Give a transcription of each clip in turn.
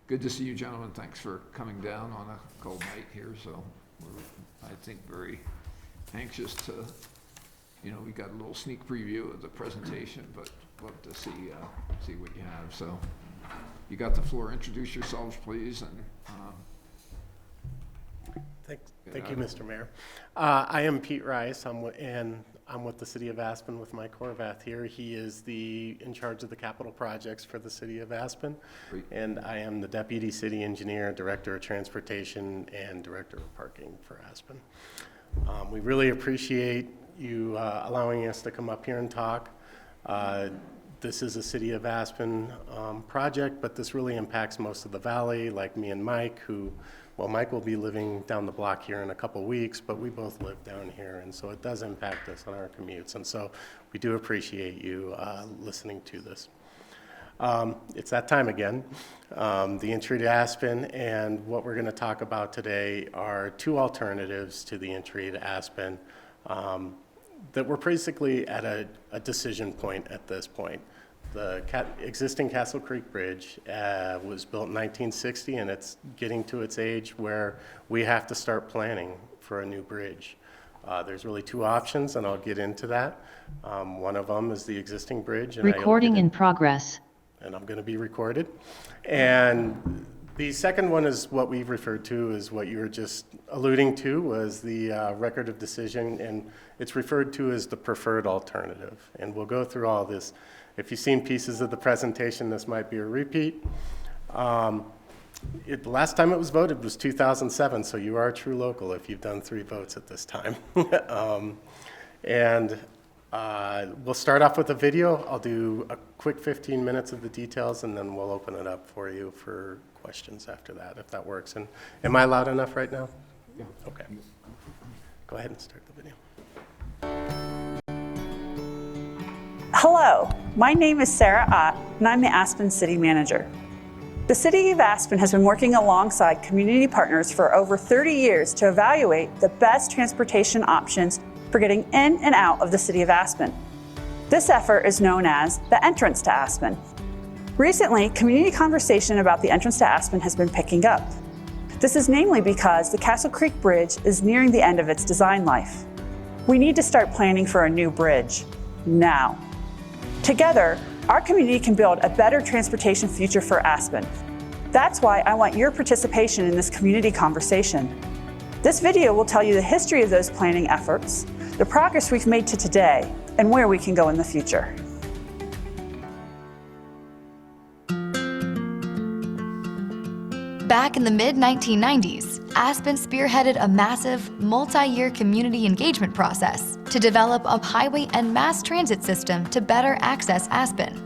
Good to see you, gentlemen. Thanks for coming down on a cold night here. So we're, I think, very anxious to, we got a little sneak preview of the presentation, but love to see what you have. So you got the floor. Introduce yourselves, please. And Thank you, Mr. Mayor. I am Pete Rice, I'm with the City of Aspen with Mike Horvath here. He is in charge of the capital projects for the City of Aspen. Great. And I am the Deputy City Engineer, Director of Transportation, and Director of Parking for Aspen. We really appreciate you allowing us to come up here and talk. This is a City of Aspen project, but this really impacts most of the valley, like me and Mike, Mike will be living down the block here in a couple weeks, but we both live down here, and so it does impact us on our commutes, and so we do appreciate you listening to this. It's that time again, the entry to Aspen, and what we're going to talk about today are two alternatives to the entry to Aspen that we're basically at a decision point at this point. The existing Castle Creek Bridge was built in 1960, and it's getting to its age where we have to start planning for a new bridge. There's really two options, and I'll get into that. One of them is the existing bridge. And Recording in progress. And I'm going to be recorded. And the second one is what we've referred to as what you were just alluding to, was the record of decision, and it's referred to as the preferred alternative. And we'll go through all this. If you've seen pieces of the presentation, this might be a repeat. The last time it was voted was 2007, so you are a true local if you've done 3 votes at this time. We'll start off with a video. I'll do a quick 15 minutes of the details, and then we'll open it up for you for questions after that, if that works. And am I loud enough right now? yeah. Okay. Go ahead and start the video. Hello, my name is Sarah Ott, and I'm the Aspen City Manager. The City of Aspen has been working alongside community partners for over 30 years to evaluate the best transportation options for getting in and out of the City of Aspen. This effort is known as the Entrance to Aspen. Recently, community conversation about the entrance to Aspen has been picking up. This is namely because the Castle Creek Bridge is nearing the end of its design life. We need to start planning for a new bridge now. Together, our community can build a better transportation future for Aspen. That's why I want your participation in this community conversation. This video will tell you the history of those planning efforts, the progress we've made to today, and where we can go in the future. Back in the mid-1990s, Aspen spearheaded a massive, multi-year community engagement process to develop a highway and mass transit system to better access Aspen.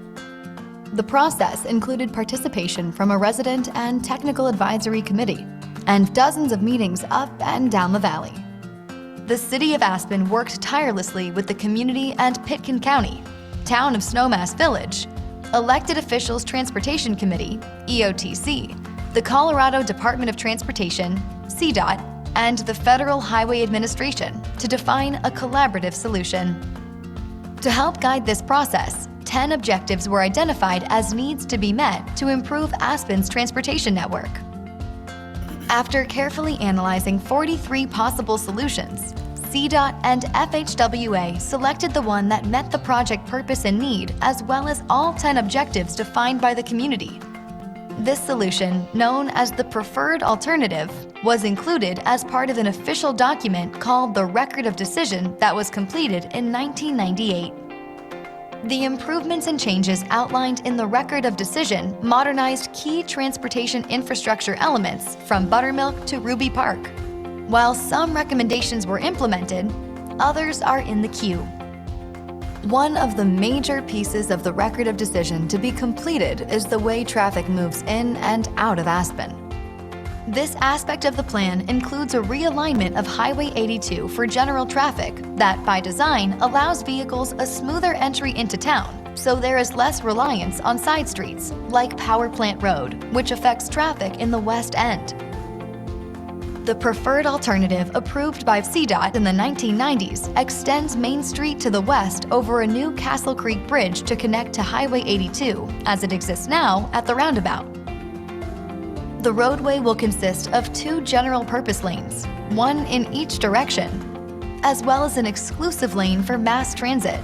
The process included participation from a resident and technical advisory committee, and dozens of meetings up and down the valley. The City of Aspen worked tirelessly with the community and Pitkin County, Town of Snowmass Village, Elected Officials Transportation Committee, EOTC, the Colorado Department of Transportation, CDOT, and the Federal Highway Administration to define a collaborative solution. To help guide this process, 10 objectives were identified as needs to be met to improve Aspen's transportation network. After carefully analyzing 43 possible solutions, CDOT and FHWA selected the one that met the project purpose and need, as well as all 10 objectives defined by the community. This solution, known as the preferred alternative, was included as part of an official document called the Record of Decision that was completed in 1998. The improvements and changes outlined in the Record of Decision modernized key transportation infrastructure elements from Buttermilk to Ruby Park. While some recommendations were implemented, others are in the queue. One of the major pieces of the Record of Decision to be completed is the way traffic moves in and out of Aspen. This aspect of the plan includes a realignment of Highway 82 for general traffic that, by design, allows vehicles a smoother entry into town, so there is less reliance on side streets, like Power Plant Road, which affects traffic in the West End. The preferred alternative approved by CDOT in the 1990s extends Main Street to the west over a new Castle Creek Bridge to connect to Highway 82, as it exists now at the roundabout. The roadway will consist of 2 general purpose lanes, one in each direction, as well as an exclusive lane for mass transit.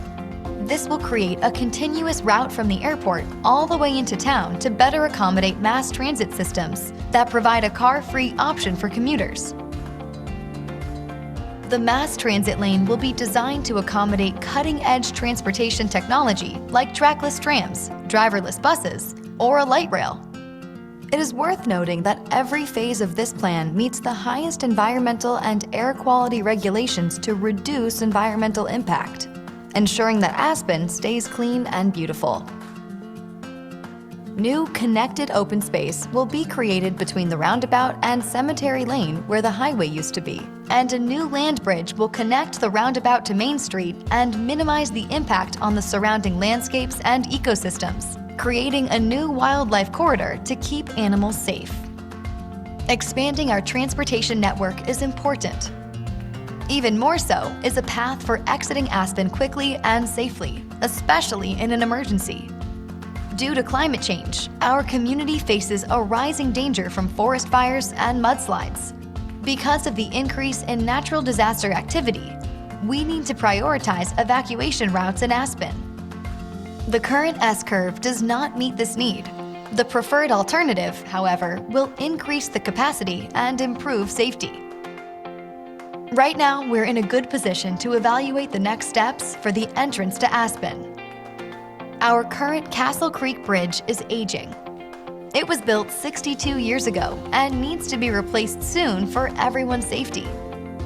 This will create a continuous route from the airport all the way into town to better accommodate mass transit systems that provide a car-free option for commuters. The mass transit lane will be designed to accommodate cutting-edge transportation technology like trackless trams, driverless buses, or a light rail. It is worth noting that every phase of this plan meets the highest environmental and air quality regulations to reduce environmental impact, ensuring that Aspen stays clean and beautiful. New connected open space will be created between the roundabout and Cemetery Lane where the highway used to be, and a new land bridge will connect the roundabout to Main Street and minimize the impact on the surrounding landscapes and ecosystems, creating a new wildlife corridor to keep animals safe. Expanding our transportation network is important. Even more so is a path for exiting Aspen quickly and safely, especially in an emergency. Due to climate change, our community faces a rising danger from forest fires and mudslides. Because of the increase in natural disaster activity, we need to prioritize evacuation routes in Aspen. The current S-curve does not meet this need. The preferred alternative, however, will increase the capacity and improve safety. Right now, we're in a good position to evaluate the next steps for the entrance to Aspen. Our current Castle Creek Bridge is aging. It was built 62 years ago and needs to be replaced soon for everyone's safety.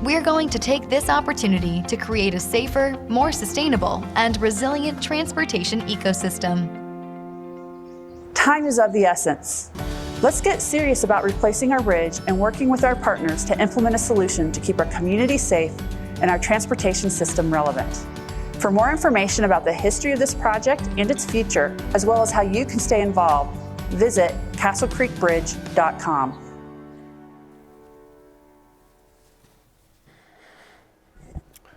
We're going to take this opportunity to create a safer, more sustainable, and resilient transportation ecosystem. Time is of the essence. Let's get serious about replacing our bridge and working with our partners to implement a solution to keep our community safe and our transportation system relevant. For more information about the history of this project and its future, as well as how you can stay involved, visit castlecreekbridge.com.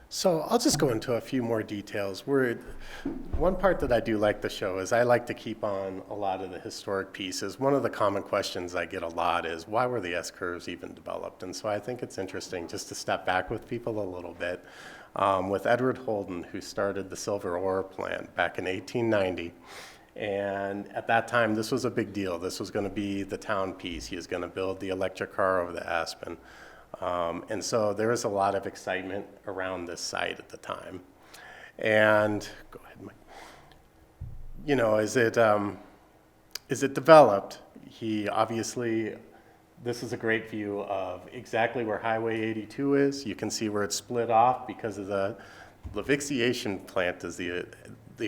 So I'll just go into a few more details. One part that I do like to show is I like to keep on a lot of the historic pieces. One of the common questions I get a lot is, why were the S-curves even developed? And so I think it's interesting just to step back with people a little bit. With Edward Holden, who started the silver ore plant back in 1890. And at that time, this was a big deal. This was going to be the town piece. He was going to build the electric car over the Aspen. And so there was a lot of excitement around this site at the time. And go ahead, Mike. You know, as it developed, he obviously, this is a great view of exactly where Highway 82 is. You can see where it's split off because of the lixiviation plant is the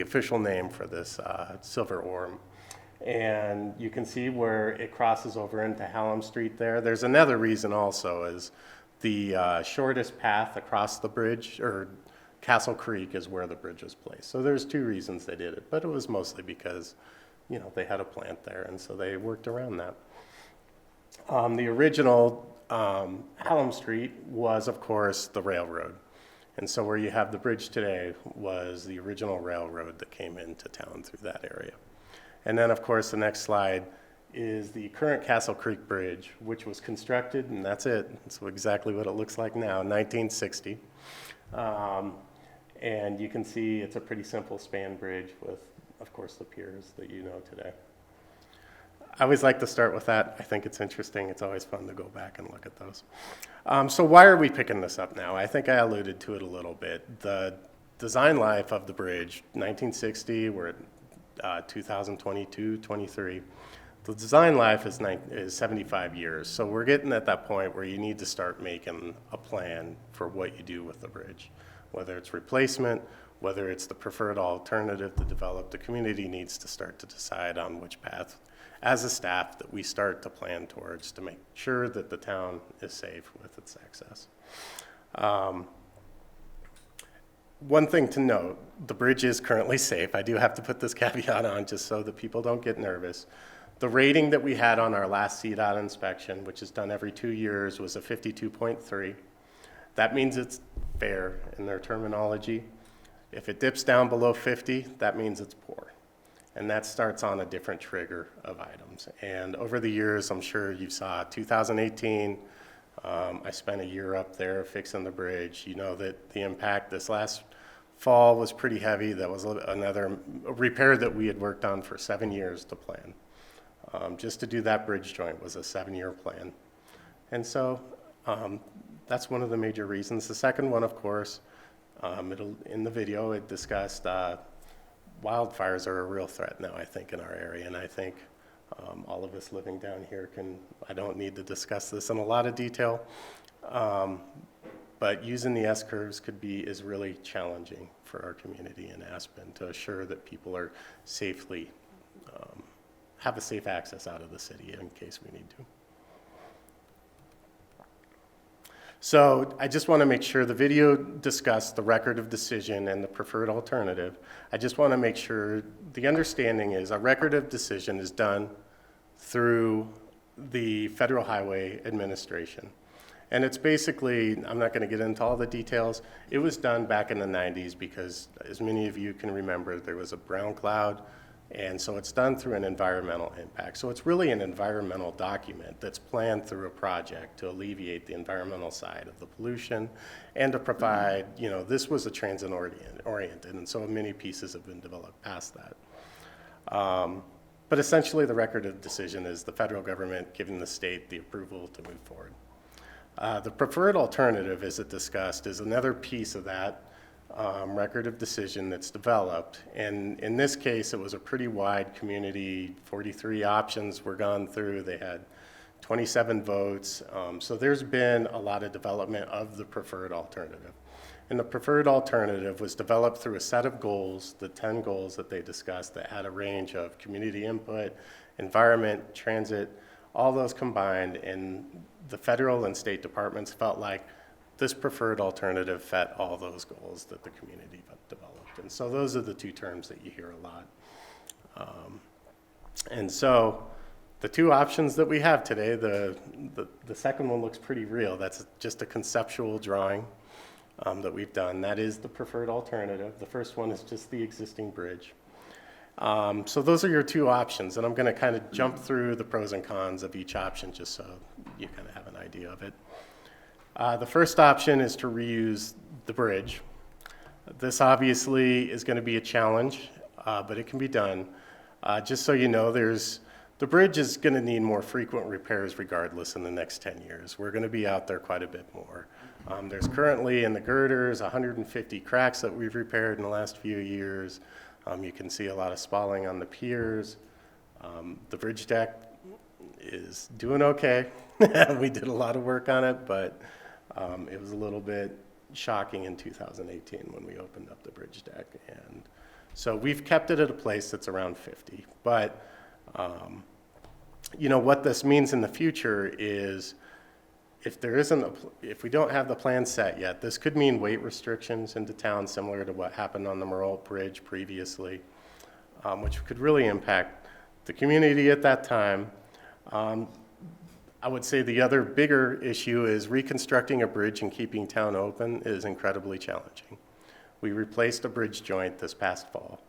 official name for this silver ore. And you can see where it crosses over into Hallam Street there. There's another reason also is the shortest path across the bridge, or Castle Creek, is where the bridge is placed. So there's 2 reasons they did it, but it was mostly because, you know, they had a plant there, and so they worked around that. The original Hallam Street was, of course, the railroad. And so where you have the bridge today was the original railroad that came into town through that area. And then, of course, the next slide is the current Castle Creek Bridge, which was constructed, and that's it. It's exactly what it looks like now, 1960. And you can see it's a pretty simple span bridge with, of course, the piers that you know today. I always like to start with that. I think it's interesting. It's always fun to go back and look at those. So why are we picking this up now? I think I alluded to it a little bit. The design life of the bridge, 1960, we're at 2022, 23. The design life is 75 years. So we're getting at that point where you need to start making a plan for what you do with the bridge, whether it's replacement, whether it's the preferred alternative to develop. The community needs to start to decide on which path, as a staff, that we start to plan towards to make sure that the town is safe with its access. One thing to note, the bridge is currently safe. I do have to put this caveat on just so that people don't get nervous. The rating that we had on our last CDOT inspection, which is done every 2 years, was a 52.3. That means it's fair in their terminology. If it dips down below 50, that means it's poor. and that starts on a different trigger of items. And over the years, I'm sure you saw 2018, I spent a year up there fixing the bridge. You know that the impact this last fall was pretty heavy. That was another repair that we had worked on for 7 years to plan. Just to do that bridge joint was a 7-year plan. And so that's one of the major reasons. The second one, of course, in the video, it discussed wildfires are a real threat now, I think, in our area. And I think all of us living down here I don't need to discuss this in a lot of detail, but using the S-curves is really challenging for our community in Aspen to assure that people are safely, have a safe access out of the city in case we need to. So I just want to make sure the video discussed the record of decision and the preferred alternative. I just want to make sure the understanding is a record of decision is done through the Federal Highway Administration. And it's basically, I'm not going to get into all the details, it was done back in the 90s because, as many of you can remember, there was a brown cloud, and so it's done through an environmental impact. So it's really an environmental document that's planned through a project to alleviate the environmental side of the pollution and to provide, this was a transit oriented, and so many pieces have been developed past that. But essentially the record of decision is the federal government giving the state the approval to move forward. The preferred alternative, as it discussed, is another piece of that record of decision that's developed. And in this case, it was a pretty wide community. 43 options were gone through. They had 27 votes. So there's been a lot of development of the preferred alternative. And the preferred alternative was developed through a set of goals, the 10 goals that they discussed that had a range of community input, environment, transit, all those combined. And the federal and state departments felt like this preferred alternative fit all those goals that the community developed. And so those are the two terms that you hear a lot. And so the two options that we have today, the second one looks pretty real. That's just a conceptual drawing that we've done. That is the preferred alternative. The first one is just the existing bridge. So those are your two options, and I'm going to kind of jump through the pros and cons of each option just so you kind of have an idea of it. The first option is to reuse the bridge. This obviously is going to be a challenge, but it can be done. Just so you know, the bridge is going to need more frequent repairs regardless in the next 10 years. We're going to be out there quite a bit more. There's currently in the girders 150 cracks that we've repaired in the last few years. You can see a lot of spalling on the piers. The bridge deck is doing okay. We did a lot of work on it, but it was a little bit shocking in 2018 when we opened up the bridge deck. And so we've kept it at a place that's around 50. But what this means in the future is if we don't have the plan set yet, this could mean weight restrictions into town similar to what happened on the Merle Bridge previously, which could really impact the community at that time. I would say the other bigger issue is reconstructing a bridge and keeping town open is incredibly challenging. We replaced a bridge joint this past fall,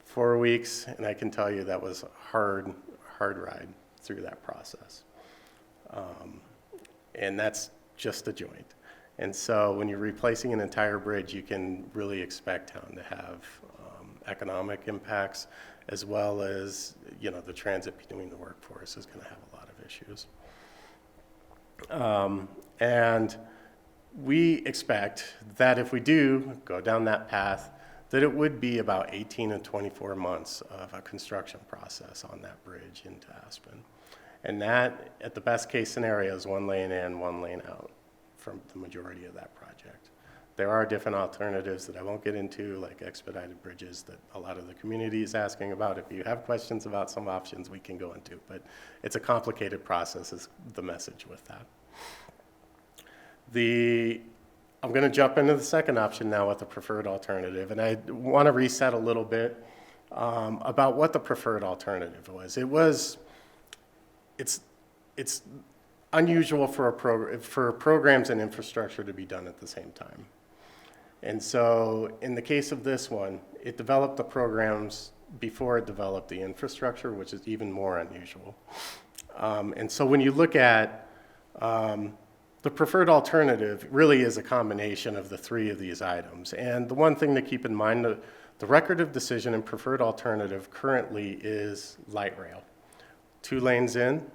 4 weeks, and I can tell you that was a hard ride through that process. And that's just a joint. And so when you're replacing an entire bridge, you can really expect town to have economic impacts, as well as, the transit between the workforce is going to have a lot of issues. And we expect that if we do go down that path, that it would be about 18 and 24 months of a construction process on that bridge into Aspen. And that, at the best case scenario, is 1 lane in, 1 lane out from the majority of that project. There are different alternatives that I won't get into, like expedited bridges that a lot of the community is asking about. If you have questions about some options, we can go into, but it's a complicated process is the message with that. I'm going to jump into the second option now with the preferred alternative, and I want to reset a little bit about what the preferred alternative was. It's unusual for programs and infrastructure to be done at the same time. And so in the case of this one, it developed the programs before it developed the infrastructure, which is even more unusual. And so when you look at the preferred alternative, really is a combination of the three of these items. And the one thing to keep in mind, the record of decision and preferred alternative currently is light rail. 2 lanes in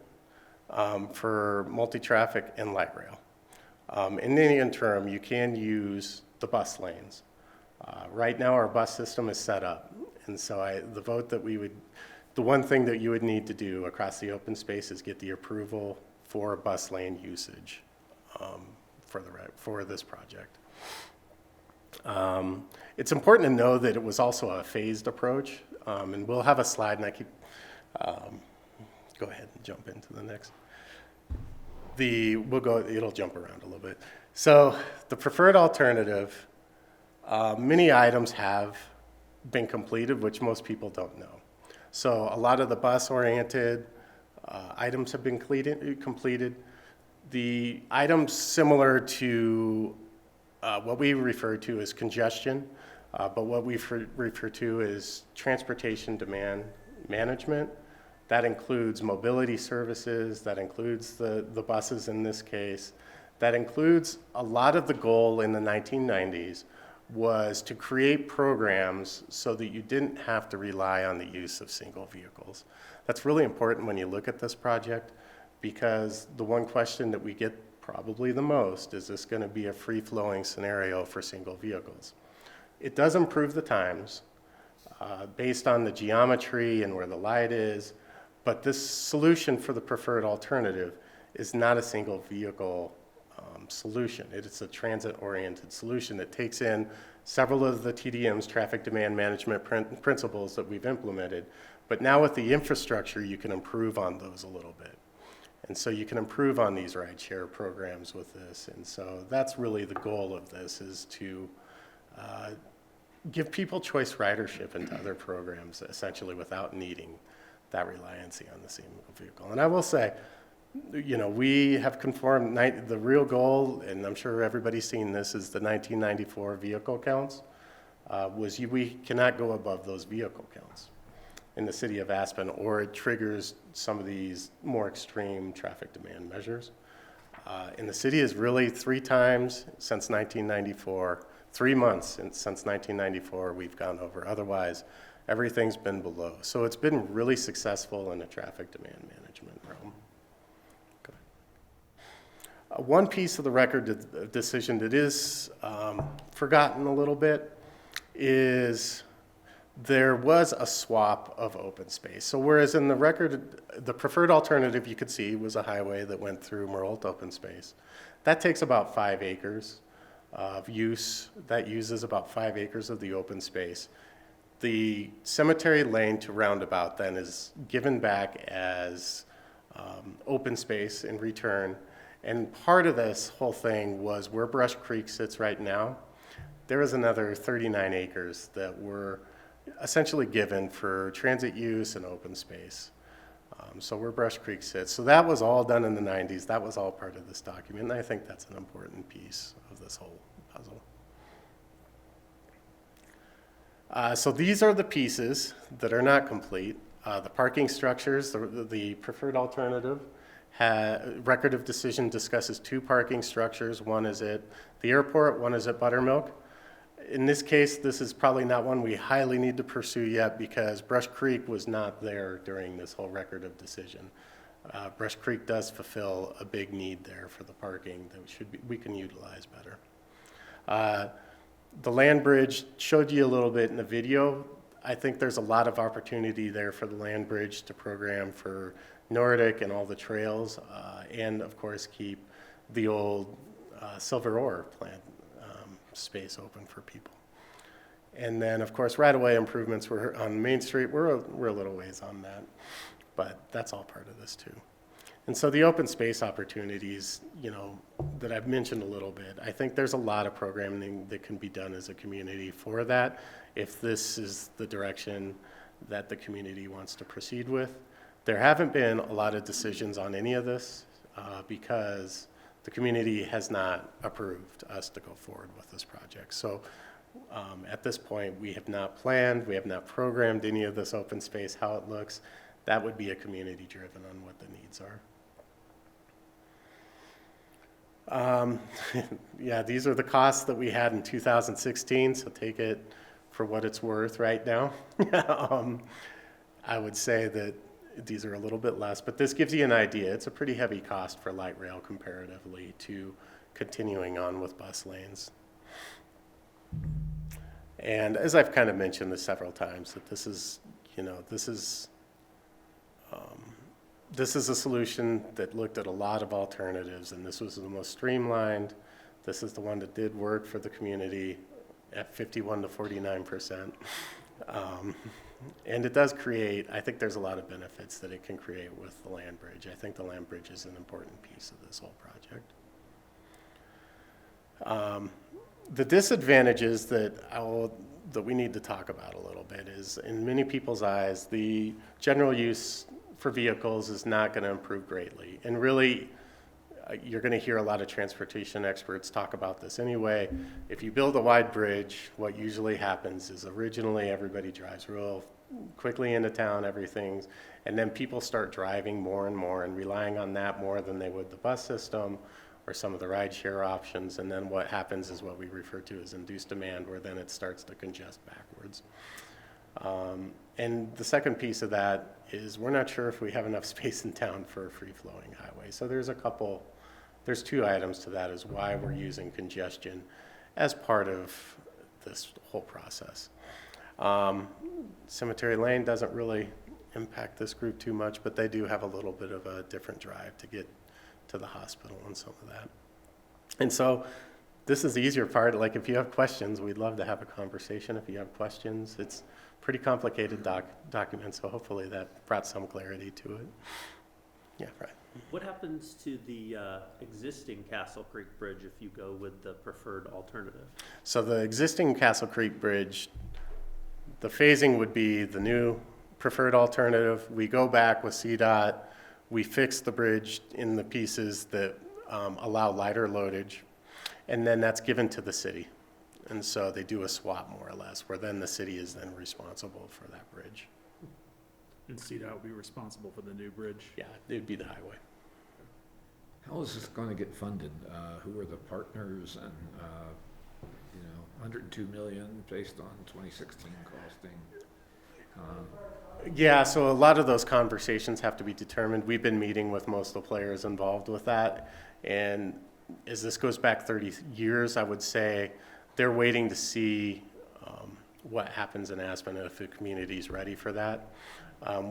for multi-traffic and light rail. In the interim, you can use the bus lanes. Right now, our bus system is set up, and so the one thing that you would need to do across the open space is get the approval for bus lane usage for this project. It's important to know that it was also a phased approach, and we'll have a slide, and I keep, go ahead and jump into the next. It'll jump around a little bit. So the preferred alternative, many items have been completed, which most people don't know. So a lot of the bus-oriented items have been completed. The items similar to what we refer to as congestion, but what we refer to as transportation demand management. That includes mobility services, that includes the buses in this case, that includes a lot of the goal in the 1990s was to create programs so that you didn't have to rely on the use of single vehicles. That's really important when you look at this project, because the one question that we get probably the most is this going to be a free-flowing scenario for single vehicles? It does improve the times based on the geometry and where the light is, but this solution for the preferred alternative is not a single vehicle solution. It's a transit-oriented solution that takes in several of the TDM's, traffic demand management principles that we've implemented, but now with the infrastructure, you can improve on those a little bit. And so you can improve on these rideshare programs with this. And so that's really the goal of this, is to give people choice ridership into other programs, essentially without needing that reliancy on the single vehicle. And I will say, you know, we have conformed, the real goal, and I'm sure everybody's seen this, is the 1994 vehicle counts, we cannot go above those vehicle counts in the city of Aspen, or it triggers some of these more extreme traffic demand measures. And the city is really 3 times since 1994, 3 months since 1994 we've gone over. Otherwise, everything's been below. So it's been really successful in the traffic demand management realm. One piece of the record of decision that is forgotten a little bit is there was a swap of open space. So whereas in the record, the preferred alternative you could see was a highway that went through Merle open space. That takes about 5 acres of use. That uses about 5 acres of the open space. The cemetery lane to roundabout then is given back as open space in return. And part of this whole thing was where Brush Creek sits right now, there was another 39 acres that were essentially given for transit use and open space. So where Brush Creek sits. So that was all done in the 90s. That was all part of this document. And I think that's an important piece of this whole puzzle. So these are the pieces that are not complete. The parking structures, the preferred alternative, record of decision discusses 2 parking structures. One is at the airport, one is at Buttermilk. In this case, this is probably not one we highly need to pursue yet because Brush Creek was not there during this whole record of decision. Brush Creek does fulfill a big need there for the parking that we can utilize better. The land bridge showed you a little bit in the video. I think there's a lot of opportunity there for the land bridge to program for Nordic and all the trails, and of course keep the old silver ore plant space open for people. And then of course right-of-way improvements were on Main Street. We're a little ways on that, but that's all part of this too. And so the open space opportunities, you know, that I've mentioned a little bit, I think there's a lot of programming that can be done as a community for that if this is the direction that the community wants to proceed with. There haven't been a lot of decisions on any of this because the community has not approved us to go forward with this project. So At this point, we have not planned, we have not programmed any of this open space, how it looks. That would be a community driven on what the needs are. Yeah, these are the costs that we had in 2016, so take it for what it's worth right now. I would say that these are a little bit less, but this gives you an idea. It's a pretty heavy cost for light rail comparatively to continuing on with bus lanes. And as I've kind of mentioned this several times, that this is a solution that looked at a lot of alternatives, and this was the most streamlined. This is the one that did work for the community at 51 to 49%. And it does create, I think there's a lot of benefits that it can create with the land bridge. I think the land bridge is an important piece of this whole project. The disadvantages that we need to talk about a little bit is, in many people's eyes, the general use for vehicles is not going to improve greatly. And really, you're going to hear a lot of transportation experts talk about this anyway. If you build a wide bridge, what usually happens is originally everybody drives real quickly into town, everything, and then people start driving more and more and relying on that more than they would the bus system or some of the rideshare options. And then what happens is what we refer to as induced demand, where then it starts to congest backwards. And the second piece of that is we're not sure if we have enough space in town for a free-flowing highway. So there's two items to that, is why we're using congestion as part of this whole process. Cemetery Lane doesn't really impact this group too much, but they do have a little bit of a different drive to get to the hospital and some of that. And so this is the easier part. Like, if you have questions, we'd love to have a conversation if you have questions. It's pretty complicated document, so hopefully that brought some clarity to it. Yeah, right. What happens to the existing Castle Creek Bridge if you go with the preferred alternative? So the existing Castle Creek Bridge, the phasing would be the new preferred alternative. We go back with CDOT, we fix the bridge in the pieces that allow lighter loadage, and then that's given to the city. And so they do a swap, more or less, where then the city is then responsible for that bridge. And CDOT will be responsible for the new bridge. Yeah, it would be the highway. How is this going to get funded? Who are the partners, and, 102 million based on 2016 costing? Yeah, so a lot of those conversations have to be determined. We've been meeting with most of the players involved with that. And as this goes back 30 years, I would say they're waiting to see what happens in Aspen and if the community is ready for that.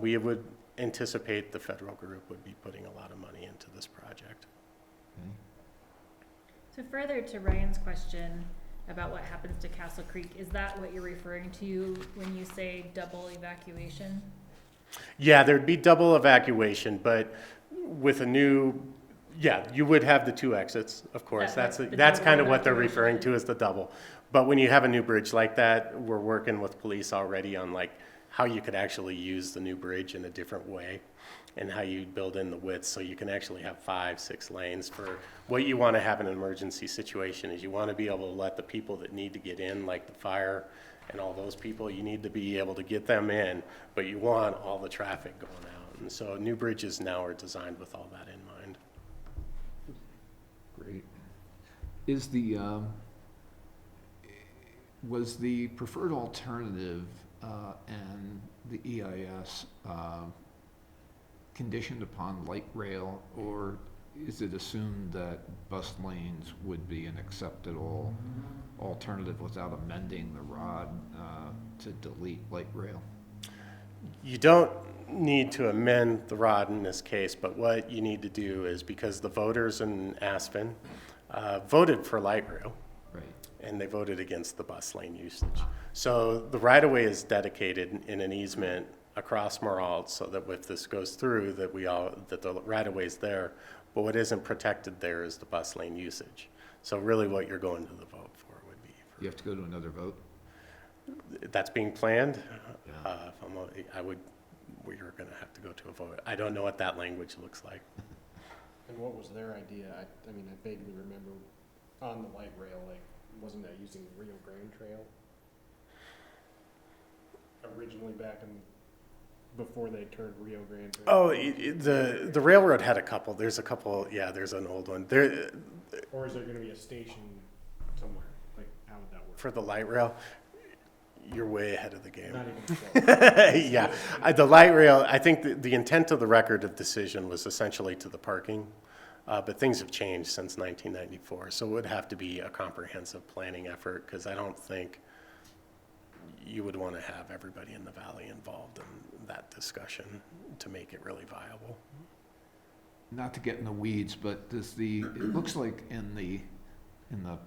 We would anticipate the federal group would be putting a lot of money into this project. So further to Ryan's question about what happens to Castle Creek, is that what you're referring to when you say double evacuation? Yeah, there'd be double evacuation, but with a new, yeah, you would have the two exits, of course. That's kind of what they're referring to as the double. But when you have a new bridge like that, we're working with police already on like how you could actually use the new bridge in a different way and how you build in the width so you can actually have 5-6 lanes. For what you want to have in an emergency situation is you want to be able to let the people that need to get in, like the fire and all those people, you need to be able to get them in, but you want all the traffic going out. And so new bridges now are designed with all that in mind. Great. Was the preferred alternative and the EIS conditioned upon light rail, or is it assumed that bus lanes would be an acceptable alternative without amending the ROD to delete light rail? You don't need to amend the ROD in this case, but what you need to do is, because the voters in Aspen voted for light rail, Right. and they voted against the bus lane usage. So the right-of-way is dedicated in an easement across Maralt, so that if this goes through, that the right-of-way is there, but what isn't protected there is the bus lane usage. So really what you're going to the vote for would be. You have to go to another vote? That's being planned. Yeah. We're gonna have to go to a vote. I don't know what that language looks like. And what was their idea? I mean, I vaguely remember on the light rail, like, wasn't that using Rio Grande Trail? Originally back in, before they turned Rio Grande Trail? Oh, the railroad had a couple. There's a couple, yeah, there's an old one. There, Or is there gonna be a station somewhere? Like, how would that work? for the light rail, you're way ahead of the game. Not even close. Yeah, the light rail, I think the intent of the record of decision was essentially to the parking, but things have changed since 1994, so it would have to be a comprehensive planning effort, because I don't think you would want to have everybody in the valley involved in that discussion to make it really viable. Not to get in the weeds, but it looks like in the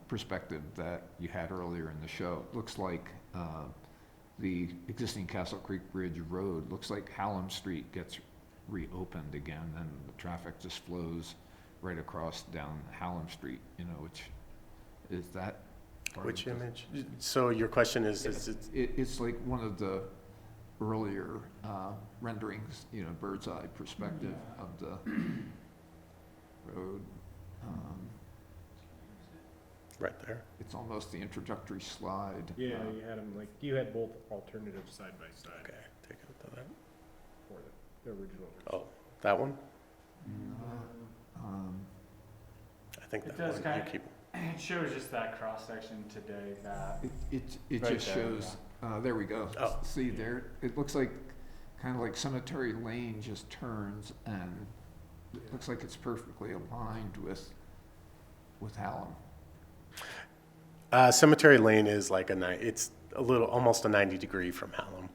perspective that you had earlier in the show, it looks like the existing Castle Creek Bridge Road, looks like Hallam Street gets reopened again, and the traffic just flows right across down Hallam Street, which is that. part Which of the- image? So your question is It's like one of the earlier renderings, bird's eye perspective of the road. right there? It's almost the introductory slide. Yeah, you had them like, you had both alternatives side by side Okay, take it to that. for the original. Oh, that one? Um, I think It that does one, kinda- you keep, It shows just that cross section today that, It Right just there, shows, there we go. Oh. See there, it looks like, kind of like Cemetery Lane just turns, and it looks like it's perfectly aligned with Hallam. Cemetery Lane is like it's a little, almost a 90-degree from Hallam.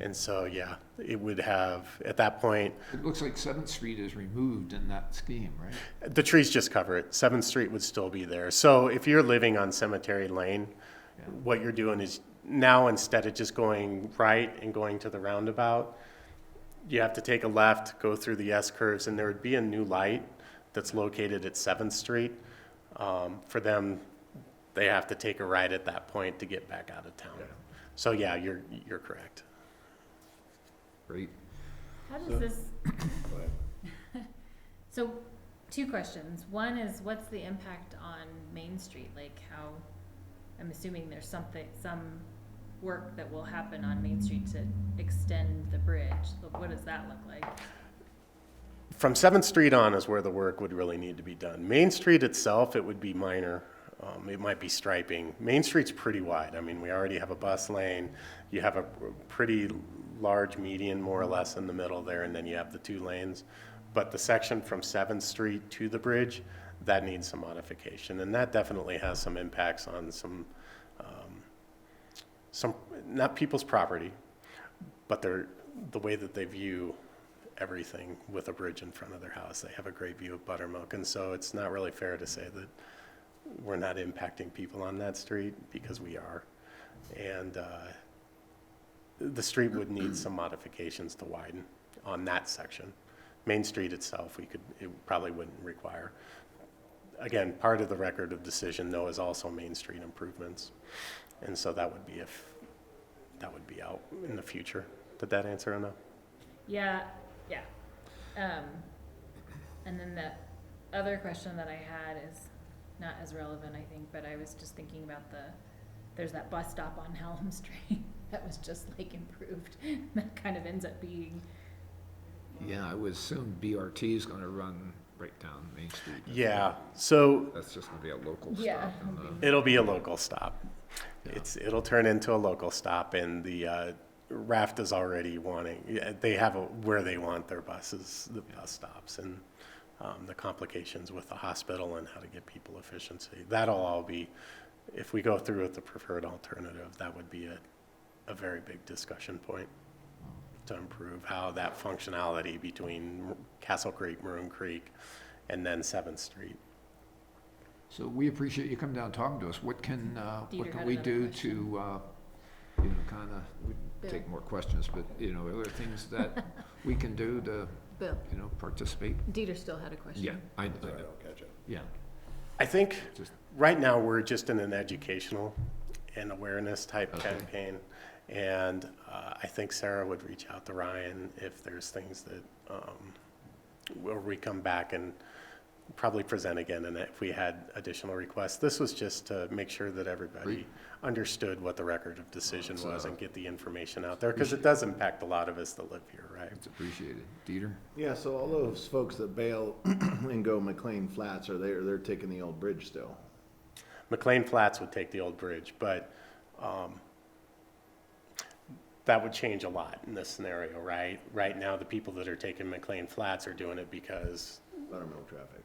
And so, yeah, it would have, at that point, It looks like 7th Street is removed in that scheme, right? the trees just cover it. 7th Street would still be there. So if you're living on Cemetery Lane, Yeah. what you're doing is now, instead of just going right and going to the roundabout, you have to take a left, go through the S-curves, and there would be a new light that's located at 7th Street. For them, they have to take a right at that point to get back out of town. So yeah, you're correct. Great. How does this? So, two questions. One is, what's the impact on Main Street? Like how, I'm assuming there's some work that will happen on Main Street to extend the bridge. So what does that look like? From 7th Street on is where the work would really need to be done. Main Street itself, it would be minor. It might be striping. Main Street's pretty wide. I mean, we already have a bus lane. You have a pretty large median, more or less, in the middle there, and then you have the 2 lanes. But the section from 7th Street to the bridge, that needs some modification. And that definitely has some impacts on some not people's property, but the way that they view everything with a bridge in front of their house. They have a great view of Buttermilk, and so it's not really fair to say that we're not impacting people on that street, because we are. And the street would need some modifications to widen on that section. Main Street itself, it probably wouldn't require. Again, part of the record of decision, though, is also Main Street improvements. And so that would be out in the future. Did that answer enough? Yeah. And then the other question that I had is not as relevant, I think, but I was just thinking about there's that bus stop on Hallam Street that was just like improved. That kind of ends up being. Yeah, I would assume BRT is gonna run right down Main Street. Yeah, so That's just gonna be a local Yeah. stop. And, it'll be a local stop. Yeah. It'll turn into a local stop, and the RAFT is already they have where they want their buses, the bus stops, and the complications with the hospital and how to get people efficiency. That'll all be, if we go through with the preferred alternative, that would be a very big discussion point to improve how that functionality between Castle Creek, Maroon Creek, and then 7th Street. So we appreciate you coming down and talking to us. What can Dieter had we another do question. to, we take more questions, but, are there things that we can do to, Bill, participate? Dieter still had a question. Yeah, I know. Gotcha. Yeah, I think just, right now we're just in an educational and awareness type Okay. campaign. And I think Sarah would reach out to Ryan if there's things that, where we come back and probably present again, and if we had additional requests. This was just to make sure that everybody Great. understood what the record of decision It's, was and get the information out there, because it does impact a lot of us that live here, right? It's appreciated. Dieter? Yeah, so all those folks that bail and go McLean Flats, they're taking the old bridge still? McLean Flats would take the old bridge, but that would change a lot in this scenario, right? Right now, the people that are taking McLean Flats are doing it because Buttermilk traffic.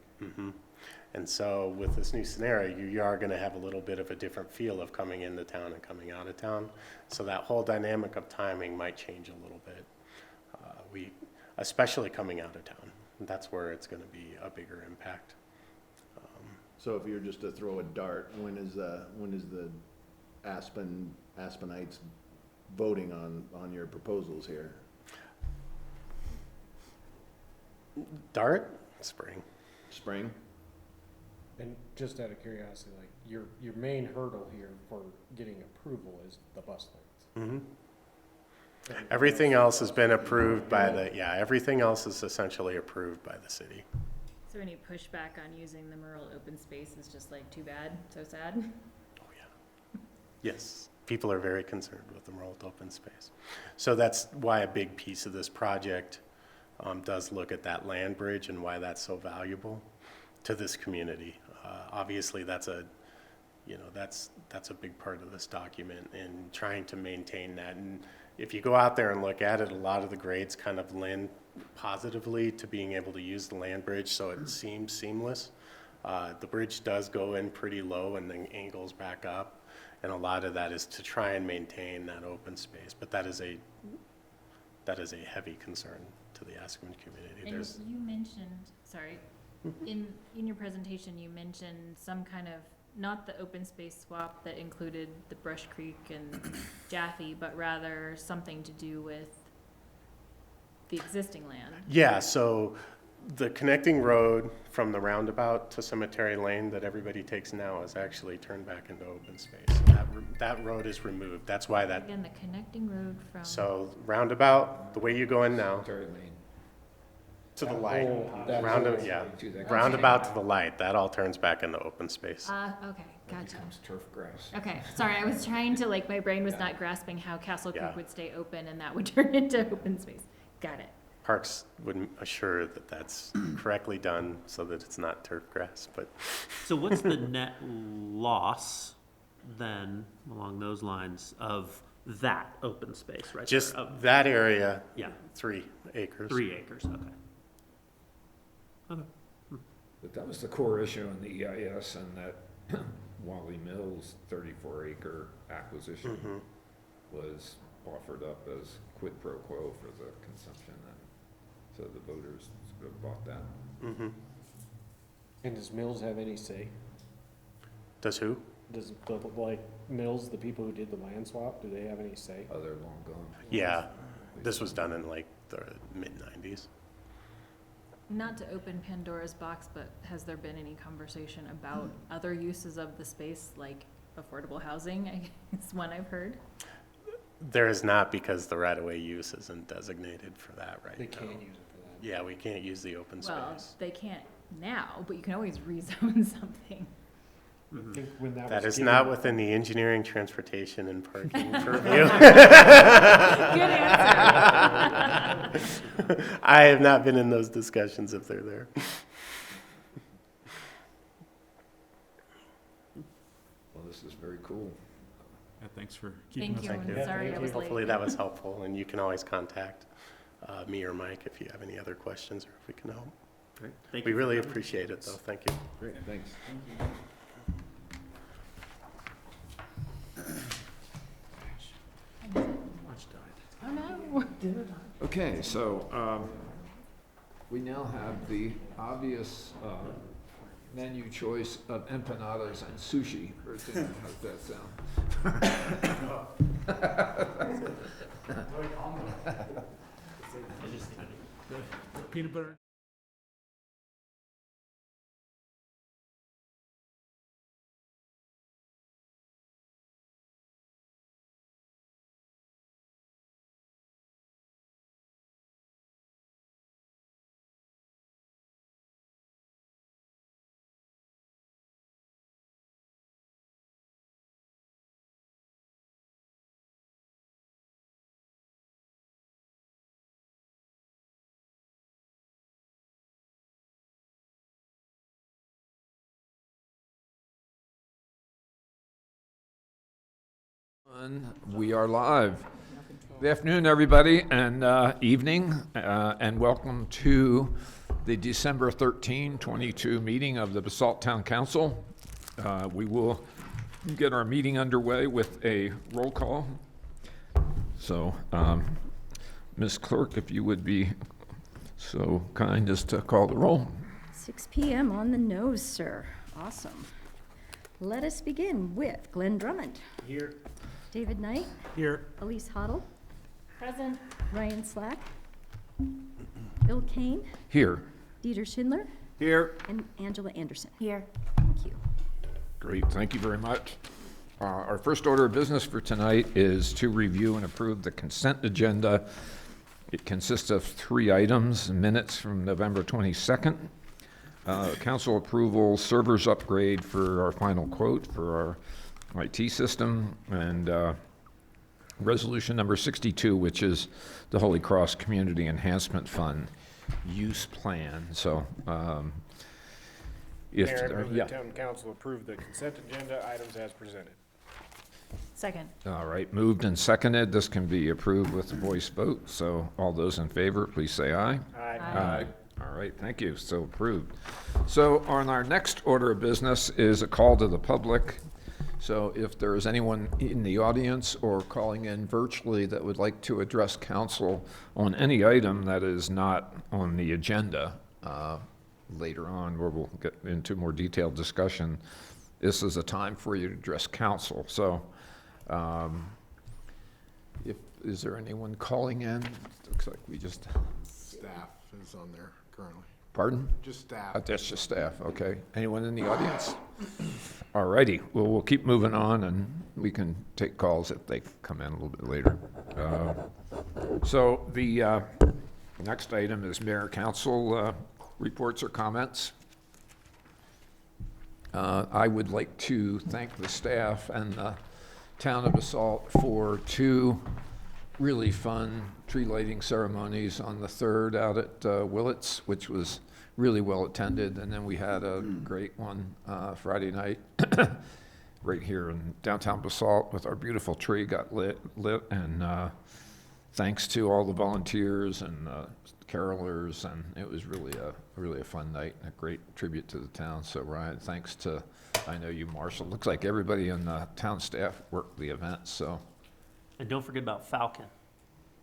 And so with this new scenario, you are going to have a little bit of a different feel of coming into town and coming out of town. So that whole dynamic of timing might change a little bit. Especially coming out of town, that's where it's going to be a bigger impact. So if you're just to throw a dart, when is the Aspenites voting on your proposals here? Dart, spring. Spring? And just out of curiosity, like, your main hurdle here for getting approval is the bus lanes. Everything else has been approved by everything else is essentially approved by the city. Is there any pushback on using the Merle open space? Is just like, too bad, so sad? Oh, yeah. Yes, people are very concerned with the Merle open space. So that's why a big piece of this project does look at that land bridge and why that's so valuable to this community. Obviously, that's a big part of this document, and trying to maintain that. And if you go out there and look at it, a lot of the grades kind of lend positively to being able to use the land bridge, so it seems seamless. The bridge does go in pretty low and then angles back up, and a lot of that is to try and maintain that open space. But that is a heavy concern to the Aspen community. And you mentioned, sorry, in your presentation, you mentioned some kind of, not the open space swap that included the Brush Creek and Jaffe, but rather something to do with the existing land. Yeah, so the connecting road from the roundabout to Cemetery Lane that everybody takes now is actually turned back into open space. That road is removed. That's why that, Again, the connecting road from. so roundabout, the way you go in now, Terry Lane. to the light, That roundabout, whole- yeah, to that- roundabout to the light, that all turns back into open space. Okay, That gotcha. becomes turf grass. Okay, sorry, I was trying to, like, my brain was not grasping how Castle Yeah. Creek would stay open and that would turn into open space. Got it. Parks would assure that that's correctly done so that it's not turf grass, but So what's the net loss then, along those lines, of that open space right just there? Of- that area, Yeah, 3 acres. 3 acres, okay. Okay. But that was the core issue in the EIS, and that Wally Mills 34-acre acquisition was offered up as quid pro quo for the consumption, and so the voters sort of bought that. And does Mills have any say? Does who? Does Mills, the people who did the land swap, do they have any say? Oh, they're long gone. Yeah, this was done in like the mid-90s. Not to open Pandora's box, but has there been any conversation about other uses of the space, like affordable housing? I guess one I've heard. There is not, because the right-of-way use isn't designated for that right now. They can't use it for that. Yeah, we can't use the open Well, space. they can't now, but you can always rezone something. I think when that That was is given- not within the engineering, transportation, and parking purview. Good answer. I have not been in those discussions if they're there. Well, this is very cool. Yeah, thanks for keeping Thank us. you, Thank and you. sorry I was late. Hopefully that was helpful, and you can always contact me or Mike if you have any other questions or if we can help. Great. Thank We you for really coming. appreciate it, though. Thank you. Great, thanks. Oh, no. Okay, so, we now have the obvious, menu choice of empanadas and sushi for dinner. How's that sound? Peanut butter. We are live. Good afternoon, everybody, and evening, and welcome to the December 13, 22 meeting of the Basalt Town Council. We will get our meeting underway with a roll call. So, Ms. Clerk, if you would be so kind as to call the roll. 6 p.m. on the nose, sir. Awesome. Let us begin with Glenn Drummond. Here. David Knight. Here. Elise Hoddle. Present. Ryan Slack. Bill Kane. Here. Dieter Schindler. Here. And Angela Anderson. Here. Thank you. Great, thank you very much. Our first order of business for tonight is to review and approve the consent agenda. It consists of 3 items: minutes from November 22nd, council approval, servers upgrade for our final quote for our IT system, and resolution number 62, which is the Holy Cross Community Enhancement Fund use plan. So, if Mayor, I there- move yeah. the town council approve the consent agenda items as presented. Second. All right, moved and seconded. This can be approved with a voice vote. So all those in favor, please say aye. Aye. All right, thank you. So approved. So on our next order of business is a call to the public. So if there is anyone in the audience or calling in virtually that would like to address council on any item that is not on the agenda, later on, where we'll get into more detailed discussion, this is a time for you to address council. So is there anyone calling in? Looks like we just, Staff is on there currently. pardon? Just staff. That's just staff, okay. Anyone in the audience? All righty, well, we'll keep moving on, and we can take calls if they come in a little bit later. So the next item is mayor council reports or comments. I would like to thank the staff and the town of Basalt for 2 really fun tree lighting ceremonies on the 3rd out at Willits, which was really well attended. And then we had a great one Friday night right here in downtown Basalt with our beautiful tree got lit, and thanks to all the volunteers and carolers, and it was really a fun night and a great tribute to the town. So Ryan, thanks to, I know you, Marshall. Looks like everybody in the town staff worked the event, so. And don't forget about Falcon.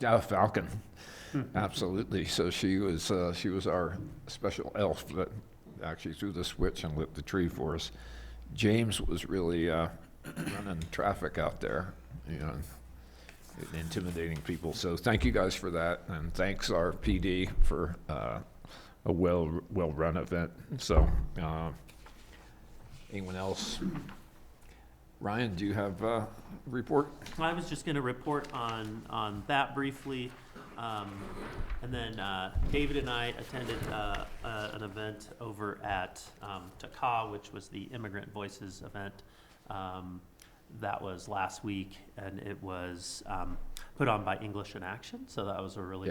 Yeah, Falcon, absolutely. So she was our special elf that actually threw the switch and lit the tree for us. James was really running traffic out there, you know, intimidating people. So thank you guys for that, and thanks our PD for a well-run event. So anyone else? Ryan, do you have a report? I was just gonna report on that briefly. And then David and I attended an event over at TACA, which was the Immigrant Voices event. That was last week, and it was put on by English in Action, so that was a really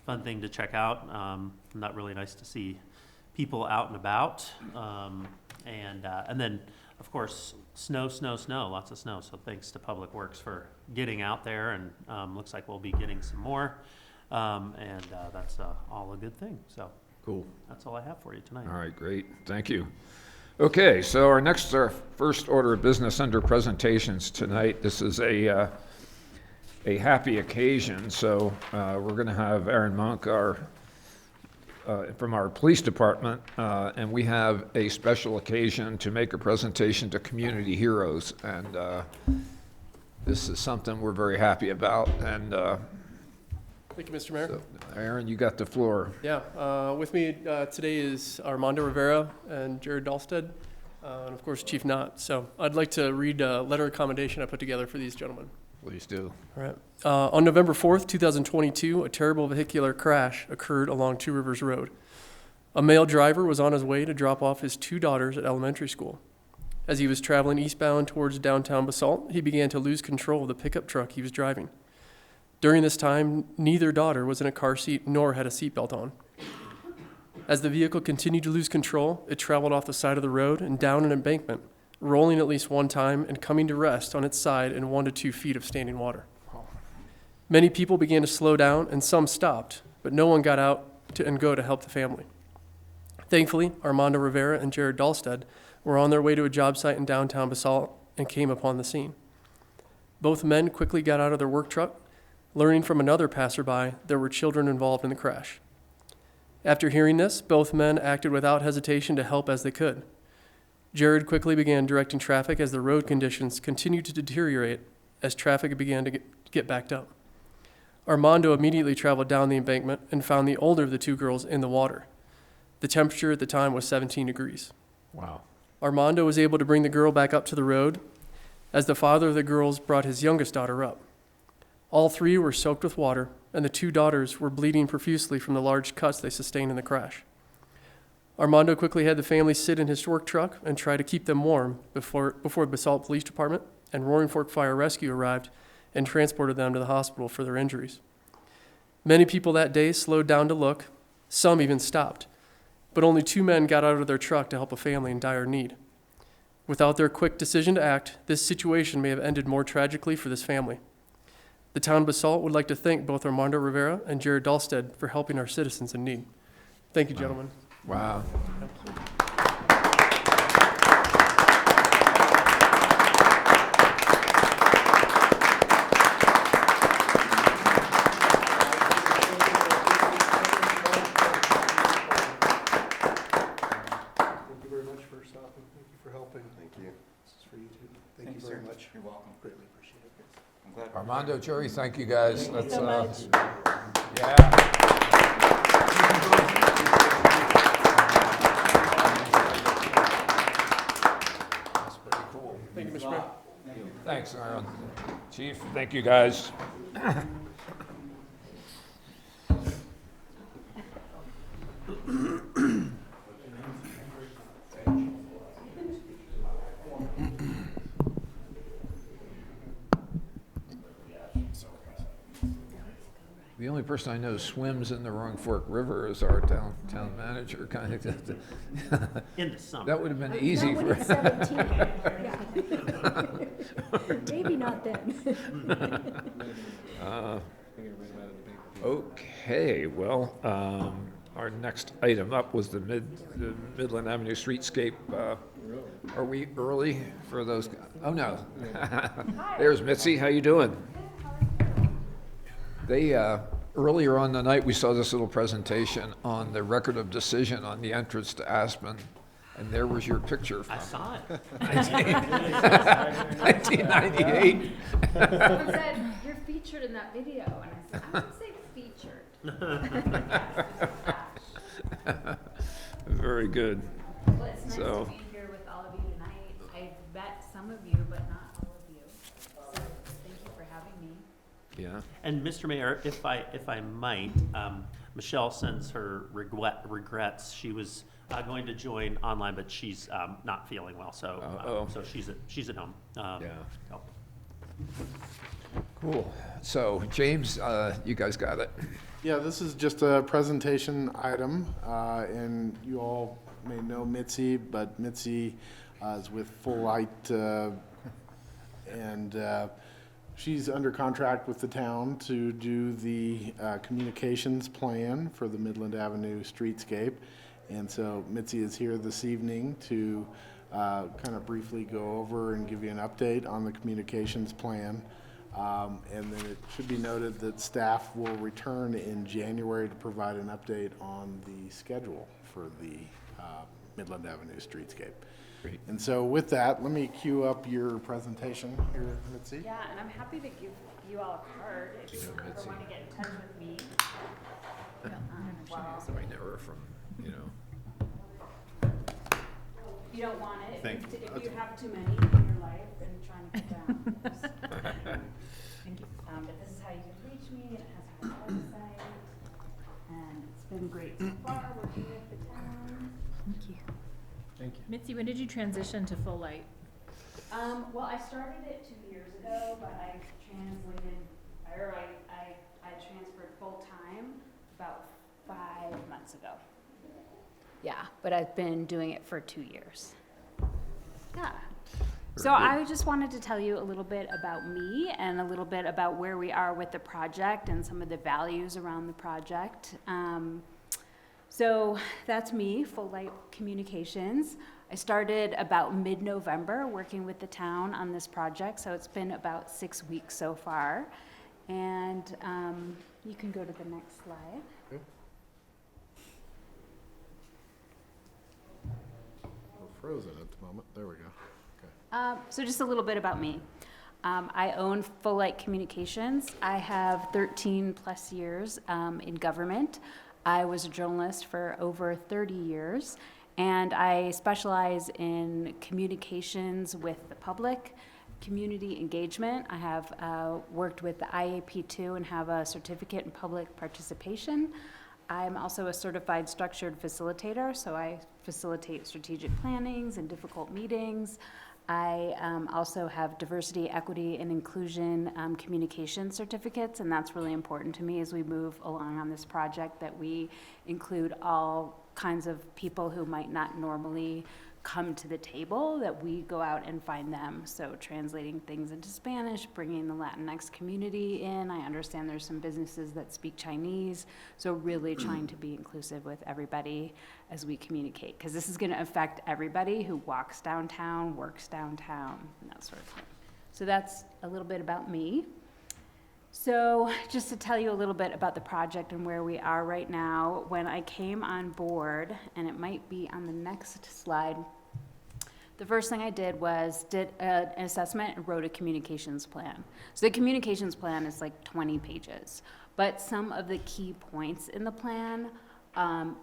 fun thing to check out. Not really nice to see people out and about, and then of course snow, lots of snow. So thanks to Public Works for getting out there, and looks like we'll be getting some more, and that's all a good thing. So cool. That's all I have for you tonight. All right, great, thank you. Okay, so our first order of business under presentations tonight. This is a happy occasion. So we're going to have Aaron Monk, from our police department, and we have a special occasion to make a presentation to community heroes. And this is something we're very happy about. And thank you, Mr. Mayor. so, Aaron, you got the floor. Yeah, with me today is Armando Rivera and Jared Dahlstead, and of course Chief Knott. So I'd like to read a letter of commendation I put together for these gentlemen. Please do. All right. On November 4th, 2022, a terrible vehicular crash occurred along Two Rivers Road. A male driver was on his way to drop off his 2 daughters at elementary school. As he was traveling eastbound towards downtown Basalt, he began to lose control of the pickup truck he was driving. During this time, neither daughter was in a car seat nor had a seatbelt on. As the vehicle continued to lose control, it traveled off the side of the road and down an embankment, rolling at least one time and coming to rest on its side in 1 to 2 feet of standing water. Many people began to slow down and some stopped, but no one got out and go to help the family. Thankfully, Armando Rivera and Jared Dahlstead were on their way to a job site in downtown Basalt and came upon the scene. Both men quickly got out of their work truck, learning from another passerby there were children involved in the crash. After hearing this, both men acted without hesitation to help as they could. Jared quickly began directing traffic as the road conditions continued to deteriorate as traffic began to get backed up. Armando immediately traveled down the embankment and found the older of the two girls in the water. The temperature at the time was 17 degrees. Wow. Armando was able to bring the girl back up to the road as the father of the girls brought his youngest daughter up. All three were soaked with water, and the two daughters were bleeding profusely from the large cuts they sustained in the crash. Armando quickly had the family sit in his work truck and try to keep them warm before Basalt Police Department and Roaring Fork Fire Rescue arrived and transported them to the hospital for their injuries. Many people that day slowed down to look, some even stopped, but only 2 men got out of their truck to help a family in dire need. Without their quick decision to act, this situation may have ended more tragically for this family. The town of Basalt would like to thank both Armando Rivera and Jared Dahlstead for helping our citizens in need. Thank you, gentlemen. Wow. Thank you very much for stopping. Thank you for helping. Thank you. This is for you too. Thank you very much. You're welcome. Greatly appreciate it. I'm glad. Armando, Jerry, thank you guys. Thank you That's, so much. Yeah. That's pretty cool. Thank you, Mr. Mayor. Thanks, Aaron. Chief, thank you guys. The only person I know swims in the Roaring Fork River is our town manager, kind of. In the summer. That would have been easy Not when for. it's 17. Yeah. Maybe not then. Okay, well, our next item up was the Midland Avenue Streetscape. Are we early for those? Oh, no. There's Mitzi, how you doing? They, earlier on the night, we saw this little presentation on the record of decision on the entrance to Aspen, and there was your picture I from saw it. 1998. Someone said, you're featured in that video, and I said, I would say featured. Very good. Well, it's nice So- to be here with all of you tonight. I've met some of you, but not all of you. So thank you for having me. Yeah. And Mr. Mayor, if I might, Michelle sends her regrets. She was going to join online, but she's not feeling well, so so she's at home. Yeah. Oh. Cool. So, James, you guys got it. Yeah, this is just a presentation item, and you all may know Mitzi, but Mitzi is with Full Light, and she's under contract with the town to do the communications plan for the Midland Avenue streetscape. And so Mitzi is here this evening to kind of briefly go over and give you an update on the communications plan. And then it should be noted that staff will return in January to provide an update on the schedule for the Midland Avenue streetscape. Great. And so with that, let me cue up your presentation here, Mitzi. Yeah, and I'm happy to give you all a card if you ever Mitzi. want to get in touch with me. Well, I know her from, you know. you don't want it. Thank If you. if you have too many in your life, then trying to cut down. Thank you. But this is how you can reach me, and it has my website. And it's been great so far working with the town. Thank you. Thank you. Mitzi, when did you transition to Full Light? Well, I started it 2 years ago, but I transferred full-time about 5 months ago. Yeah, but I've been doing it for 2 years. Yeah. So I just wanted to tell you a little bit about me and a little bit about where we are with the project and some of the values around the project. So that's me, Full Light Communications. I started about mid-November working with the town on this project, so it's been about 6 weeks so far. And you can go to the next slide. We're frozen at the moment. There we go. So just a little bit about me. I own Full Light Communications. I have 13 plus years in government. I was a journalist for over 30 years, and I specialize in communications with the public, community engagement. I have worked with the IAP2 and have a certificate in public participation. I'm also a certified structured facilitator, so I facilitate strategic plannings and difficult meetings. I also have diversity, equity, and inclusion communication certificates, and that's really important to me as we move along on this project, that we include all kinds of people who might not normally come to the table, that we go out and find them. So translating things into Spanish, bringing the Latinx community in. I understand there's some businesses that speak Chinese, so really trying to be inclusive with everybody as we communicate, because this is going to affect everybody who walks downtown, works downtown, and that sort of thing. So that's a little bit about me. So just to tell you a little bit about the project and where we are right now, when I came on board, and it might be on the next slide, the first thing I did was an assessment and wrote a communications plan. So the communications plan is like 20 pages, but some of the key points in the plan,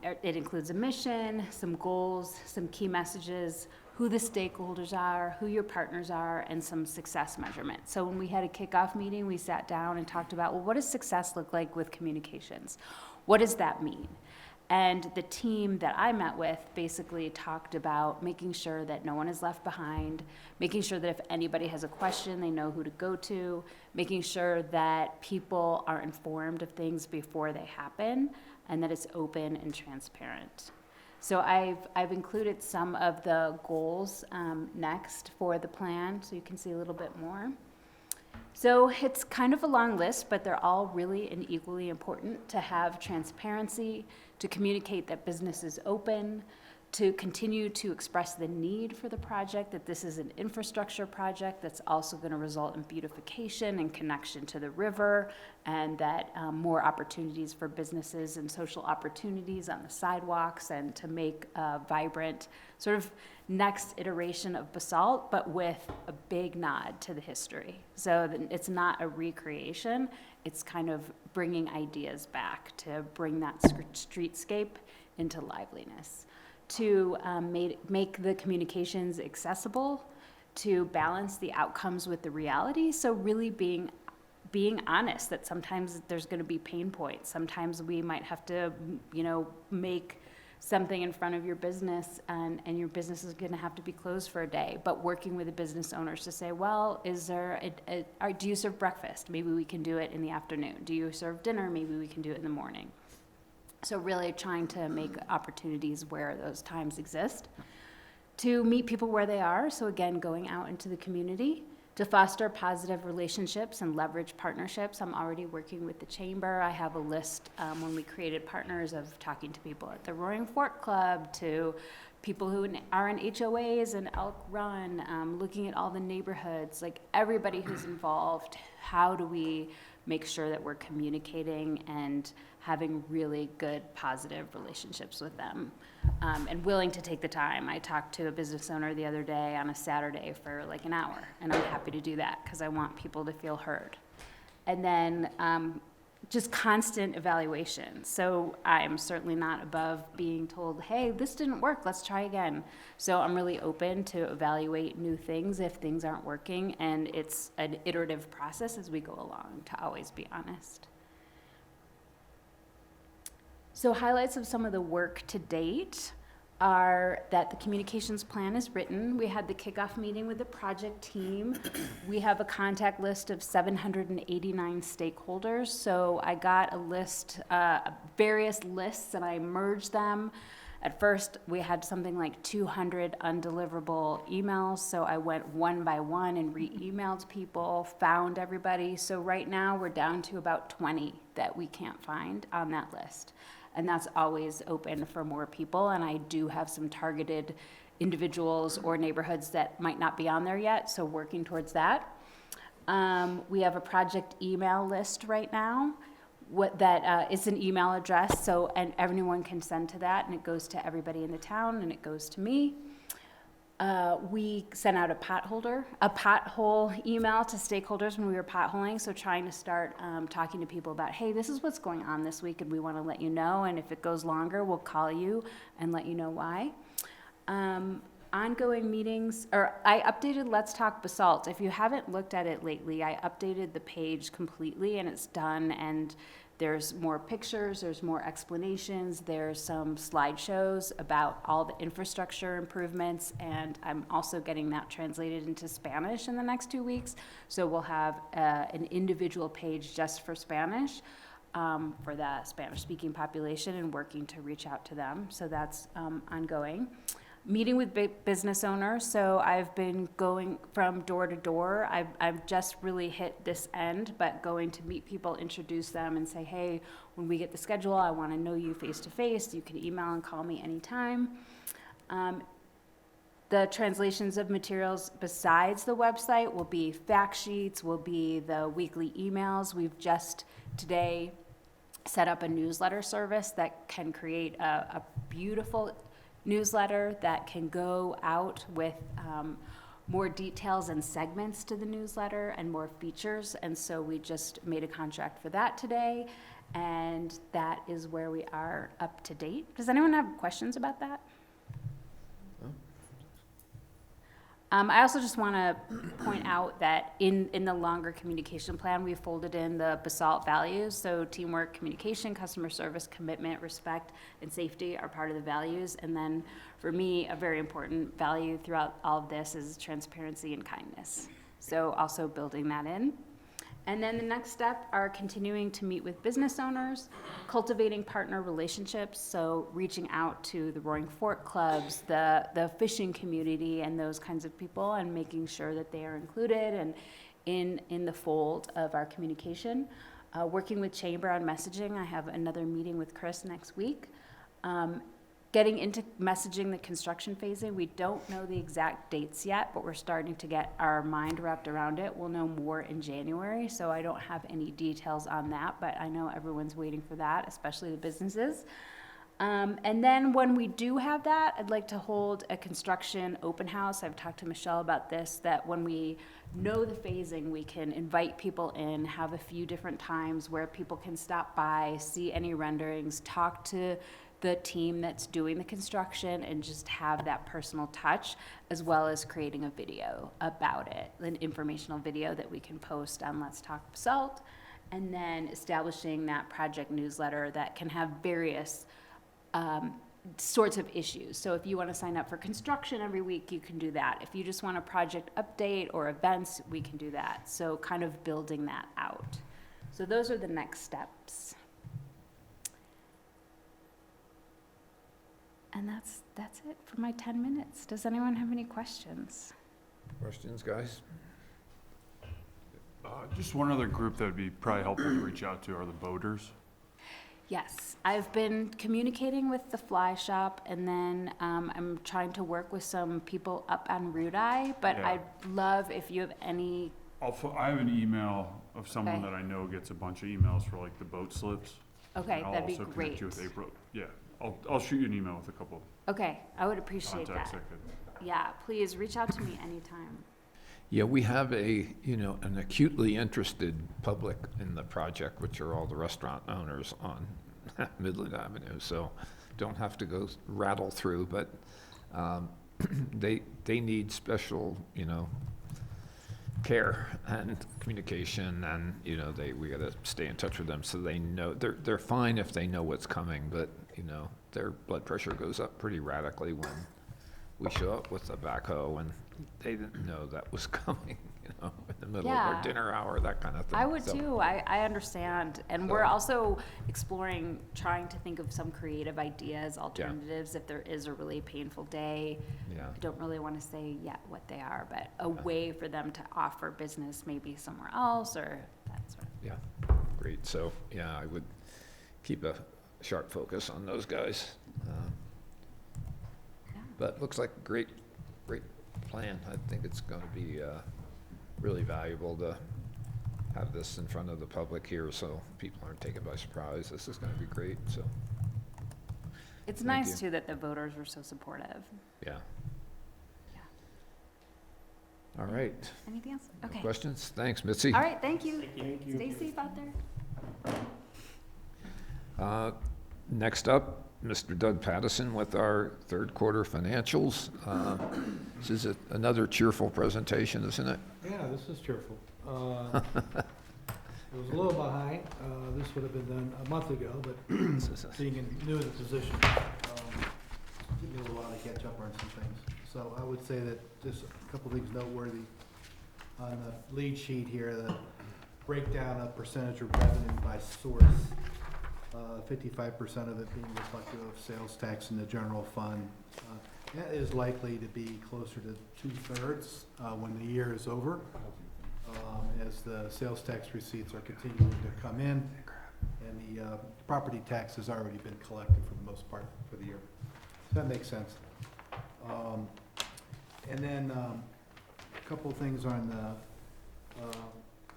it includes a mission, some goals, some key messages, who the stakeholders are, who your partners are, and some success measurements. So when we had a kickoff meeting, we sat down and talked about, well, what does success look like with communications? What does that mean? And the team that I met with basically talked about making sure that no one is left behind, making sure that if anybody has a question, they know who to go to, making sure that people are informed of things before they happen, and that it's open and transparent. So I've included some of the goals next for the plan, so you can see a little bit more. So it's kind of a long list, but they're all really and equally important: to have transparency, to communicate that business is open, to continue to express the need for the project, that this is an infrastructure project that's also going to result in beautification and connection to the river, and that more opportunities for businesses and social opportunities on the sidewalks, and to make a vibrant sort of next iteration of Basalt, but with a big nod to the history. So that it's not a recreation, it's kind of bringing ideas back to bring that streetscape into liveliness. To make the communications accessible, to balance the outcomes with the reality. So really being honest that sometimes there's going to be pain points. Sometimes we might have to, make something in front of your business, and your business is going to have to be closed for a day. But working with the business owners to say, well, is there do you serve breakfast? Maybe we can do it in the afternoon. Do you serve dinner? Maybe we can do it in the morning. So really trying to make opportunities where those times exist, to meet people where they are. So again, going out into the community, to foster positive relationships and leverage partnerships. I'm already working with the chamber. I have a list when we created partners of talking to people at the Roaring Fork Club, to people who are in HOAs and Elk Run, looking at all the neighborhoods, like everybody who's involved. How do we make sure that we're communicating and having really good, positive relationships with them, and willing to take the time. I talked to a business owner the other day on a Saturday for like an hour, and I'm happy to do that because I want people to feel heard. And then just constant evaluation. So I'm certainly not above being told, hey, this didn't work, let's try again. So I'm really open to evaluate new things if things aren't working, and it's an iterative process as we go along, to always be honest. So highlights of some of the work to date are that the communications plan is written. We had the kickoff meeting with the project team. We have a contact list of 789 stakeholders. So I got a list, various lists, and I merged them. At first, we had something like 200 undeliverable emails, so I went one by one and re-emailed people, found everybody. So right now, we're down to about 20 that we can't find on that list. And that's always open for more people, and I do have some targeted individuals or neighborhoods that might not be on there yet, so working towards that. We have a project email list right now. It's an email address, so and everyone can send to that, and it goes to everybody in the town, and it goes to me. We sent out a pothole email to stakeholders when we were potholing, so trying to start talking to people about, hey, this is what's going on this week, and we want to let you know, and if it goes longer, we'll call you and let you know why. Ongoing meetings, or I updated Let's Talk Basalt. If you haven't looked at it lately, I updated the page completely and it's done, and there's more pictures, there's more explanations, there's some slideshows about all the infrastructure improvements, and I'm also getting that translated into Spanish in the next 2 weeks. So we'll have an individual page just for Spanish, for the Spanish-speaking population, and working to reach out to them. So that's ongoing. Meeting with business owners, so I've been going from door to door. I've just really hit this end, but going to meet people, introduce them, and say, hey, when we get the schedule, I want to know you face to face. You can email and call me anytime. The translations of materials besides the website will be fact sheets, will be the weekly emails. We've just today set up a newsletter service that can create a beautiful newsletter that can go out with more details and segments to the newsletter and more features. And so we just made a contract for that today, and that is where we are up to date. Does anyone have questions about that? I also just want to point out that in the longer communication plan, we folded in the Basalt values. So teamwork, communication, customer service, commitment, respect, and safety are part of the values. And then for me, a very important value throughout all of this is transparency and kindness. So also building that in. And then the next step are continuing to meet with business owners, cultivating partner relationships, so reaching out to the Roaring Fork clubs, the fishing community, and those kinds of people, and making sure that they are included and in the fold of our communication. Working with Chamber on messaging. I have another meeting with Chris next week. Getting into messaging the construction phasing. We don't know the exact dates yet, but we're starting to get our mind wrapped around it. We'll know more in January, so I don't have any details on that, but I know everyone's waiting for that, especially the businesses. And then when we do have that, I'd like to hold a construction open house. I've talked to Michelle about this, that when we know the phasing, we can invite people in, have a few different times where people can stop by, see any renderings, talk to the team that's doing the construction, and just have that personal touch, as well as creating a video about it, an informational video that we can post on Let's Talk Basalt, and then establishing that project newsletter that can have various sorts of issues. So if you want to sign up for construction every week, you can do that. If you just want a project update or events, we can do that. So kind of building that out. So those are the next steps. And that's it for my 10 minutes. Does anyone have any questions? Questions, guys? Just one other group that would be probably helpful to reach out to are the boaters. Yes, I've been communicating with the fly shop, and then I'm trying to work with some people up on Root Eye, but Yeah. I'd love if you have any. I have an email of someone Okay. that I know gets a bunch of emails for like the boat slips. Okay, And I'll that'd be also connect great. you with April. Yeah, I'll shoot you an email with a couple Okay, I would appreciate contacts that. I could. Yeah, please reach out to me anytime. Yeah, we have an acutely interested public in the project, which are all the restaurant owners on Midland Avenue, so don't have to go rattle through, but they need special, care and communication, and, we gotta stay in touch with them so they know, they're fine if they know what's coming, but, their blood pressure goes up pretty radically when we show up with a backhoe and they didn't know that was coming, in the middle of Yeah. our dinner hour, that kind of thing. I would So, too. I understand. And we're So- also exploring, trying to think of some creative ideas, alternatives, if there is a really painful day. Yeah. I don't really want to say yet what they are, but a way for them to offer business maybe somewhere else or that sort of. Yeah, great. So, yeah, I would keep a sharp focus on those guys. But looks like a great plan. I think it's going to be really valuable to have this in front of the public here so people aren't taken by surprise. This is going to be great, so, It's Thank nice you. too that the voters were so supportive. yeah. Yeah. All right. Anything else? No Okay. questions? Thanks, Mitzi. All right, thank you. Thank you. Stay safe out there. Next up, Mr. Doug Pattison with our third quarter financials. This is another cheerful presentation, isn't it? Yeah, this is cheerful. It was a little behind. This would have been done a month ago, but being new in the position, took me a little while to catch up on some things. So I would say that just a couple things noteworthy. On the lead sheet here, the breakdown of percentage of revenue by source. 55% of it being reflective of sales tax in the general fund. That is likely to be closer to 2/3 when the year is over, as the sales tax receipts are continuing to come in, and the property tax has already been collected for the most part for the year. So that makes sense. And then a couple of things on the,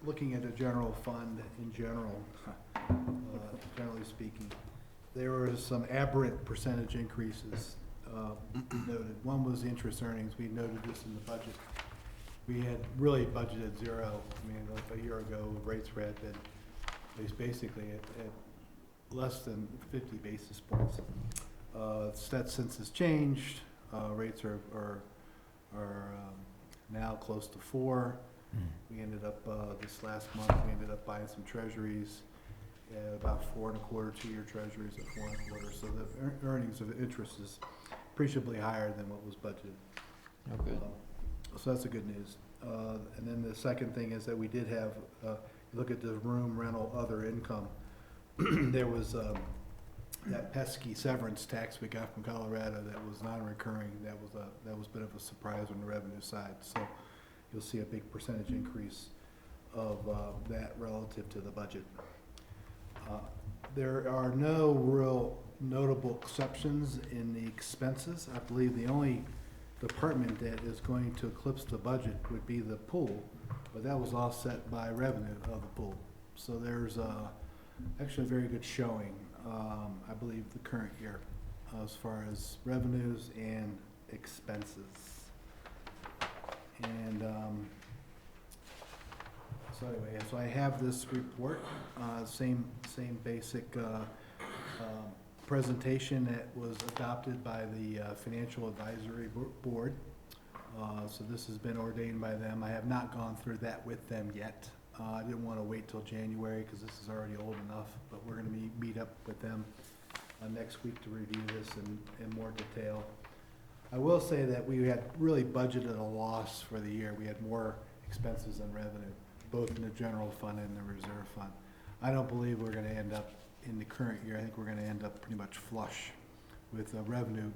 looking at the general fund in general. Generally speaking, there were some aberrant percentage increases noted. One was the interest earnings. We noted this in the budget. We had really budgeted 0. I mean, like a year ago, rates had been basically at less than 50 basis points. That since has changed. Rates are now close to 4. We ended up, this last month, we ended up buying some treasuries, about 4 1/4 2-year treasuries at 4 1/4. So the earnings of interest is appreciably higher than what was budgeted. Okay. So that's the good news. And then the second thing is that we did have, look at the room rental other income. There was that pesky severance tax we got from Colorado that was non-recurring. That was a bit of a surprise on the revenue side. So you'll see a big percentage increase of that relative to the budget. There are no real notable exceptions in the expenses. I believe the only department that is going to eclipse the budget would be the pool, but that was offset by revenue of the pool. So there's actually a very good showing, I believe, the current year as far as revenues and expenses. And so anyway, so I have this report, same basic presentation that was adopted by the Financial Advisory Board. So this has been ordained by them. I have not gone through that with them yet. I didn't want to wait till January because this is already old enough, but we're going to meet up with them next week to review this in more detail. I will say that we had really budgeted a loss for the year. We had more expenses than revenue, both in the general fund and the reserve fund. I don't believe we're going to end up in the current year. I think we're going to end up pretty much flush with revenue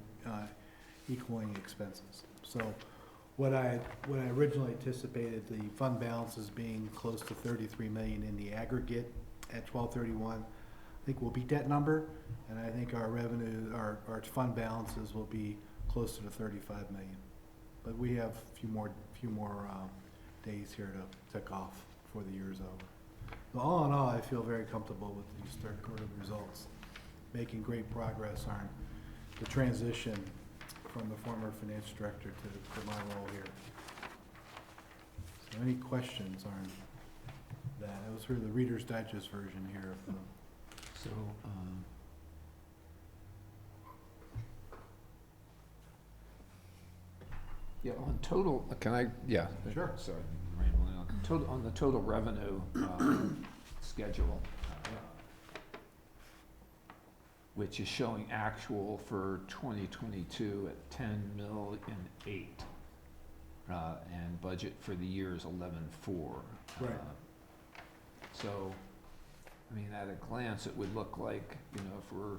equaling expenses. So what I originally anticipated, the fund balances being close to 33 million in the aggregate at 12/31. I think we'll beat that number, and I think our revenue, our fund balances will be closer to 35 million. But we have a few more days here to tick off before the year's over. So all in all, I feel very comfortable with these third quarter results, making great progress on the transition from the former finance director to my role here. So any questions on that? It was through the Reader's Digest version here of the. So, yeah, on total, can I, yeah. Sure. Sorry, rambling on. On the total revenue schedule, which is showing actual for 2022 at 10,000,008. and budget for the year is 11.4. Right. So, I mean, at a glance, it would look like, you know, if we're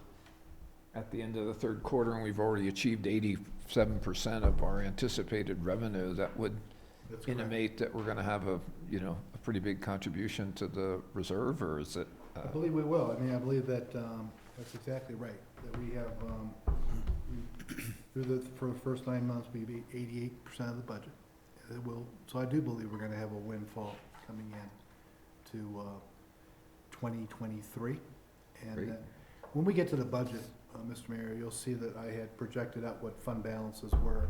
at the end of the third quarter and we've already achieved 87% of our anticipated revenue, that would That's correct. intimate that we're gonna have a, you know, a pretty big contribution to the reserve, or is it? I believe we will. I mean, I believe that, that's exactly right, that we have, for the first 9 months, we beat 88% of the budget. It will, so I do believe we're gonna have a windfall coming in to, 2023. And Great. when we get to the budget, Mr. Mayor, you'll see that I had projected out what fund balances were.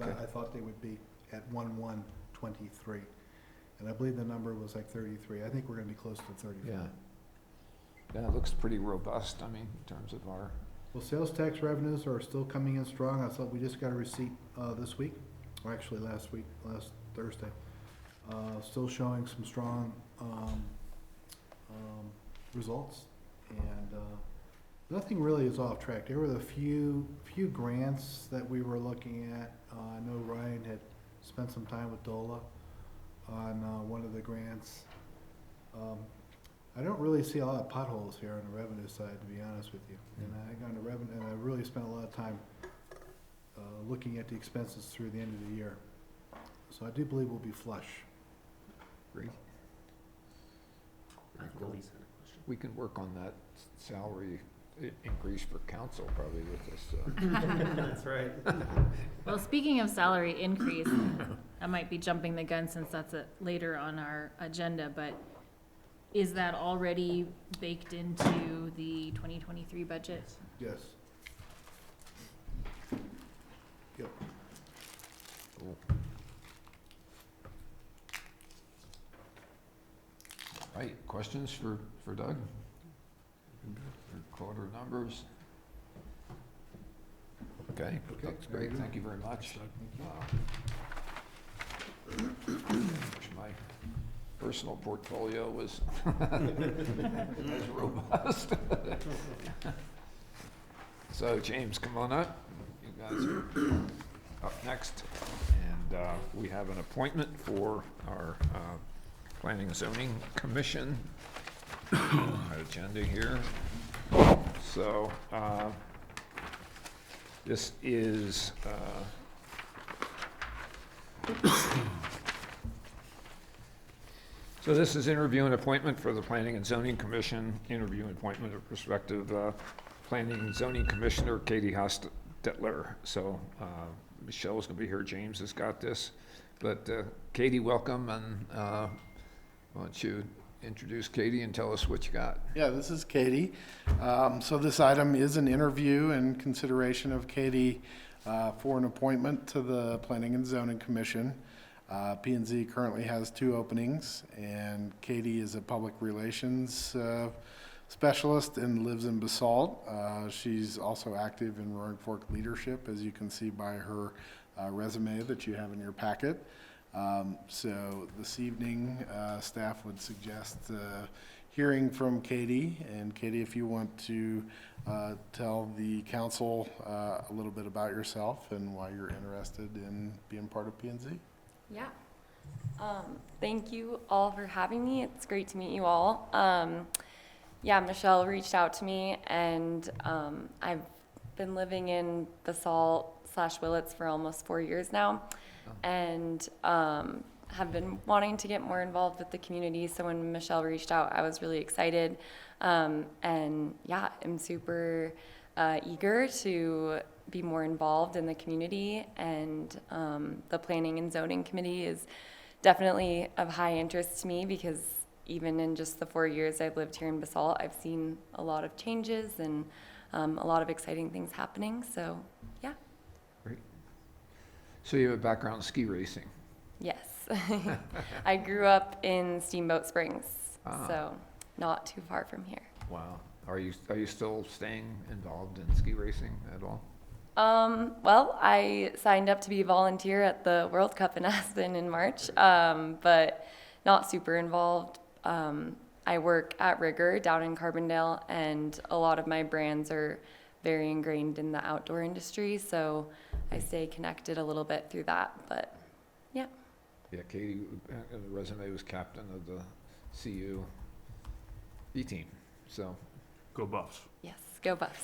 Okay. I thought they would be at 1/1/23. And I believe the number was like 33. I think we're gonna be close to 34. Yeah. Yeah, it looks pretty robust, I mean, in terms of our, Well, sales tax revenues are still coming in strong. I thought we just got a receipt, this week, or actually last Thursday. Still showing some strong, results. And, nothing really is off track. There were a few grants that we were looking at. I know Ryan had spent some time with DOLA on, one of the grants. I don't really see a lot of potholes here on the revenue side, to be honest with you. And I really spent a lot of time, looking at the expenses through the end of the year. So I do believe we'll be flush. great. I think Elise had a question. We can work on that salary increase for council probably with this, That's right. Well, speaking of salary increase, I might be jumping the gun since that's later on our agenda, but is that already baked into the 2023 budget? Yes. Yep. Cool. Right, questions for Doug? For quarter numbers? Okay, that's great, thank you very much. Wish my personal portfolio was as robust. So, James, come on up. You guys are up next. And we have an appointment for our Planning and Zoning Commission. Our agenda here. So, this is so this is interview and appointment for the Planning and Zoning Commission, interview and appointment of prospective Planning and Zoning Commissioner Katie Hostetler. So Michelle's gonna be here, James has got this. But Katie, welcome, and why don't you introduce Katie and tell us what you got. Yeah, this is Katie. So this item is an interview and consideration of Katie for an appointment to the Planning and Zoning Commission. P&Z currently has 2 openings, and Katie is a public relations specialist and lives in Basalt. She's also active in Roaring Fork leadership, as you can see by her resume that you have in your packet. So this evening, staff would suggest hearing from Katie. And Katie, if you want to tell the council a little bit about yourself and why you're interested in being part of P&Z. Yeah. Thank you all for having me. It's great to meet you all. Yeah, Michelle reached out to me, and I've been living in Basalt/Willits for almost 4 years now, and have been wanting to get more involved with the community. So when Michelle reached out, I was really excited, and yeah, I'm super eager to be more involved in the community, and the Planning and Zoning Committee is definitely of high interest to me, because even in just the 4 years I've lived here in Basalt, I've seen a lot of changes and a lot of exciting things happening. So yeah. Great. So you have a background in ski racing? Yes. I grew up in Steamboat Springs, so not too far from here. Wow. Are you still staying involved in ski racing at all? Well, I signed up to be a volunteer at the World Cup in Aspen in March, but not super involved. I work at Rigger down in Carbondale, and a lot of my brands are very ingrained in the outdoor industry, so I stay connected a little bit through that, but Yeah, Katie, the resume was captain of the CU B team, so. Go Buffs. Yes, go Buffs.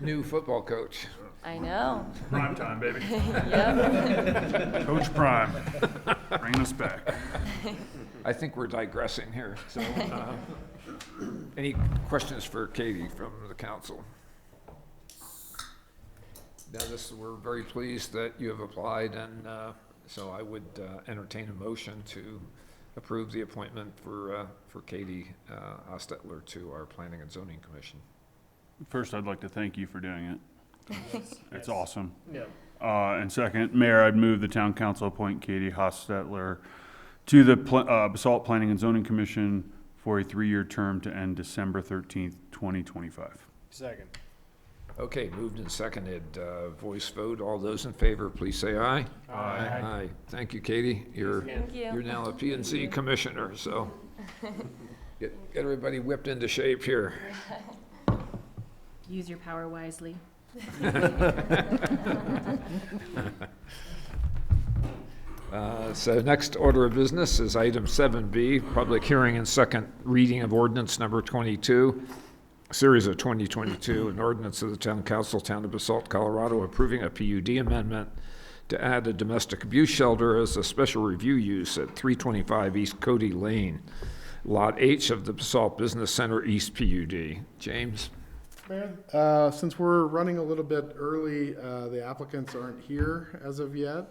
New football coach. I know. Prime time, baby. Yep. Coach Prime, bringing us back. I think we're digressing here, so, any questions for Katie from the council? Now, we're very pleased that you have applied, and so I would entertain a motion to approve the appointment for Katie Ostetler to our Planning and Zoning Commission. First, I'd like to thank you for doing it. It's awesome. Yeah. And second, Mayor, I'd move the town council appoint Katie Hostetler to the Basalt Planning and Zoning Commission for a 3-year term to end December 13th, 2025. Second. Okay, moved and seconded, voice vote. All those in favor, please say aye. Aye. Aye. Thank you, Katie. Thank you. You're now a P&Z commissioner, so get everybody whipped into shape here. Use your power wisely. So next order of business is item 7B, public hearing and second reading of ordinance number 22, series of 2022, an ordinance of the Town Council, Town of Basalt, Colorado, approving a PUD amendment to add a domestic abuse shelter as a special review use at 325 East Cody Lane, Lot H of the Basalt Business Center East PUD. James? Mayor, since we're running a little bit early, the applicants aren't here as of yet.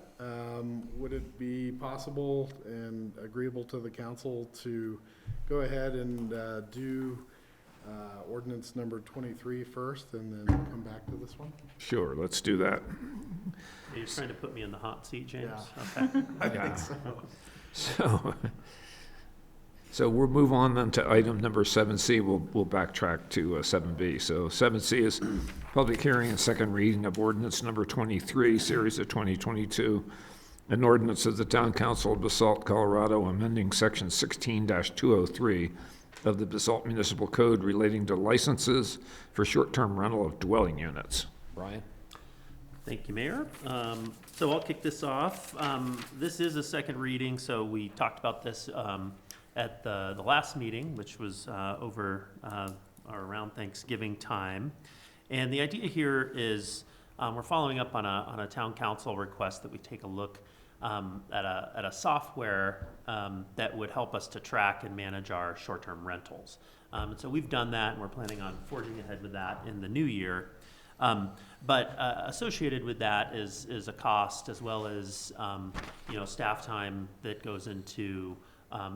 Would it be possible and agreeable to the council to go ahead and do ordinance number 23 first and then come back to this one? Sure, let's do that. Are you trying to put me in the hot seat, James? Yeah. Okay. I think so. So we'll move on then to item number 7C. We'll backtrack to 7B. So 7C is public hearing and second reading of ordinance number 23, series of 2022, an ordinance of the Town Council of Basalt, Colorado, amending section 16-203 of the Basalt Municipal Code relating to licenses for short-term rental of dwelling units. Brian? Thank you, Mayor. So I'll kick this off. This is a second reading, so we talked about this at the last meeting, which was over or around Thanksgiving time. And the idea here is we're following up on a town council request that we take a look at a software that would help us to track and manage our short-term rentals. And so we've done that, and we're planning on forging ahead with that in the new year. But associated with that is a cost, as well as staff time that goes into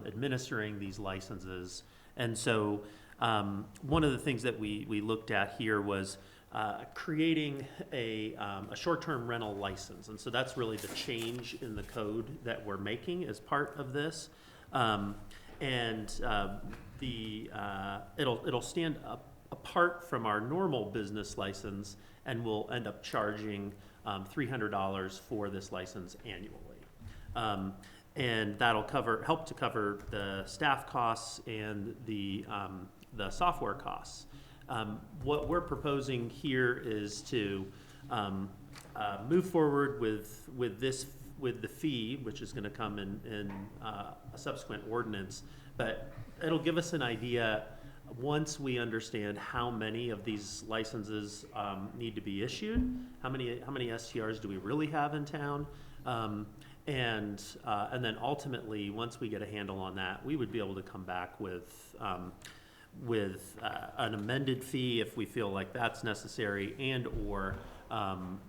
administering these licenses. And so one of the things that we looked at here was creating a short-term rental license. And so that's really the change in the code that we're making as part of this. It'll stand up apart from our normal business license, and we'll end up charging $300 for this license annually. And that'll help to cover the staff costs and the software costs. What we're proposing here is to move forward with the fee, which is going to come in a subsequent ordinance, but it'll give us an idea once we understand how many of these licenses need to be issued, how many STRs do we really have in town. And then ultimately, once we get a handle on that, we would be able to come back with an amended fee if we feel like that's necessary, and or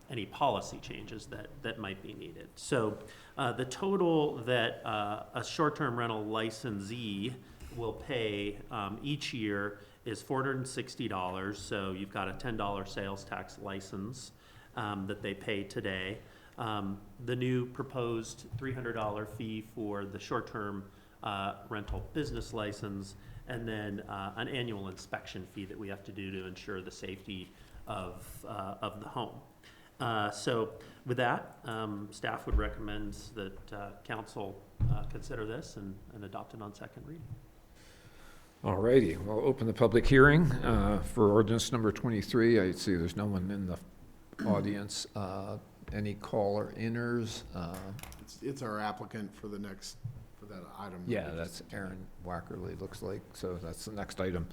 any policy changes that might be needed. So the total that a short-term rental licensee will pay each year is $460. So you've got a $10 sales tax license that they pay today. The new proposed $300 fee for the short-term rental business license, and then an annual inspection fee that we have to do to ensure the safety of the home. So with that, staff would recommend that council consider this and adopt it on second reading. All righty, we'll open the public hearing for ordinance number 23. I see there's no one in the audience. any caller-inners? It's our applicant for the next, for that item. that Yeah, we that's just- Aaron Wackerly, looks like, so that's the next item.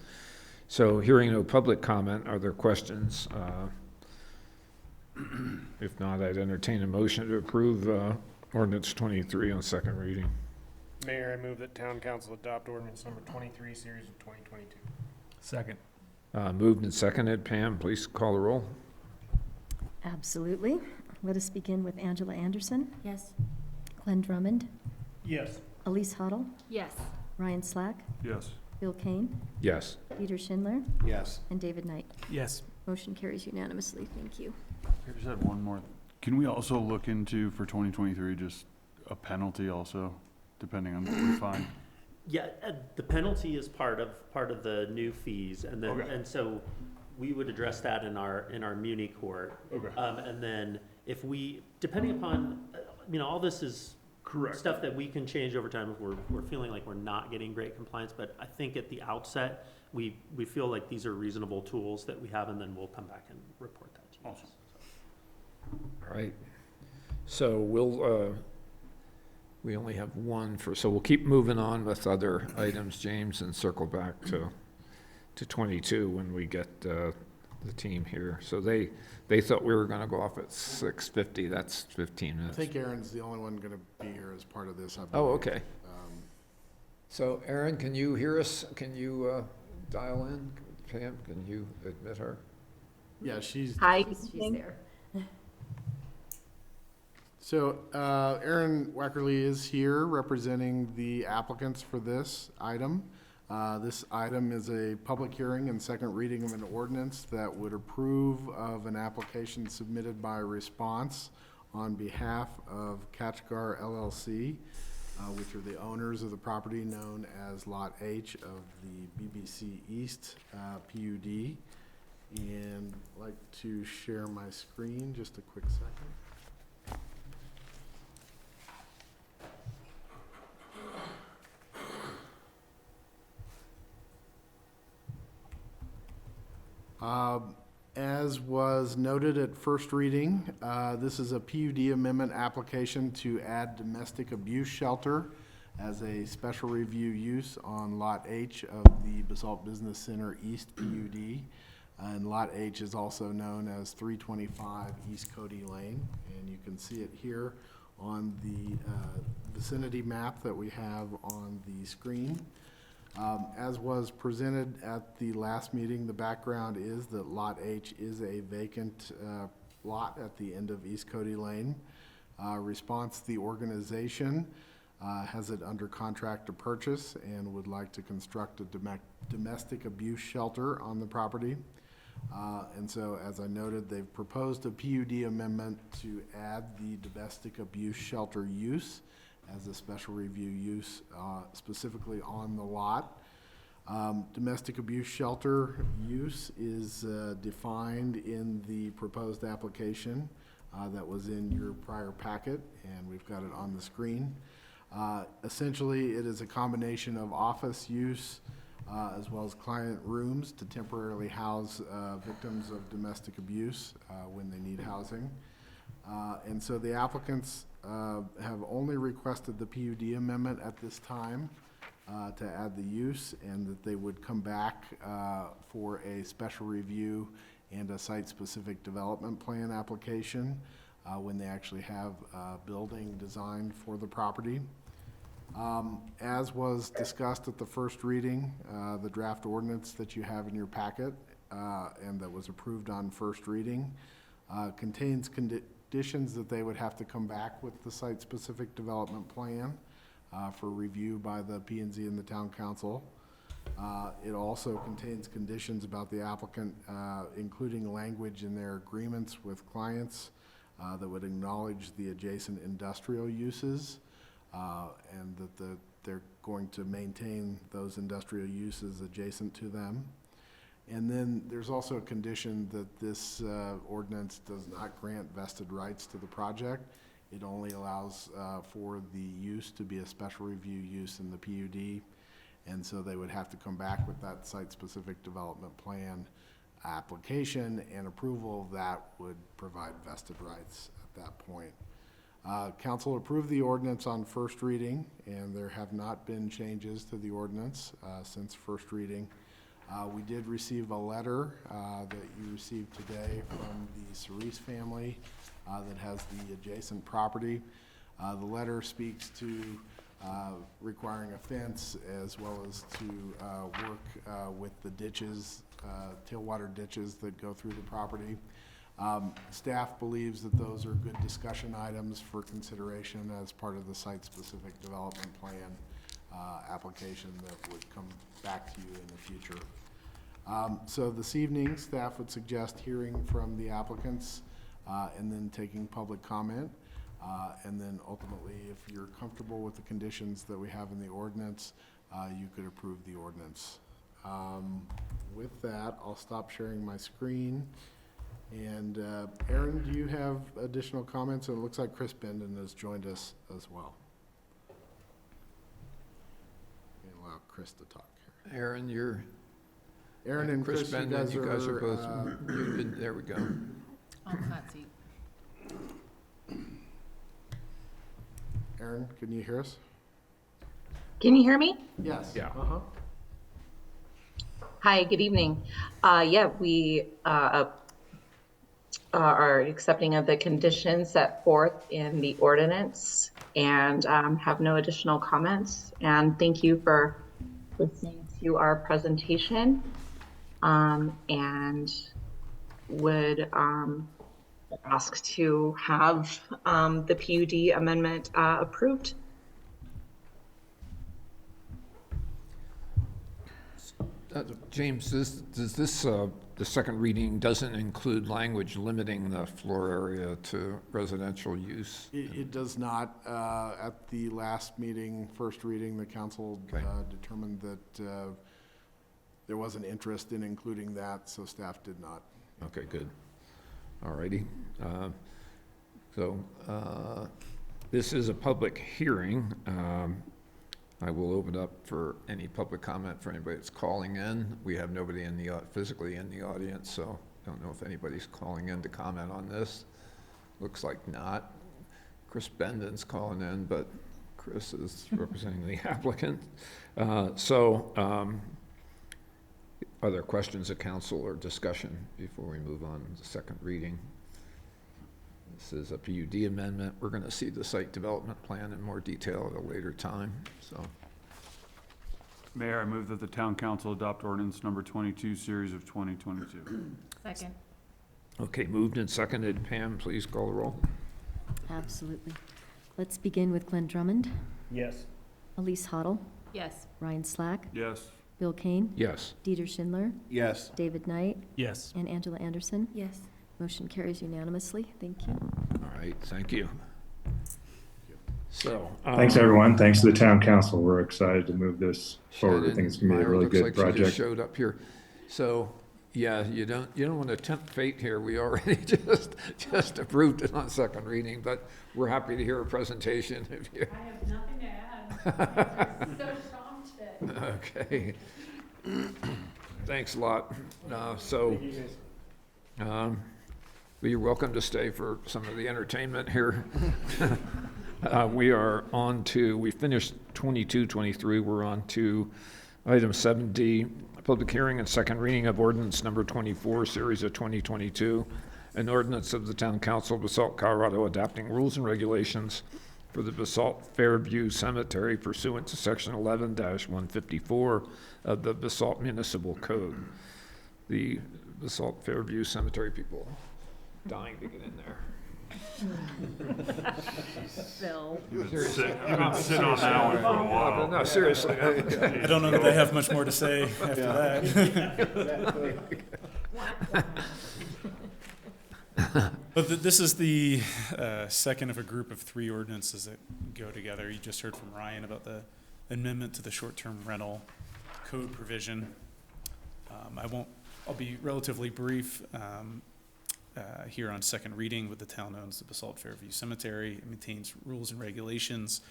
So hearing no public comment, are there questions? If not, I'd entertain a motion to approve ordinance 23 on second reading. Mayor, I move that town council adopt ordinance number 23, series of 2022. Second. Moved and seconded. Pam, please call the roll. Absolutely. Let us begin with Angela Anderson, Yes. Glenn Drummond, Yes. Elise Huddle, Yes. Ryan Slack, Yes. Bill Kane, Yes. Peter Schindler, Yes. and David Knight. Yes. Motion carries unanimously. Thank you. I just had one more. Can we also look into, for 2023, just a penalty also, depending on what we find? Yeah, the penalty is part of the new fees, and then, Okay. and so we would address that in our Muni court. Okay. And then if we, depending upon, all this is Correct. stuff that we can change over time if we're feeling like we're not getting great compliance, but I think at the outset, we feel like these are reasonable tools that we have, and then we'll come back and report that to you. Awesome. All right. So we only have one so we'll keep moving on with other items, James, and circle back to 22 when we get the team here. So they thought we were gonna go off at 6:50. That's 15 I minutes. think Aaron's the only one gonna be here as part of this, I Oh, believe. okay. So Aaron, can you hear us? Can you dial in? Pam, can you admit her? Yeah, she's, She's there. so, Aaron Wackerly is here representing the applicants for this item. This item is a public hearing and second reading of an ordinance that would approve of an application submitted by Response on behalf of Kachgar LLC, which are the owners of the property known as Lot H of the BBC East PUD. And I'd like to share my screen, just a quick second. As was noted at first reading, this is a PUD amendment application to add domestic abuse shelter as a special review use on Lot H of the Basalt Business Center East PUD. And Lot H is also known as 325 East Cody Lane. And you can see it here on the vicinity map that we have on the screen. As was presented at the last meeting, the background is that Lot H is a vacant lot at the end of East Cody Lane. Response, the organization has it under contract to purchase and would like to construct a domestic abuse shelter on the property. And so, as I noted, they've proposed a PUD amendment to add the domestic abuse shelter use as a special review use specifically on the lot. Domestic abuse shelter use is defined in the proposed application that was in your prior packet, and we've got it on the screen. Essentially, it is a combination of office use as well as client rooms to temporarily house victims of domestic abuse when they need housing. And so the applicants have only requested the PUD amendment at this time to add the use, and that they would come back for a special review and a site-specific development plan application when they actually have a building designed for the property. As was discussed at the first reading, the draft ordinance that you have in your packet and that was approved on first reading contains conditions that they would have to come back with the site-specific development plan for review by the P&Z and the town council. It also contains conditions about the applicant, including language in their agreements with clients that would acknowledge the adjacent industrial uses and that they're going to maintain those industrial uses adjacent to them. And then there's also a condition that this ordinance does not grant vested rights to the project. It only allows for the use to be a special review use in the PUD. And so they would have to come back with that site-specific development plan application, and approval of that would provide vested rights at that point. Council approved the ordinance on first reading, and there have not been changes to the ordinance since first reading. We did receive a letter that you received today from the Cerise family that has the adjacent property. The letter speaks to requiring a fence as well as to work with the ditches, tailwater ditches that go through the property. Staff believes that those are good discussion items for consideration as part of the site-specific development plan application that would come back to you in the future. So this evening, staff would suggest hearing from the applicants and then taking public comment. And then ultimately, if you're comfortable with the conditions that we have in the ordinance, you could approve the ordinance. With that, I'll stop sharing my screen. And Aaron, do you have additional comments? And it looks like Chris Benden has joined us as well. Allow Chris to talk here. Aaron and Chris, Benden, you guys are both muted. There we go. On the hot seat. Aaron, can you hear us? Can you hear me? Yes. Yeah. Hi, good evening. Yeah, we are accepting of the conditions set forth in the ordinance and have no additional comments. And thank you for listening to our presentation and would ask to have the PUD amendment approved. James, does this the second reading doesn't include language limiting the floor area to residential use? It does not. At the last meeting, first reading, the council determined that there was an interest in including that, so staff did not. Okay, good. All righty. This is a public hearing. I will open up for any public comment for anybody that's calling in. We have nobody in the physically in the audience, so I don't know if anybody's calling in to comment on this. Looks like not. Chris Benden's calling in, but Chris is representing the applicant. Are there questions of council or discussion before we move on to the second reading? This is a PUD amendment. We're going to see the site development plan in more detail at a later time. So, Mayor, I move that the town council adopt ordinance number 22, series of 2022. Second. okay, moved and seconded. Pam, please call the roll. Absolutely. Let's begin with Glenn Drummond, Yes. Elise Hoddle, Yes. Ryan Slack, Yes. Bill Kane, Yes. Dieter Schindler, Yes. David Knight, Yes. and Angela Anderson. Yes. Motion carries unanimously. Thank you. All right, thank you. So, Thanks, everyone. Thanks to the town council. We're excited to move this forward. I Shannon think it's gonna be a Meyer really looks good like she just project. showed up here. So, yeah, you don't want to tempt fate here. We already just approved it on second reading, but we're happy to hear a presentation. If you... I have nothing to add. I'm so shocked today. Okay. Thanks a lot. Well, you're welcome to stay for some of the entertainment here. We finished 22, 23. We're on to item 7D, public hearing and second reading of ordinance number 24, series of 2022, an ordinance of the Town Council of Basalt, Colorado, adapting rules and regulations for the Basalt Fairview Cemetery pursuant to section 11-154 of the Basalt Municipal Code. The Basalt Fairview Cemetery people dying to get in there. Phil. You've been sitting on that one for a while. No, seriously. I don't know that I have much more to say after that. But this is the second of a group of 3 ordinances that go together. You just heard from Ryan about the amendment to the short-term rental code provision. I'll be relatively brief here on second reading. With the town owns the Basalt Fairview Cemetery. It maintains rules and regulations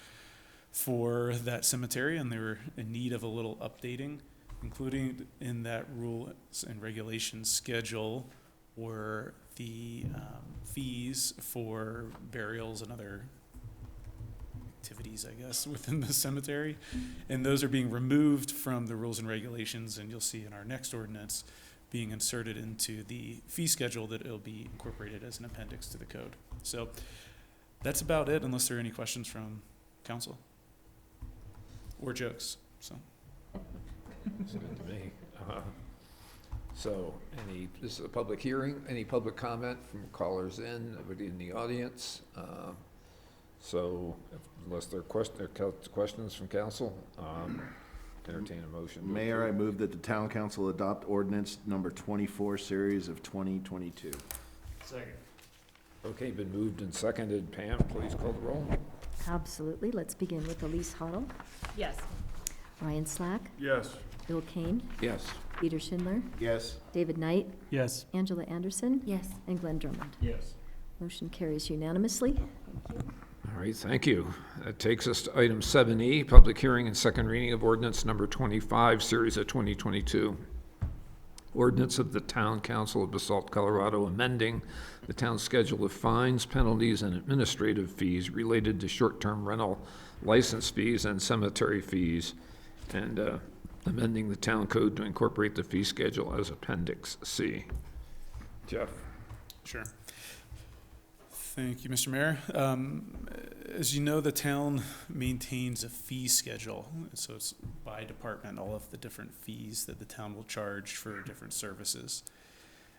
for that cemetery, and they're in need of a little updating, including in that rules and regulations schedule were the fees for burials and other activities, I guess, within the cemetery. And those are being removed from the rules and regulations, and you'll see in our next ordinance being inserted into the fee schedule that it'll be incorporated as an appendix to the code. So that's about it, unless there are any questions from council or jokes. So It's good to me. So, this is a public hearing, any public comment from callers in, nobody in the audience? So, unless there are questions from council, entertain a motion. to Mayor, I approve. move that the town council adopt ordinance number 24, series of 2022. Second. Okay, been moved and seconded. Pam, please call the roll. Absolutely. Let's begin with Elise Hoddle, Yes. Ryan Slack, Yes. Bill Kane, Yes. Peter Schindler, Yes. David Knight, yes. Angela Anderson. Yes. And Glenn Drummond. Yes. Motion carries unanimously. All right, thank you. That takes us to item 7E, public hearing and second reading of ordinance number 25, series of 2022. Ordinance of the Town Council of Basalt, Colorado, amending the town's schedule of fines, penalties, and administrative fees related to short-term rental license fees and cemetery fees, and amending the town code to incorporate the fee schedule as Appendix C. Jeff? Sure. Thank you, Mr. Mayor. As you know, the town maintains a fee schedule. So it's by department, all of the different fees that the town will charge for different services.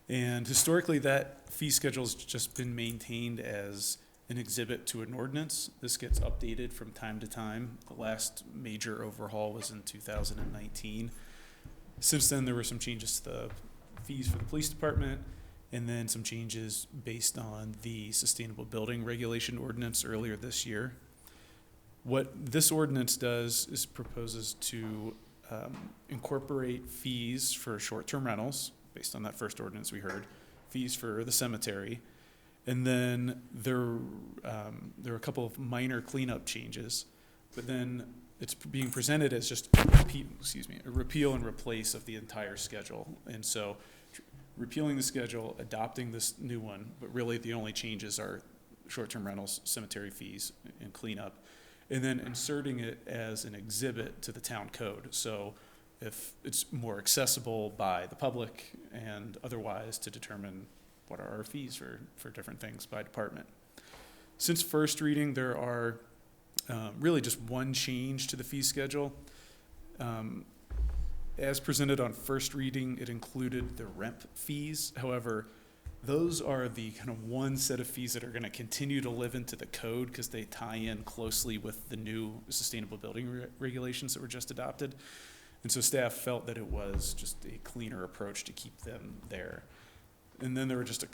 And historically, that fee schedule has just been maintained as an exhibit to an ordinance. This gets updated from time to time. The last major overhaul was in 2019. Since then, there were some changes to the fees for the police department, and then some changes based on the sustainable building regulation ordinance earlier this year. What this ordinance does is proposes to incorporate fees for short-term rentals, based on that first ordinance we heard, fees for the cemetery, and then there are a couple of minor cleanup changes, but then it's being presented as just a repeal and replace of the entire schedule. And so repealing the schedule, adopting this new one, but really the only changes are short-term rentals, cemetery fees, and cleanup, and then inserting it as an exhibit to the town code. So if it's more accessible by the public and otherwise to determine what are our fees for different things by department. Since first reading, there are really just one change to the fee schedule. As presented on first reading, it included the REMP fees. However, those are the kind of one set of fees that are going to continue to live into the code because they tie in closely with the new sustainable building regulations that were just adopted. And so staff felt that it was just a cleaner approach to keep them there. And then there were just a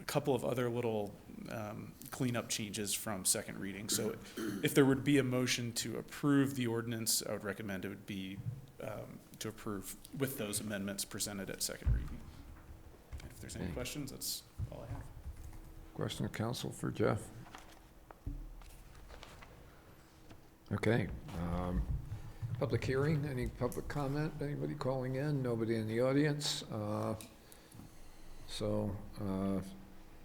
couple of other little cleanup changes from second reading. So if there would be a motion to approve the ordinance, I would recommend it would be to approve with those amendments presented at second reading. If there's any questions, that's all I have. Question of council for Jeff? Okay. Public hearing, any public comment? Anybody calling in? Nobody in the audience?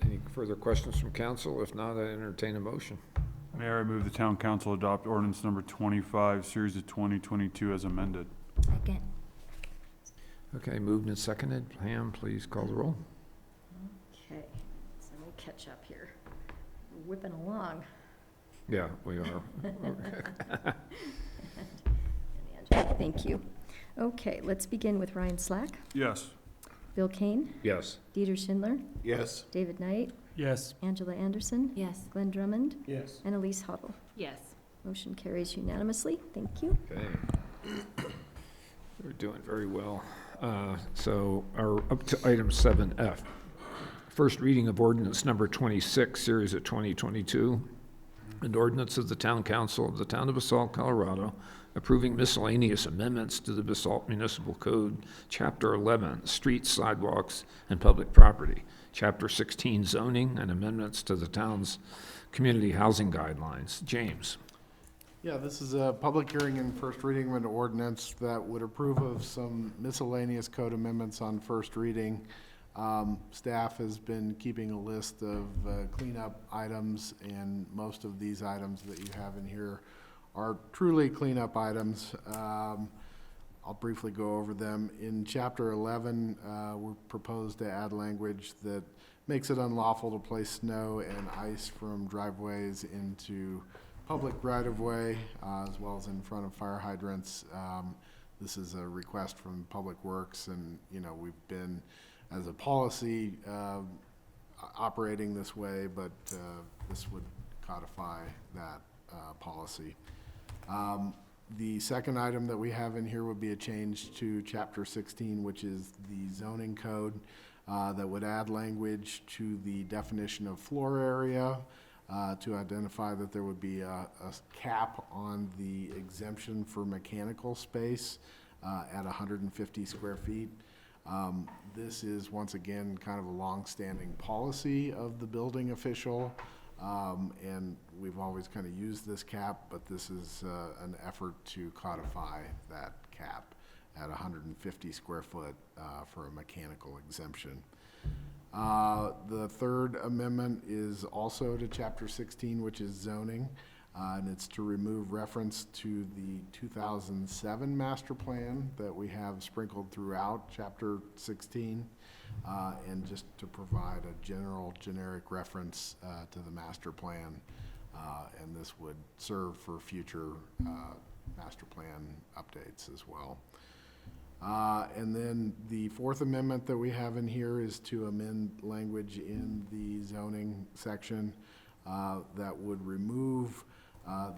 Any further questions from council? If not, I entertain a motion. Mayor, I move the town council adopt ordinance number 25, series of 2022 as amended. Second. Okay, moved and seconded. Pam, please call the roll. Okay, so let me catch up here. We're whipping along. Yeah, we are. And Angela, thank you. Okay, let's begin with Ryan Slack, Yes. Bill Kane, Yes. Dieter Schindler, Yes. David Knight, Yes. Angela Anderson. Yes. Glenn Drummond, Yes. and Elise Hoddle. Yes. Motion carries unanimously. Thank you. Okay. We're doing very well. So up to item 7F. First reading of ordinance number 26, series of 2022. An ordinance of the Town Council of the Town of Basalt, Colorado, approving miscellaneous amendments to the Basalt Municipal Code, Chapter 11, Streets, Sidewalks, and Public Property, Chapter 16, Zoning, and amendments to the town's community housing guidelines. James. Yeah, this is a public hearing and first reading of an ordinance that would approve of some miscellaneous code amendments on first reading. Staff has been keeping a list of cleanup items, and most of these items that you have in here are truly cleanup items. I'll briefly go over them. In Chapter 11, we proposed to add language that makes it unlawful to place snow and ice from driveways into public right-of-way, as well as in front of fire hydrants. This is a request from Public Works, and we've been, as a policy, operating this way, but this would codify that policy. The second item that we have in here would be a change to Chapter 16, which is the zoning code, that would add language to the definition of floor area to identify that there would be a cap on the exemption for mechanical space at 150 square feet. This is, once again, kind of a long-standing policy of the building official. And we've always kind of used this cap, but this is an effort to codify that cap at 150 square foot for a mechanical exemption. The third amendment is also to Chapter 16, which is zoning, and it's to remove reference to the 2007 master plan that we have sprinkled throughout Chapter 16. And just to provide a generic reference to the master plan, and this would serve for future master plan updates as well. And then the fourth amendment that we have in here is to amend language in the zoning section that would remove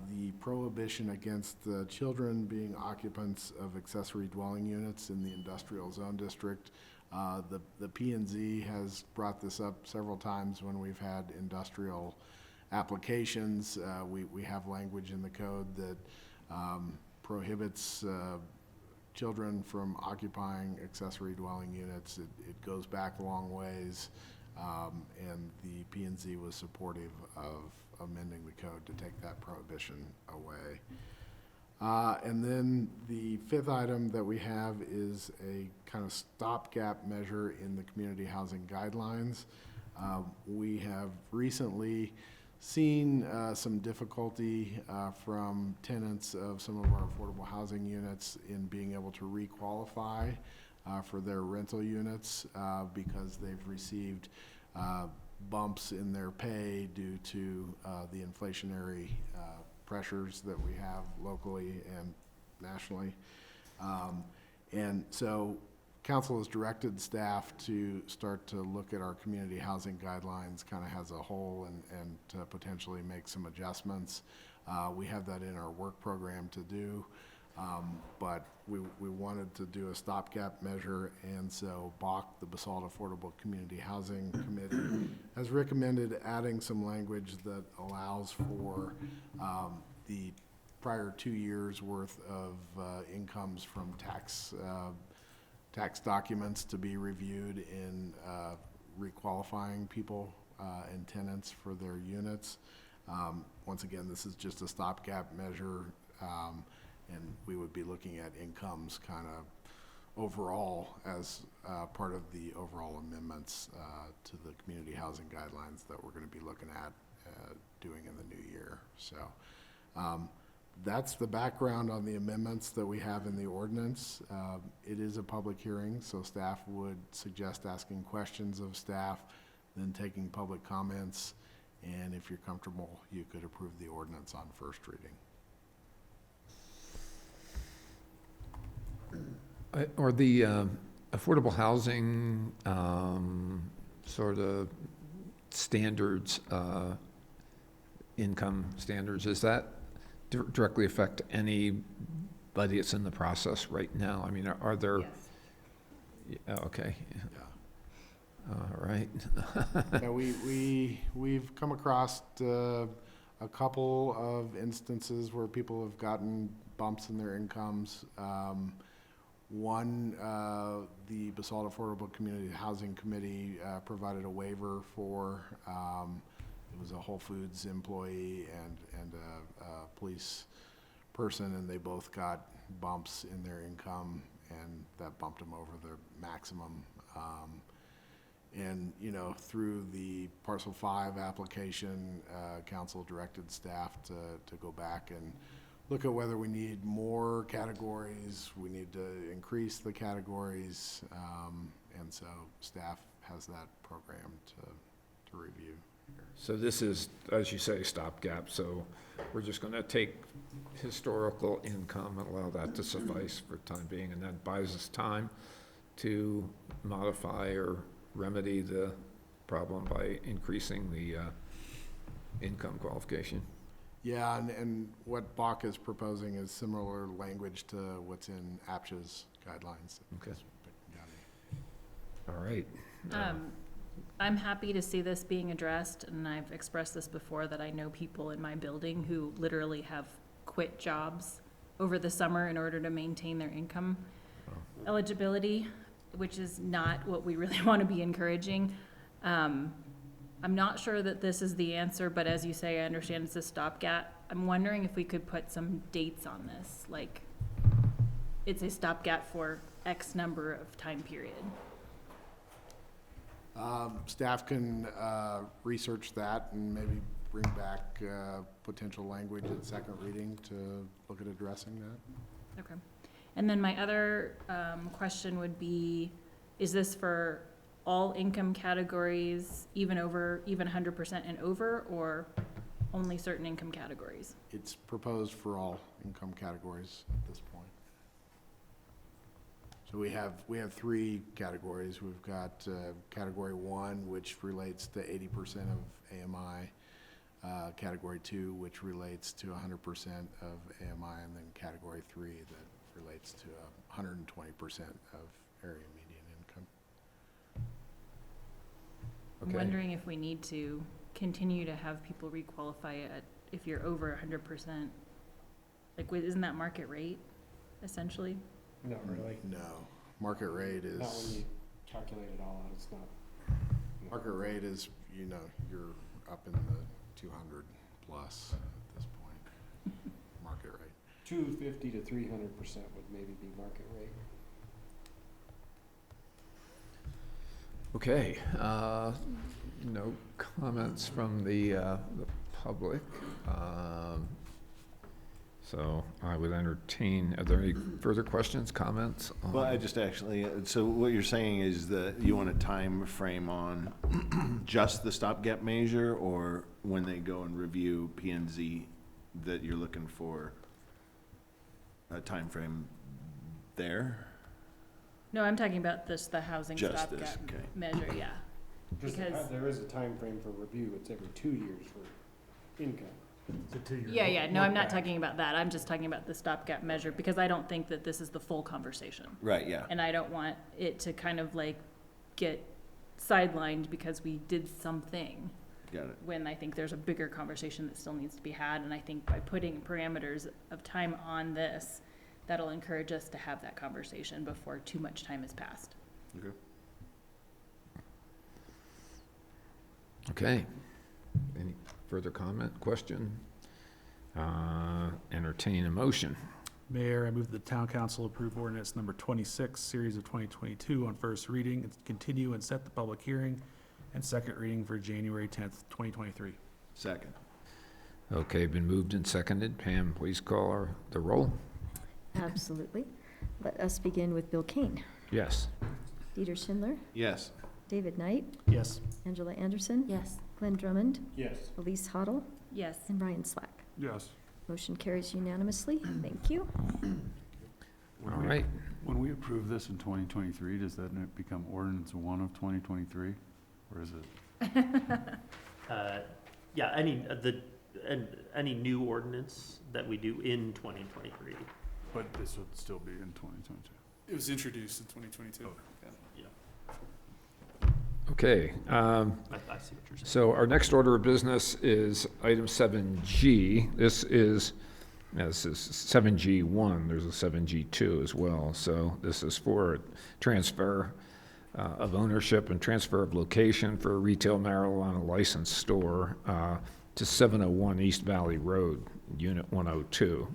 the prohibition against children being occupants of accessory dwelling units in the industrial zone district. The P&Z has brought this up several times when we've had industrial applications. We have language in the code that prohibits children from occupying accessory dwelling units. It goes back a long ways, and the P&Z was supportive of amending the code to take that prohibition away. And then the fifth item that we have is a kind of stopgap measure in the community housing guidelines. We have recently seen some difficulty from tenants of some of our affordable housing units in being able to requalify for their rental units because they've received bumps in their pay due to the inflationary pressures that we have locally and nationally. And so council has directed staff to start to look at our community housing guidelines kind of as a whole and to potentially make some adjustments. We have that in our work program to do, but we wanted to do a stopgap measure, and so BAC, the Basalt Affordable Community Housing Committee, has recommended adding some language that allows for the prior 2 years worth of incomes from tax documents to be reviewed in requalifying people and tenants for their units. Once again, this is just a stopgap measure, and we would be looking at incomes kind of overall as part of the overall amendments to the community housing guidelines that we're going to be looking at doing in the new year. So that's the background on the amendments that we have in the ordinance. It is a public hearing, so staff would suggest asking questions of staff, then taking public comments, and if you're comfortable, you could approve the ordinance on first reading. Are the affordable housing sort of standards, income standards, does that directly affect anybody that's in the process right now? I mean, are there? Yes. Yeah, okay. Yeah. All right. Yeah, we've come across a couple of instances where people have gotten bumps in their incomes. One, the Basalt Affordable Community Housing Committee provided a waiver for, it was a Whole Foods employee and a police person, and they both got bumps in their income, and that bumped them over the maximum. And, you know, through the Parcel 5 application, council directed staff to go back and look at whether we need more categories, we need to increase the categories, and so staff has that program to review. So this is, as you say, stopgap, so we're just gonna take historical income and allow that to suffice for the time being, and that buys us time to modify or remedy the problem by increasing the income qualification. Yeah, and what Bach is proposing is similar language to what's in APSHA's guidelines. Okay. All right. I'm happy to see this being addressed, and I've expressed this before, that I know people in my building who literally have quit jobs over the summer in order to maintain their income eligibility, which is not what we really want to be encouraging. I'm not sure that this is the answer, but as you say, I understand it's a stopgap. I'm wondering if we could put some dates on this, like it's a stopgap for X number of time period. Staff can research that and maybe bring back potential language at second reading to look at addressing that. Okay. And then my other question would be, is this for all income categories, even 100% and over, or only certain income categories? It's proposed for all income categories at this point. So we have three categories. We've got category 1, which relates to 80% of AMI, category 2, which relates to 100% of AMI, and then category 3 that relates to 120% of area median income. I'm wondering if we need to continue to have people requalify at, if you're over 100%, like, isn't that market rate, essentially? Not really. No, market rate is. Not when you calculate it all out, it's not. Market rate is, you know, you're up in the 200 plus at this point. Market rate. 250 to 300% would maybe be market rate. Okay, no comments from the public. So I would entertain, are there any further questions, comments? Well, I just actually, so what you're saying is that you want a time frame on just the stopgap measure, or when they go and review P and Z, that you're looking for a time frame there? No, I'm talking about the housing Just this, stopgap okay. measure, yeah. Just Because- there is a time frame for review. It's every 2 years for income. It's a 2-year. Yeah, no, I'm not look back. talking about that. I'm just talking about the stopgap measure, because I don't think that this is the full conversation. Right, yeah. And I don't want it to kind of like get sidelined because we did something, Got it. when I think there's a bigger conversation that still needs to be had. And I think by putting parameters of time on this, that'll encourage us to have that conversation before too much time has passed. Okay. Okay. Any further comment, question? Entertain a motion. Mayor, I move that the town council approve ordinance number 26, series of 2022 on first reading, and continue and set the public hearing and second reading for January 10th, 2023. Second. Okay, been moved and seconded. Pam, please call the roll. Absolutely. Let us begin with Bill Kane, Yes. Dieter Schindler, Yes. David Knight, Yes. Angela Anderson. Yes. Glenn Drummond, Yes. Elise Hoddle, Yes. and Ryan Slack. Yes. Motion carries unanimously. Thank you. All right. When we approve this in 2023, does that become ordinance 1 of 2023? Or is it? Yeah, any new ordinance that we do in 2023. But this would still be in 2022. It was introduced in 2022. Yeah, Okay. I see what you're saying. So our next order of business is item 7G. This is 7G1. There's a 7G2 as well. So this is for transfer of ownership and transfer of location for a retail marijuana licensed store to 701 East Valley Road, Unit 102.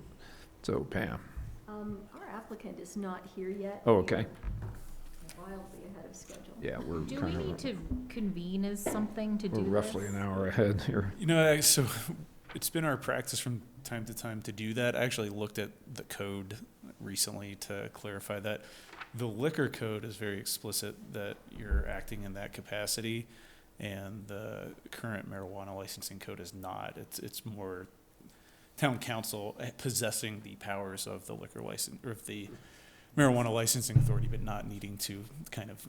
So Pam. Our applicant is not here yet. Oh, okay. wildly ahead of schedule. Yeah, we're Do we kind need of, to convene as something to do we're this? roughly an hour ahead here. You know, so it's been our practice from time to time to do that. I actually looked at the code recently to clarify that. The liquor code is very explicit that you're acting in that capacity, and the current marijuana licensing code is not. It's more town council possessing the powers of the liquor license, or of the marijuana licensing authority, but not needing to kind of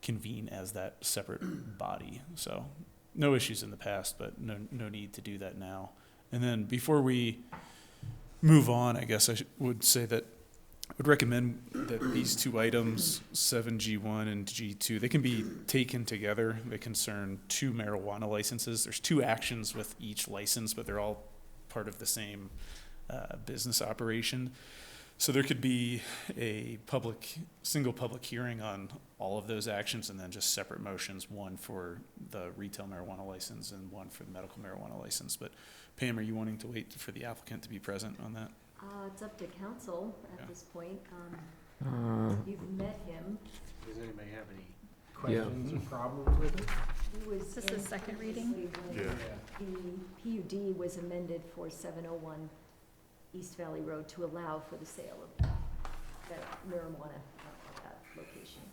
convene as that separate body. So no issues in the past, but no need to do that now. And then before we move on, I guess would say that I would recommend that these two items, 7G1 and G2, they can be taken together. They concern two marijuana licenses. There's two actions with each license, but they're all part of the same business operation. So there could be a single public hearing on all of those actions, and then just separate motions, one for the retail marijuana license and one for the medical marijuana license. But Pam, are you wanting to wait for the applicant to be present on that? It's up to council at this point. Uh, You've met him. Does anybody have any Yeah. questions or problems with it? He was Is this the in second previously when Yeah. The PUD was amended for 701 East Valley Road to allow for the sale of that marijuana at that location.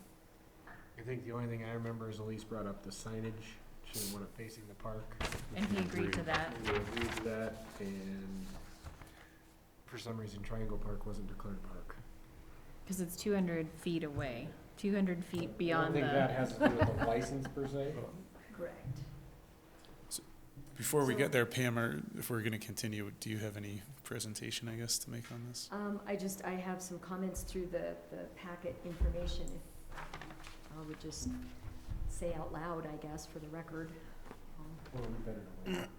I think the only thing I remember is Elise brought up the signage. She didn't want it facing the park. And he agreed to that. And we agreed to that, and for some reason Triangle Park wasn't declared a park. Because it's 200 feet away, 200 feet I don't beyond think that has to do with the license per se. Correct. Before we get there, Pam, if we're going to continue, do you have any presentation, I guess, to make on this? I have some comments through the packet information. If I would just say out loud, I guess, for the record. Or we better not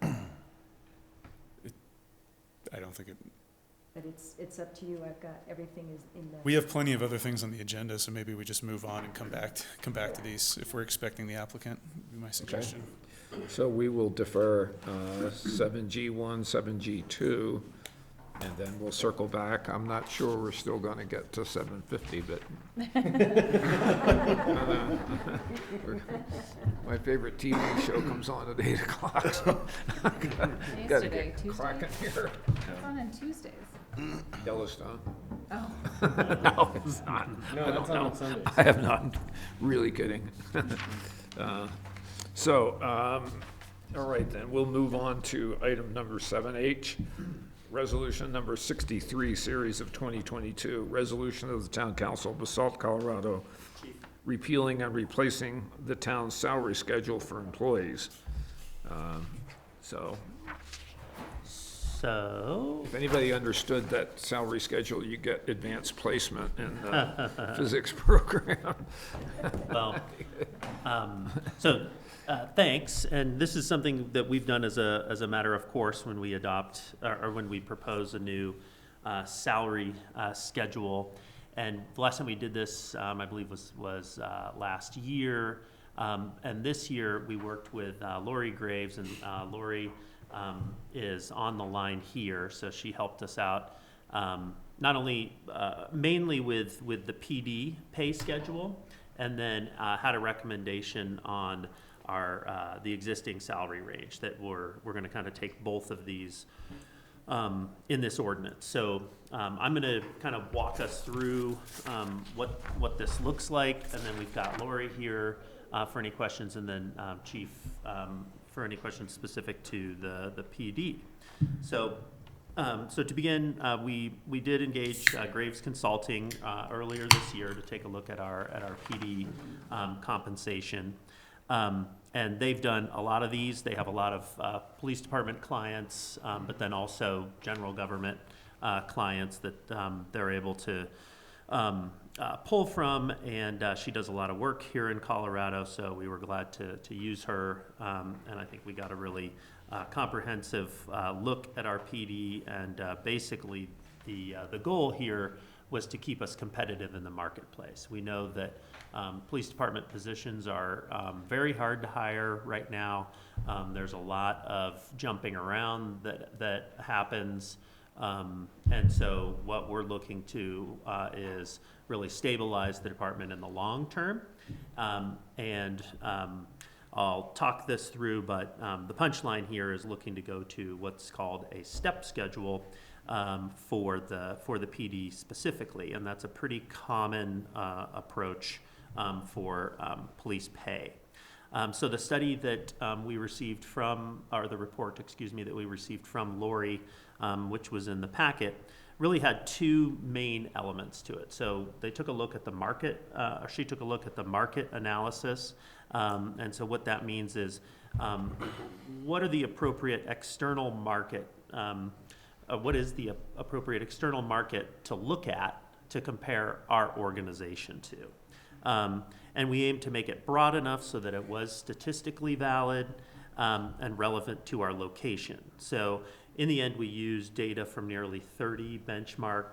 wait. I don't think it. But it's up to you. I've got everything is in the. We have plenty of other things on the agenda, so maybe we just move on and come back to these if we're expecting the applicant, would be my suggestion. So we will defer 7G1, 7G2, and then we'll circle back. I'm not sure we're still going to get to 750, but my favorite TV show comes on at 8 o'clock, so got to get cracking here. It's on Tuesdays. Yellowstone. Oh. No, it's not. No, that's on Sundays. I am not really kidding. All right then, we'll move on to item number 7H, resolution number 63, series of 2022, resolution of the Town Council of Basalt, Colorado, repealing and replacing the town's salary schedule for employees. So, If anybody understood that salary schedule, you get advanced placement in the physics program. well, thanks. And this is something that we've done as a matter of course when we adopt or when we propose a new salary schedule. And the last time we did this, I believe, was last year. And this year we worked with Lori Graves, and Lori is on the line here, so she helped us out not only mainly with the PD pay schedule, and then had a recommendation on our the existing salary range that we're going to kind of take both of these in this ordinance. So I'm going to kind of walk us through what this looks like, and then we've got Lori here for any questions, and then Chief for any questions specific to the PD. So to begin, we did engage Graves Consulting earlier this year to take a look at our PD compensation. And they've done a lot of these. They have a lot of police department clients, but then also general government clients that they're able to pull from, and she does a lot of work here in Colorado, so we were glad to use her, and I think we got a really comprehensive look at our PD, and basically the goal here was to keep us competitive in the marketplace. We know that police department positions are very hard to hire right now. There's a lot of jumping around that happens. And so what we're looking to is really stabilize the department in the long term. I'll talk this through, but the punchline here is looking to go to what's called a step schedule for the PD specifically, and that's a pretty common approach for police pay. So the study that we received from, or the report, excuse me, that we received from Lori, which was in the packet, really had two main elements to it. So they took a look at the market, or she took a look at the market analysis. And so what that means is, what are the appropriate external market, what is the appropriate external market to look at to compare our organization to? And we aim to make it broad enough so that it was statistically valid and relevant to our location. So in the end, we used data from nearly 30 benchmark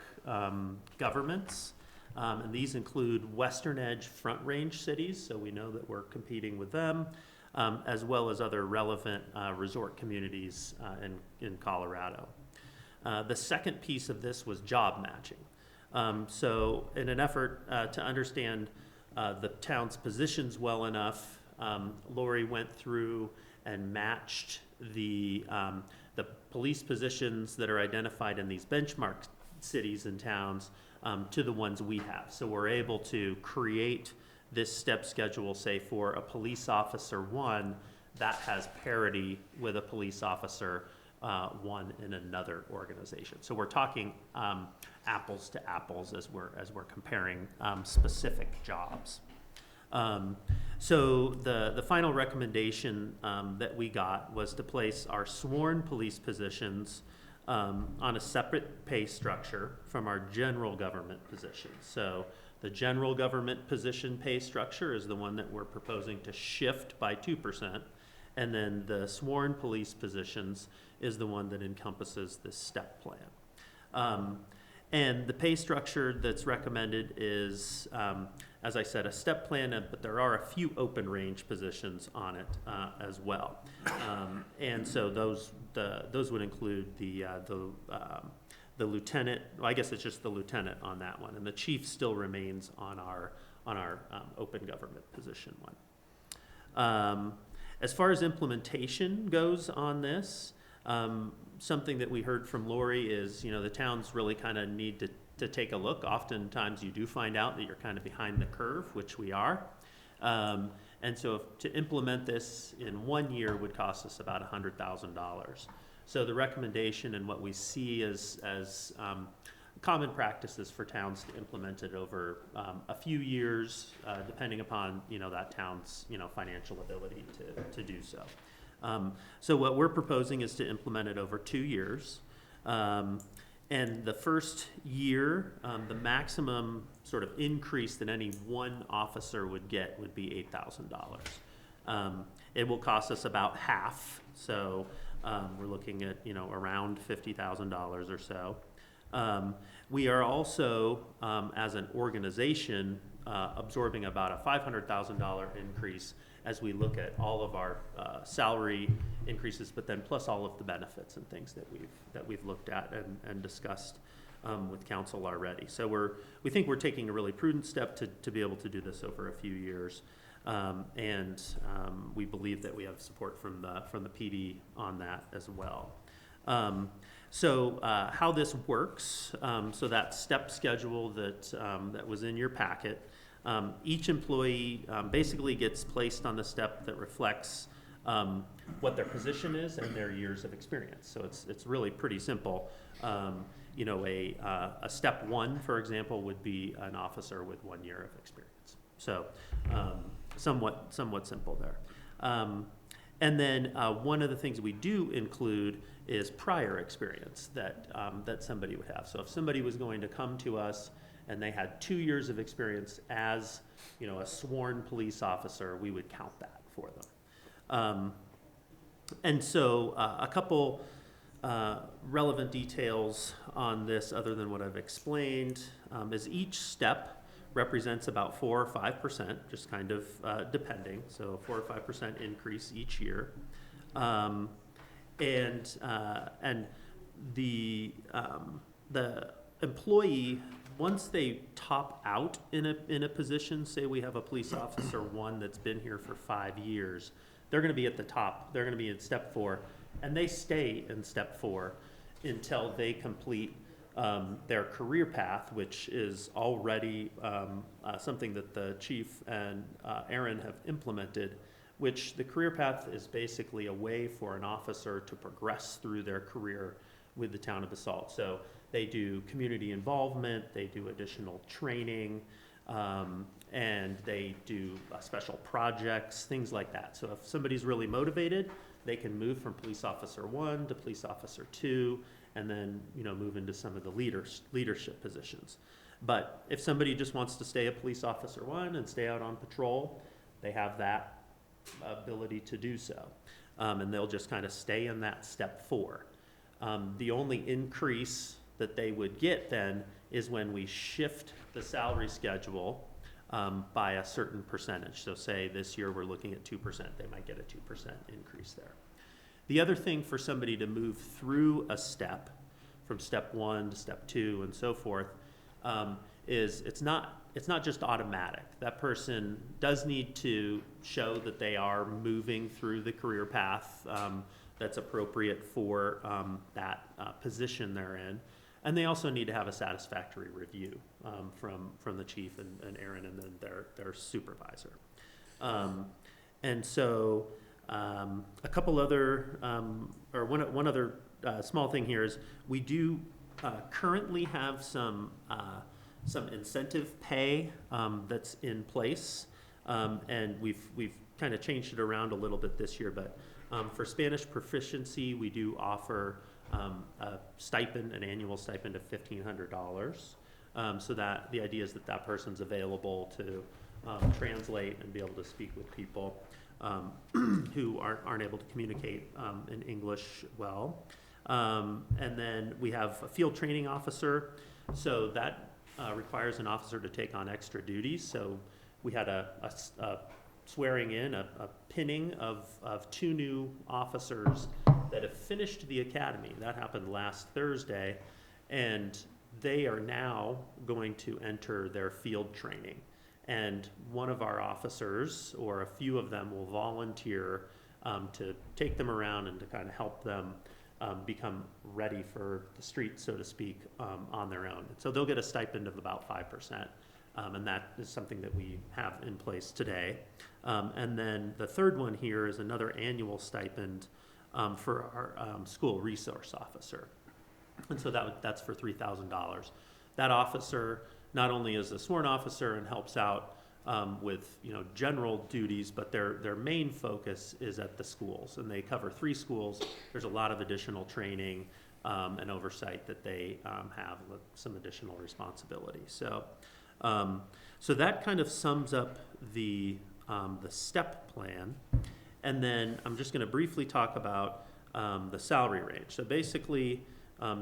governments. And these include Western Edge Front Range cities, so we know that we're competing with them, as well as other relevant resort communities in Colorado. The second piece of this was job matching. So in an effort to understand the town's positions well enough, Lori went through and matched the police positions that are identified in these benchmark cities and towns to the ones we have. So we're able to create this step schedule, say for a police officer 1, that has parity with a police officer 1 in another organization. So we're talking apples to apples as we're comparing specific jobs. So the final recommendation that we got was to place our sworn police positions on a separate pay structure from our general government positions. So the general government position pay structure is the one that we're proposing to shift by 2%, and then the sworn police positions is the one that encompasses this step plan. And the pay structure that's recommended is, as I said, a step plan, but there are a few open range positions on it as well. And so those would include the lieutenant. Well, I guess it's just the lieutenant on that one, and the chief still remains on our open government position one. As far as implementation goes on this, something that we heard from Lori is, the towns really kind of need to take a look. Oftentimes you do find out that you're kind of behind the curve, which we are. And so to implement this in 1 year would cost us about $100,000. So the recommendation and what we see as common practices for towns to implement it over a few years, depending upon that town's financial ability to do so. So what we're proposing is to implement it over 2 years. And the first year, the maximum sort of increase that any one officer would get would be $8,000. It will cost us about half, so we're looking at around $50,000 or so. We are also, as an organization, absorbing about a $500,000 increase as we look at all of our salary increases, but then plus all of the benefits and things that we've looked at and discussed with council already. So we think we're taking a really prudent step to be able to do this over a few years, and we believe that we have support from the PD on that as well. So how this works, so that step schedule that was in your packet, each employee basically gets placed on the step that reflects what their position is and their years of experience. So it's really pretty simple. A step 1, for example, would be an officer with 1 year of experience. So somewhat simple there. And then one of the things we do include is prior experience that somebody would have. So if somebody was going to come to us and they had 2 years of experience as a sworn police officer, we would count that for them. And so a couple relevant details on this, other than what I've explained, is each step represents about 4 or 5%, just kind of depending. So 4 or 5% increase each year. And the employee, once they top out in a position, say we have a police officer one that's been here for 5 years, they're going to be at the top. They're going to be in step 4, and they stay in step 4 until they complete their career path, which is already something that the chief and Aaron have implemented, which the career path is basically a way for an officer to progress through their career with the town of Basalt. So they do community involvement, they do additional training, and they do special projects, things like that. So if somebody's really motivated, they can move from police officer 1 to police officer 2, and then, you know, move into some of the leadership positions. But if somebody just wants to stay a police officer 1 and stay out on patrol, they have that ability to do so. And they'll just kind of stay in that step 4. The only increase that they would get then is when we shift the salary schedule by a certain percentage. So say this year we're looking at 2%, they might get a 2% increase there. The other thing for somebody to move through a step, from step 1 to step 2 and so forth, is it's not just automatic. That person does need to show that they are moving through the career path that's appropriate for that position they're in. And they also need to have a satisfactory review from the chief and Aaron and then their supervisor. And so a couple other, or one other small thing here is we do currently have some incentive pay that's in place, and we've kind of changed it around a little bit this year, but for Spanish proficiency, we do offer a stipend, an annual stipend of $1,500, so that the idea is that that person's available to translate and be able to speak with people who aren't able to communicate in English well. And then we have a field training officer, so that requires an officer to take on extra duties. So we had a swearing in, a pinning of 2 new officers that have finished the academy. That happened last Thursday, and they are now going to enter their field training. And one of our officers, or a few of them, will volunteer to take them around and to kind of help them become ready for the street, so to speak, on their own. So they'll get a stipend of about 5%, and that is something that we have in place today. And then the third one here is another annual stipend for our school resource officer. And so that's for $3,000. That officer not only is a sworn officer and helps out with general duties, but their main focus is at the schools, and they cover 3 schools. There's a lot of additional training and oversight that they have with some additional responsibility. So that kind of sums up the step plan. And then I'm just going to briefly talk about the salary range. So basically,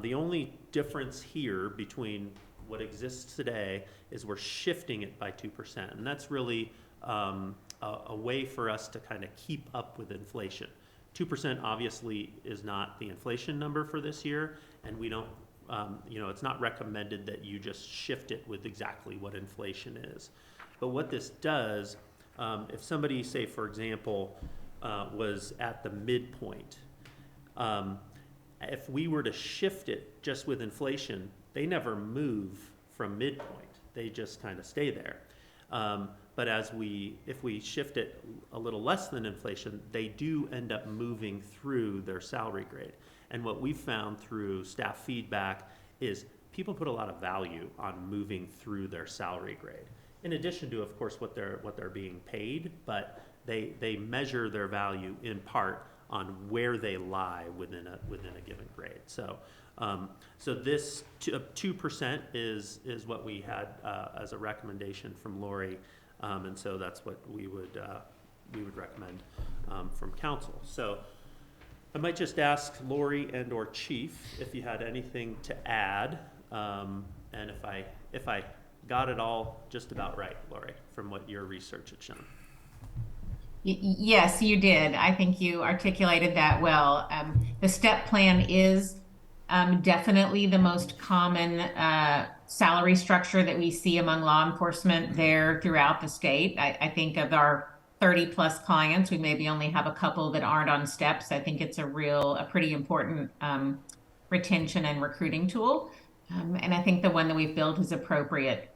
the only difference here between what exists today is we're shifting it by 2%, and that's really a way for us to kind of keep up with inflation. 2% obviously is not the inflation number for this year, and we don't, it's not recommended that you just shift it with exactly what inflation is. But what this does, if somebody, say for example, was at the midpoint, if we were to shift it just with inflation, they never move from midpoint. They just kind of stay there. But if we shift it a little less than inflation, they do end up moving through their salary grade. And what we've found through staff feedback is people put a lot of value on moving through their salary grade. In addition to, of course, what they're being paid, but they measure their value in part on where they lie within a given grade. So this 2% is what we had as a recommendation from Lori, and so that's what we would recommend from council. So I might just ask Lori and or Chief if you had anything to add, and if I got it all just about right, Lori, from what your research had shown. Yes, you did. I think you articulated that well. The step plan is Definitely the most common salary structure that we see among law enforcement there throughout the state. I think of our 30+ clients, we maybe only have a couple that aren't on steps. I think it's a pretty important retention and recruiting tool. And I think the one that we've built is appropriate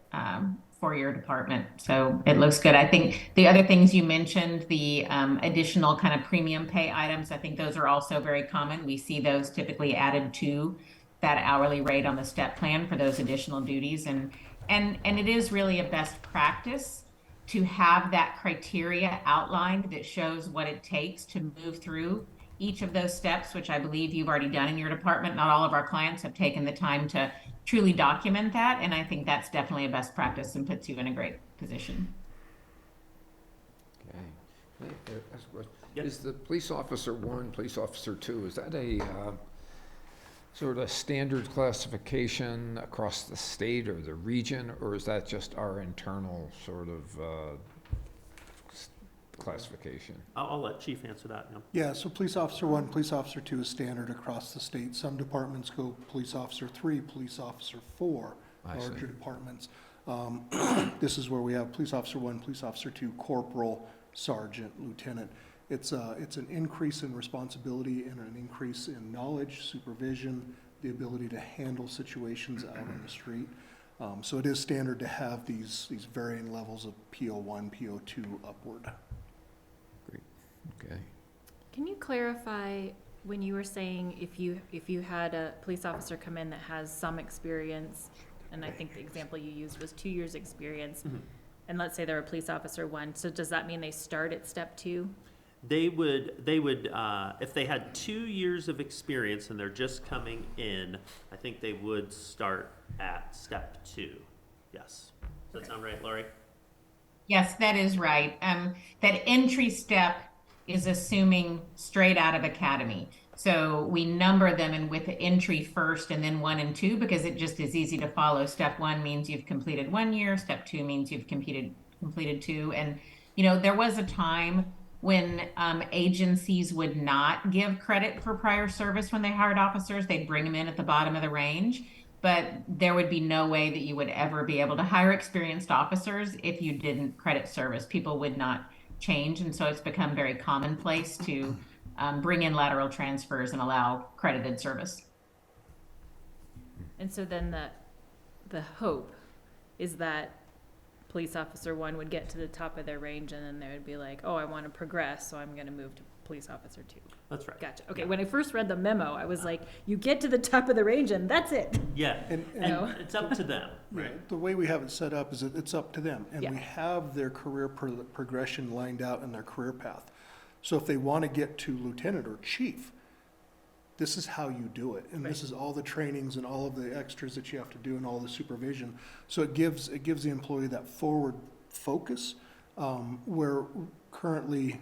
for your department. So it looks good. I think the other things you mentioned, the additional kind of premium pay items, I think those are also very common. We see those typically added to that hourly rate on the step plan for those additional duties. And it is really a best practice to have that criteria outlined that shows what it takes to move through each of those steps, which I believe you've already done in your department. Not all of our clients have taken the time to truly document that, and I think that's definitely a best practice and puts you in a great position. Okay. Is the police officer 1, police officer 2, is that a sort of standard classification across the state or the region, or is that just our internal sort of classification? I'll let Chief answer that. Yeah, so police officer 1, police officer 2 is standard across the state. Some departments go police officer 3, police officer 4, larger departments. This is where we have police officer 1, police officer 2, corporal, sergeant, lieutenant. It's an increase in responsibility and an increase in knowledge, supervision, the ability to handle situations out on the street. So it is standard to have these varying levels of PO1, PO2 upward. Great. Okay. Can you clarify when you were saying if you had a police officer come in that has some experience, and I think the example you used was 2 years experience, and let's say they're a police officer 1, so does that mean they start at step 2? They would, if they had 2 years of experience and they're just coming in, I think they would start at step 2. Yes. Does that sound right, Lori? Yes, that is right. That entry step is assuming straight out of academy. So we number them in with the entry first and then 1 and 2 because it just is easy to follow. Step 1 means you've completed 1 year. Step 2 means you've completed 2. And, you know, there was a time when agencies would not give credit for prior service when they hired officers. They'd bring them in at the bottom of the range. But there would be no way that you would ever be able to hire experienced officers if you didn't credit service. People would not change. And so it's become very commonplace to bring in lateral transfers and allow credited service. And so then the hope is that police officer 1 would get to the top of their range and then they would be like, oh, I want to progress, so I'm going to move to police officer 2. That's right. Gotcha. Okay, when I first read the memo, I was like, you get to the top of the range and that's it. Yeah, and it's up to them, right? The way we have it set up is that it's up to them, and Yeah. we have their career progression lined out in their career path. So if they want to get to lieutenant or chief, this is how you do it, and this is all the trainings and all of the extras that you have to do and all the supervision. So it gives the employee that forward focus, where currently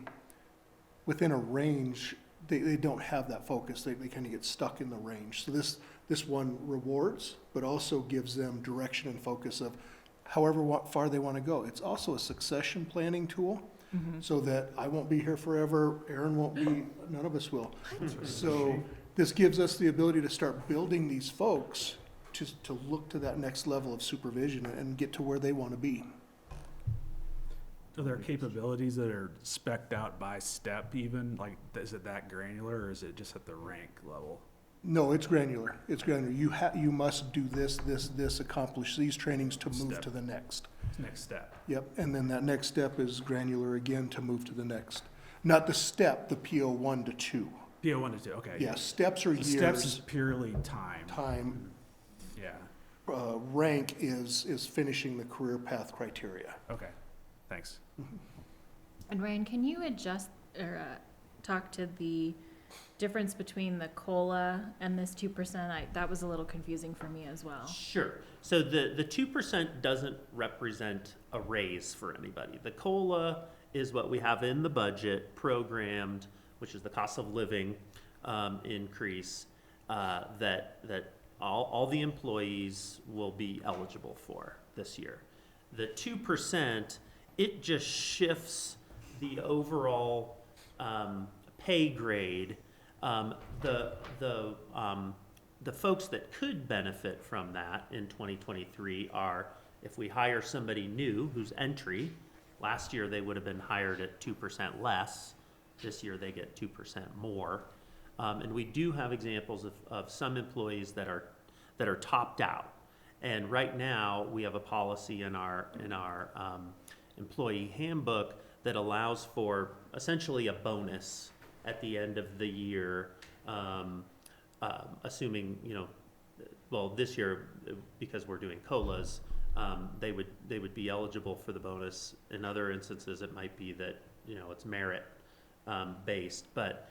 within a range, they don't have that focus. They kind of get stuck in the range. So this one rewards, but also gives them direction and focus of however far they want to go. It's also a succession planning tool, so that I won't be here forever, Aaron won't be, none of us will. So this gives us the ability to start building these folks to look to that next level of supervision and get to where they want to be. Are there capabilities that are spec'd out by step even? Like, is it that granular or is it just at the rank level? No, it's granular. It's granular. You must do this, accomplish these trainings to move to the next. Next step. Yep, and then that next step is granular again to move to the next. Not the step, the PO 1 to 2. PO 1 to 2, okay. Yeah, steps are So years. steps is purely time. Time. Yeah. Rank is finishing the career path criteria. Okay, thanks. And Ryan, can you adjust or talk to the difference between the COLA and this 2%? That was a little confusing for me as well. Sure. So the 2% doesn't represent a raise for anybody. The COLA is what we have in the budget programmed, which is the cost of living increase that all the employees will be eligible for this year. The 2%, it just shifts the overall pay grade. The the folks that could benefit from that in 2023 are if we hire somebody new who's entry. Last year they would have been hired at 2% less. This year they get 2% more. And we do have examples of some employees that are topped out. And right now we have a policy in our employee handbook that allows for essentially a bonus at the end of the year, assuming, well, this year, because we're doing COLAs, they would be eligible for the bonus. In other instances, it might be that, it's merit based, but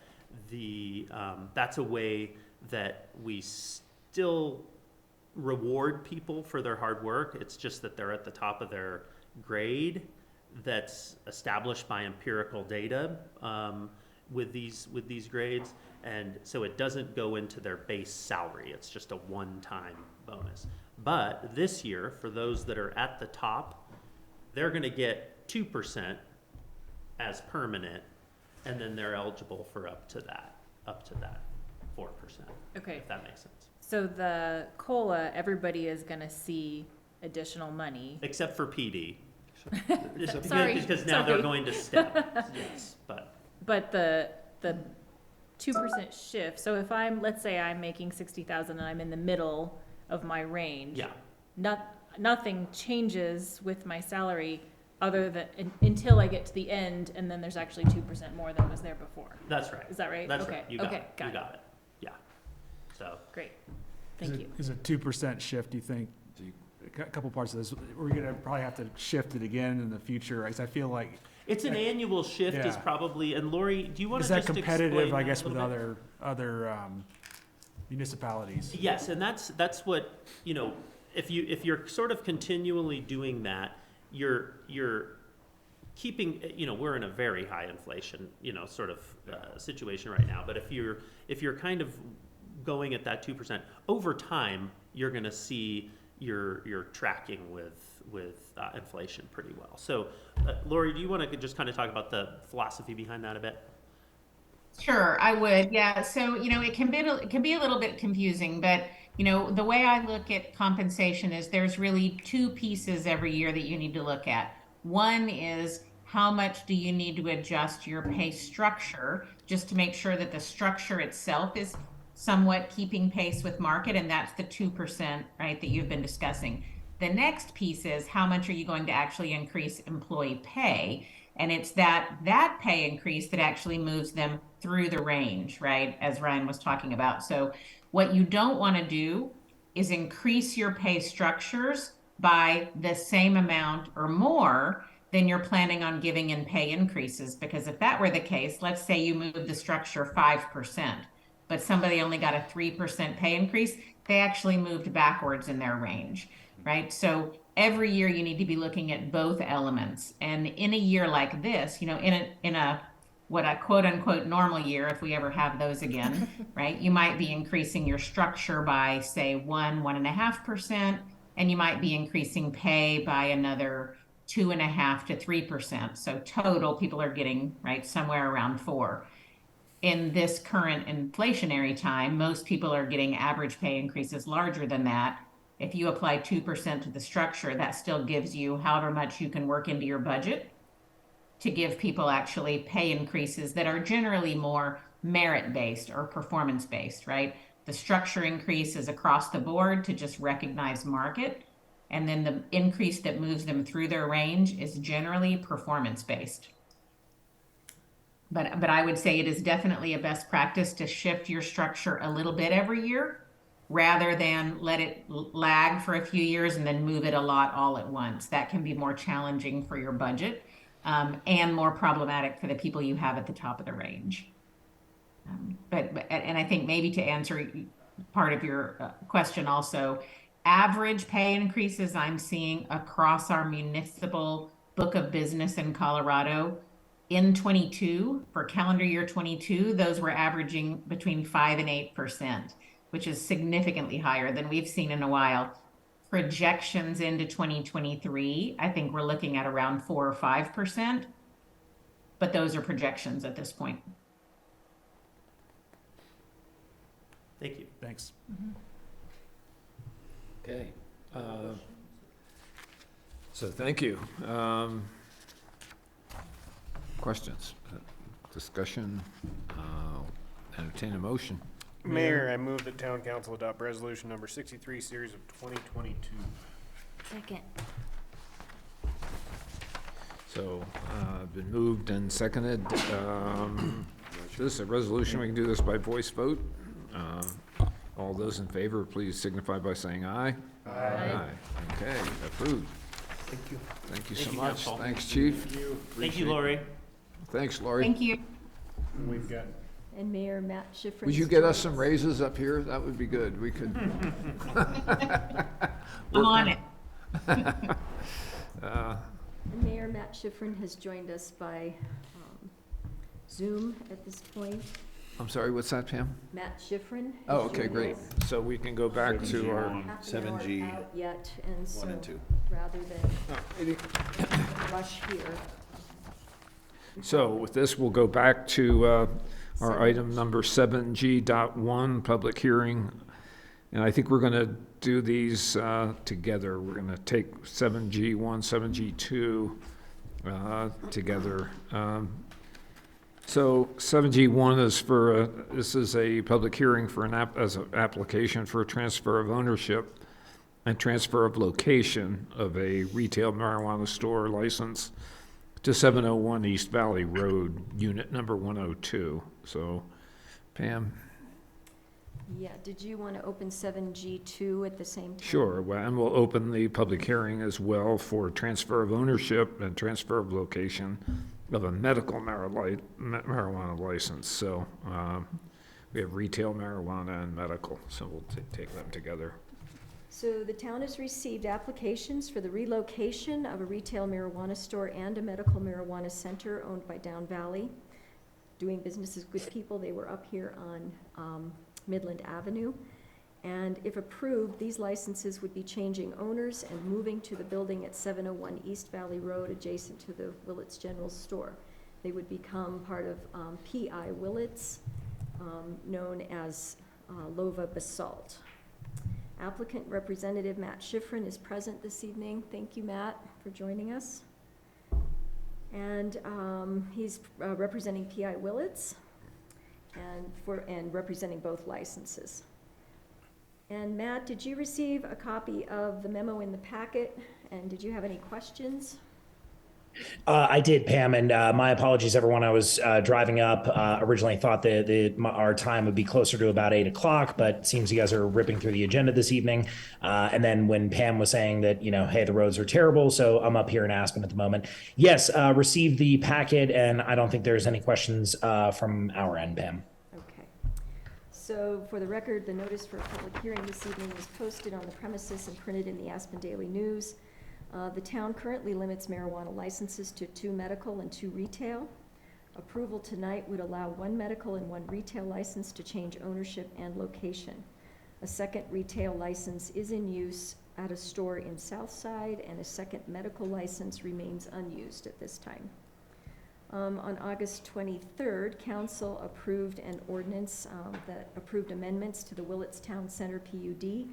that's a way that we still reward people for their hard work. It's just that they're at the top of their grade that's established by empirical data with these grades, and so it doesn't go into their base salary. It's just a one-time bonus. But this year, for those that are at the top, they're going to get 2% as permanent, and then they're eligible for up to that 4%. Okay. If that makes sense. So the COLA, everybody is gonna see additional money. Except for PD. Sorry, because now they're going to step. Yes, But the 2% shift, so if let's say I'm making 60,000 and I'm in the middle of my range. Yeah. Nothing changes with my salary other than, until I get to the end, and then there's actually 2% more than was there before. That's right. Is that right? That's okay. right. You got okay, it. got you it. got it. Yeah. So. Great. Thank you. Is a 2% shift, do you think, a couple parts of this, we're gonna probably have to shift it again in the future, because I feel like. It's an annual shift is Yeah. probably, and Lori, do you want Is to that just competitive, explain I that guess, a with little bit? other municipalities? Yes, and that's what, if you're sort of continually doing that, you're keeping, we're in a very high inflation, sort of situation right now. But if you're kind of going at that 2%, over time, you're going to see you're tracking with inflation pretty well. So, Lori, do you want to just kind of talk about the philosophy behind that a bit? Sure, I would. Yeah. So, it can be a little bit confusing, but the way I look at compensation is there's really two pieces every year that you need to look at. One is how much do you need to adjust your pay structure just to make sure that the structure itself is somewhat keeping pace with market, and that's the 2%, right, that you've been discussing. The next piece is how much are you going to actually increase employee pay? And it's that pay increase that actually moves them through the range, right, as Ryan was talking about. So what you don't want to do is increase your pay structures by the same amount or more than you're planning on giving in pay increases. Because if that were the case, let's say you move the structure 5%, but somebody only got a 3% pay increase, they actually moved backwards in their range, right? So every year you need to be looking at both elements. And in a year like this, in a what I quote unquote normal year, if we ever have those again, right? You might be increasing your structure by say 1.5%, and you might be increasing pay by another 2.5% to 3%. So total people are getting, right, somewhere around 4%. In this current inflationary time, most people are getting average pay increases larger than that. If you apply 2% to the structure, that still gives you however much you can work into your budget to give people actually pay increases that are generally more merit-based or performance-based, right? The structure increase is across the board to just recognize market, and then the increase that moves them through their range is generally performance-based. But I would say it is definitely a best practice to shift your structure a little bit every year rather than let it lag for a few years and then move it a lot all at once. That can be more challenging for your budget and more problematic for the people you have at the top of the range. And I think maybe to answer part of your question also, average pay increases I'm seeing across our municipal book of business in Colorado in 22, for calendar year 22, those were averaging between 5% and 8%, which is significantly higher than we've seen in a while. Projections into 2023, I think we're looking at around 4 or 5%, but those are projections at this point. Thank you. Thanks. Okay. So thank you. Questions, discussion, entertain a motion. Mayor, I move that town council adopt resolution number 63, series of 2022. Second. So, been moved and seconded. This is a resolution, we can do this by voice vote. All those in favor, please signify by saying aye. Aye. Okay, approved. Thank you. Thank you so Thank you, much. Council. Thanks, Chief. Thank you, Appreciate it. Lori. Thanks, Lori. Thank you. We've got And Mayor Matt Schifrin. Would you get us some raises up here? That would be good. We could. I'm on it. And Mayor Matt Schifrin has joined us by Zoom at this point. I'm sorry, what's that, Pam? Matt Schifrin. Oh, has okay, joined great. us. So we can go back to our, Half an hour 7G out yet, and so 1 and 2. rather than rush here. so with this, we'll go back to our item number 7G.1, public hearing. And I think we're going to do these together. We're going to take 7G1, 7G2 together. So 7G1 is for, this is a public hearing for as an application for a transfer of ownership and transfer of location of a retail marijuana store license to 701 East Valley Road, unit number 102. So, Pam? Yeah, did you want to open 7G2 at the same time? Sure, well, and we'll open the public hearing as well for transfer of ownership and transfer of location of a medical marijuana license. So we have retail marijuana and medical, so we'll take them together. So the town has received applications for the relocation of a retail marijuana store and a medical marijuana center owned by Down Valley. Doing business as good people, they were up here on Midland Avenue. And if approved, these licenses would be changing owners and moving to the building at 701 East Valley Road adjacent to the Willits General Store. They would become part of P.I. Willits, known as Lova Basalt. Applicant Representative Matt Schifrin is present this evening. Thank you, Matt, for joining us. And he's representing P.I. Willits and representing both licenses. And Matt, did you receive a copy of the memo in the packet? And did you have any questions? I did, Pam, and my apologies, everyone. I was driving up. Originally thought that our time would be closer to about 8 o'clock, but it seems you guys are ripping through the agenda this evening. And then when Pam was saying that, hey, the roads are terrible, so I'm up here in Aspen at the moment. Yes, received the packet, and I don't think there's any questions from our end, Pam. So for the record, the notice for a public hearing this evening was posted on the premises and printed in the Aspen Daily News. The town currently limits marijuana licenses to 2 medical and 2 retail. Approval tonight would allow 1 medical and 1 retail license to change ownership and location. A second retail license is in use at a store in Southside, and a second medical license remains unused at this time. On August 23rd, Council approved an ordinance that approved amendments to the Willits Town Center PUD,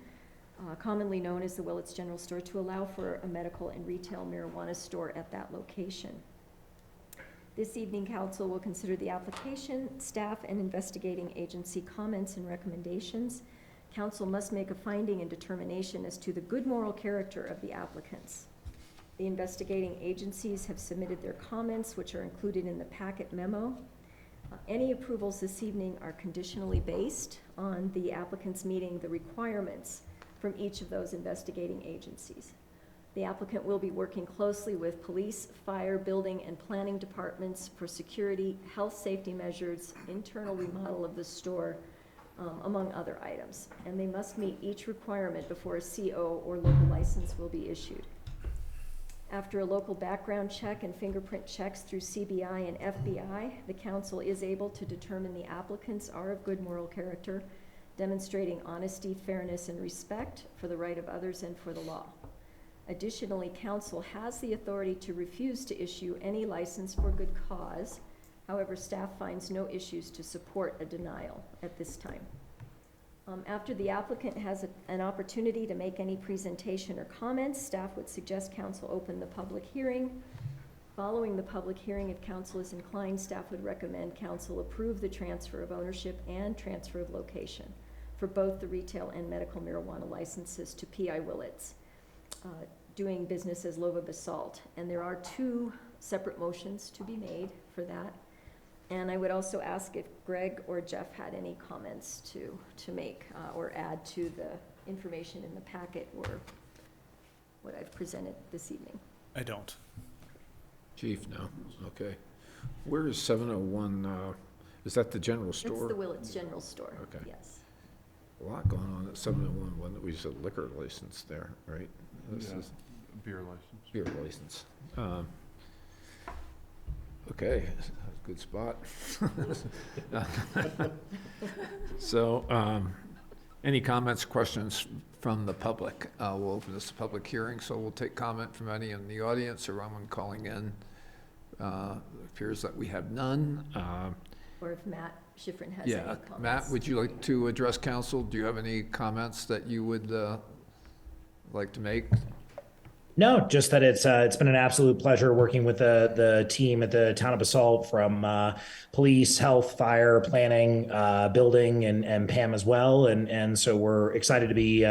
commonly known as the Willits General Store, to allow for a medical and retail marijuana store at that location. This evening, Council will consider the application, staff and investigating agency comments and recommendations. Council must make a finding and determination as to the good moral character of the applicants. The investigating agencies have submitted their comments, which are included in the packet memo. Any approvals this evening are conditionally based on the applicants meeting the requirements from each of those investigating agencies. The applicant will be working closely with police, fire, building, and planning departments for security, health safety measures, internal remodel of the store, among other items. And they must meet each requirement before a CO or local license will be issued. After a local background check and fingerprint checks through CBI and FBI, the council is able to determine the applicants are of good moral character, demonstrating honesty, fairness, and respect for the right of others and for the law. Additionally, council has the authority to refuse to issue any license for good cause. However, staff finds no issues to support a denial at this time. After the applicant has an opportunity to make any presentation or comments, staff would suggest council open the public hearing. Following the public hearing, if council is inclined, staff would recommend council approve the transfer of ownership and transfer of location for both the retail and medical marijuana licenses to P.I. Willits, doing business as Lova Basalt. And there are 2 separate motions to be made for that. And I would also ask if Greg or Jeff had any comments to make or add to the information in the packet or what I've presented this evening. I don't. Chief, no, okay. Where is 701, is that the general store? It's the Willits General Store, Okay. yes. A lot going on at 701, one that we use a liquor license there, right? This Yeah. is Beer license. beer license. Okay, good spot. So, any comments, questions from the public? We'll open this public hearing, so we'll take comment from any in the audience or anyone calling in. It appears that we have none. Or if Matt Schifrin has any comments. Matt, would you like to address council? Do you have any comments that you would like to make? No, just that it's been an absolute pleasure working with the team at the town of Basalt, from police, health, fire, planning, building, and Pam as well. And so we're excited to be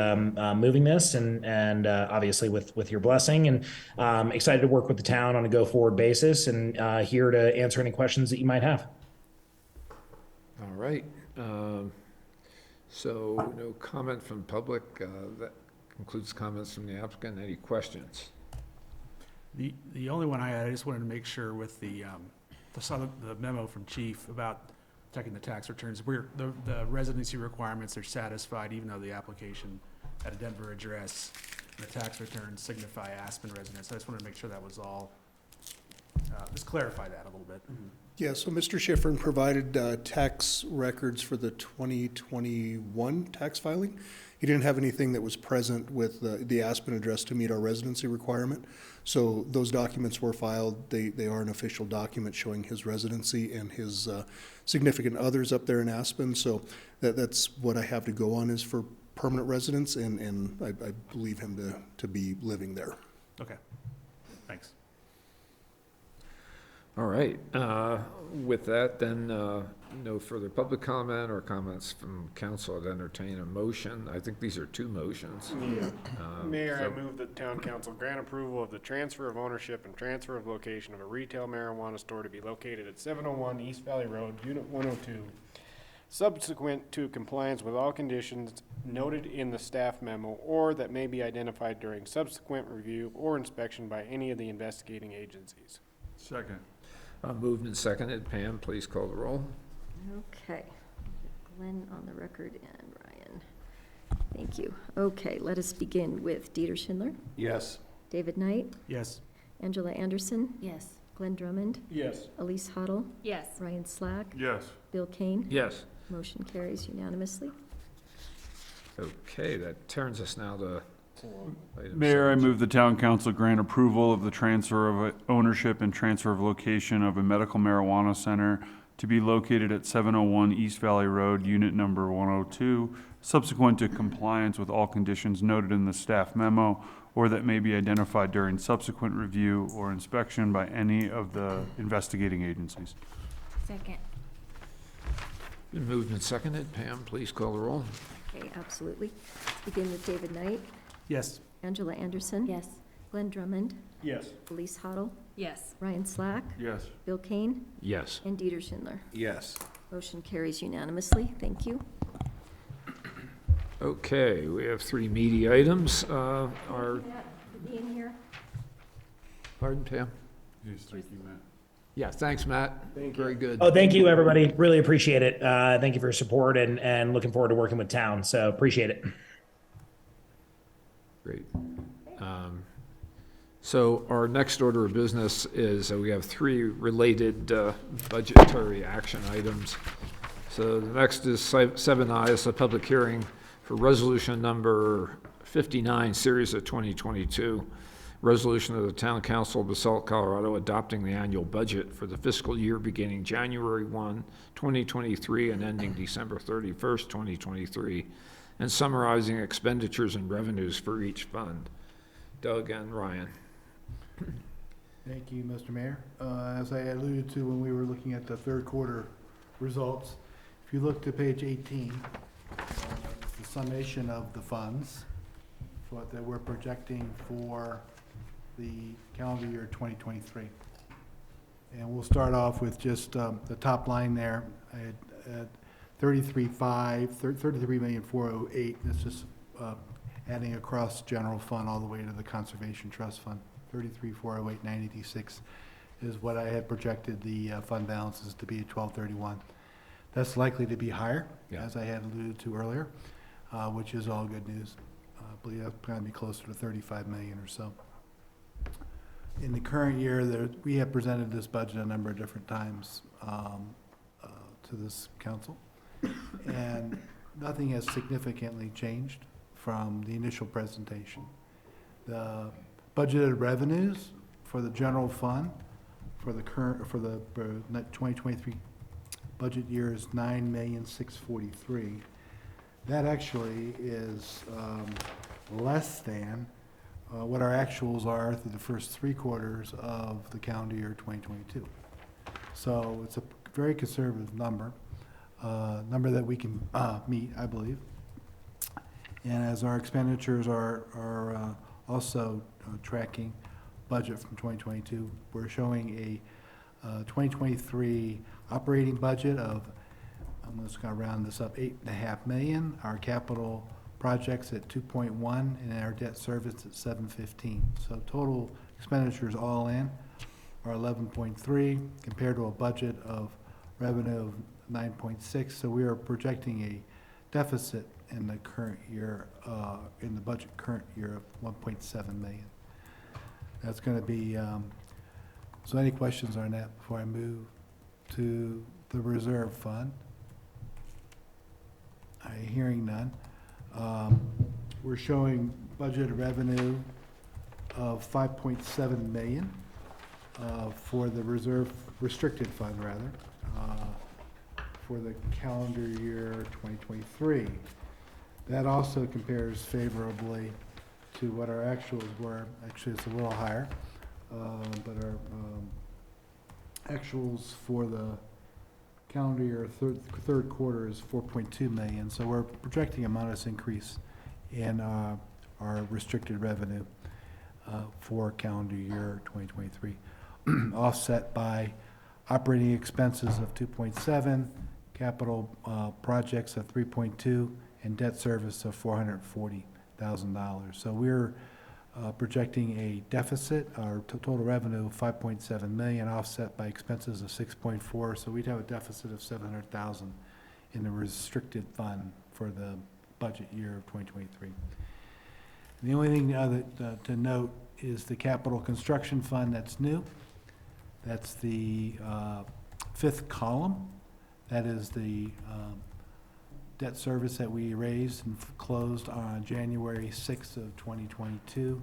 moving this, and obviously with your blessing, and excited to work with the town on a go forward basis, and here to answer any questions that you might have. All right. So no comment from public. That concludes comments from the applicant. Any questions? The only one I had, I just wanted to make sure with the memo from Chief about checking the tax returns, the residency requirements are satisfied even though the application had a Denver address and the tax returns signify Aspen residence. I just wanted to make sure that was all, just clarify that a little bit. Yeah, so Mr. Schifrin provided tax records for the 2021 tax filing. He didn't have anything that was present with the Aspen address to meet our residency requirement. So those documents were filed. They are an official document showing his residency and his significant others up there in Aspen. So that's what I have to go on is for permanent residence, and I believe him to be living there. Okay, thanks. All right. With that, then, no further public comment or comments from council. I'd entertain a motion. I think these are two motions. Mayor, so- I move that town council grant approval of the transfer of ownership and transfer of location of a retail marijuana store to be located at 701 East Valley Road, Unit 102, subsequent to compliance with all conditions noted in the staff memo or that may be identified during subsequent review or inspection by any of the investigating agencies. Second. Moved and seconded. Pam, please call the roll. Okay. Glenn on the record and Ryan. Thank you. Okay, let us begin with Dieter Schindler, Yes. David Knight, Yes. Angela Anderson, Yes. Glenn Drummond, Yes. Elise Huddle, Yes. Ryan Slack, Yes. Bill Kane. Yes. Motion carries unanimously. Okay, that turns us now to item Mayor, I 17. move the town council grant approval of the transfer of ownership and transfer of location of a medical marijuana center to be located at 701 East Valley Road, unit number 102, subsequent to compliance with all conditions noted in the staff memo, or that may be identified during subsequent review or inspection by any of the investigating agencies. Second. Been moved and seconded. Pam, please call the roll. Okay, absolutely. Let's begin with David Knight, Yes. Angela Anderson. Yes. Glenn Drummond, Yes. Elise Huddle, Yes. Ryan Slack, Yes. Bill Kane, Yes. and Dieter Schindler. Yes. Motion carries unanimously. Thank you. Okay, we have three meaty items. Our, Being here. pardon, Pam? Yeah, thanks, Matt. Very good. Oh, thank you, everybody. Really appreciate it. Thank you for your support, and looking forward to working with town. So appreciate it. Great. So our next order of business is, we have three related budgetary action items. So the next is 7I, is a public hearing for resolution number 59, series of 2022, Resolution of the Town Council of Basalt, Colorado, adopting the annual budget for the fiscal year beginning January 1, 2023 and ending December 31st, 2023, and summarizing expenditures and revenues for each fund. Doug and Ryan. Thank you, Mr. Mayor. As I alluded to when we were looking at the third quarter results, if you look to page 18, the summation of the funds that we're projecting for the calendar year 2023. And we'll start off with just the top line there at 33,408. That's just adding across general fund all the way to the conservation trust fund. 33,408,986 is what I had projected the fund balances to be at 12/31. That's likely to be higher, as I had alluded to earlier, which is all good news. I believe that's going to be closer to 35 million or so. In the current year, we have presented this budget a number of different times to this council, and nothing has significantly changed from the initial presentation. The budgeted revenues for the general fund for the 2023 budget year is $9,643,000. That actually is less than what our actuals are through the first 3 quarters of the calendar year 2022. So it's a very conservative number that we can meet, I believe. And as our expenditures are also tracking budget from 2022, we're showing a 2023 operating budget of, I'm just going to round this up, $8.5 million. Our capital projects at 2.1, and our debt service at 715. So total expenditures all in are 11.3 compared to a budget of revenue of 9.6. So we are projecting a deficit in the current year, in the budget current year of 1.7 million. That's going to be, so any questions on that before I move to the reserve fund? I'm hearing none. We're showing budgeted revenue of 5.7 million for the reserve restricted fund, rather, for the calendar year 2023. That also compares favorably to what our actuals were. Actually, it's a little higher, but our actuals for the calendar year third quarter is 4.2 million. So we're projecting a modest increase in our restricted revenue for calendar year 2023, offset by operating expenses of 2.7, capital projects of 3.2, and debt service of $440,000. So we're projecting a deficit, our total revenue of 5.7 million, offset by expenses of 6.4. So we'd have a deficit of 700,000 in the restricted fund for the budget year of 2023. And the only thing to note is the capital construction fund that's new. That's the 5th column. That is the debt service that we raised and closed on January 6th of 2022.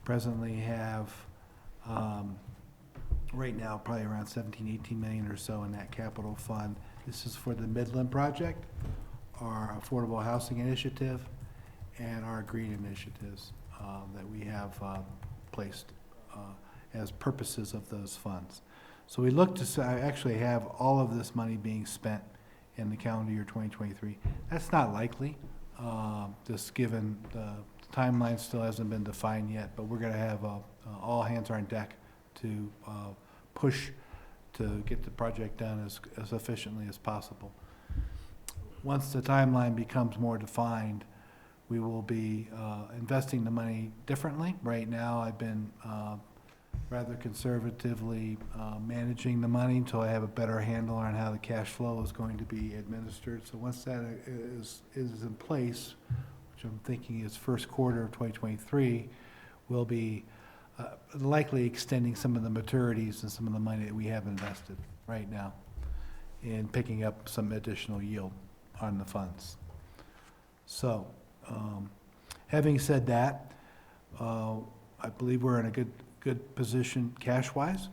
Presently have, right now, probably around 17, 18 million or so in that capital fund. This is for the Midland project, our affordable housing initiative, and our green initiatives that we have placed as purposes of those funds. So we look to actually have all of this money being spent in the calendar year 2023. That's not likely, just given the timeline still hasn't been defined yet, but we're going to have all hands on deck to push to get the project done as efficiently as possible. Once the timeline becomes more defined, we will be investing the money differently. Right now, I've been rather conservatively managing the money until I have a better handle on how the cash flow is going to be administered. So once that is in place, which I'm thinking is first quarter of 2023, we'll be likely extending some of the maturities and some of the money that we have invested right now in picking up some additional yield on the funds. So having said that, I believe we're in a good position cash-wise.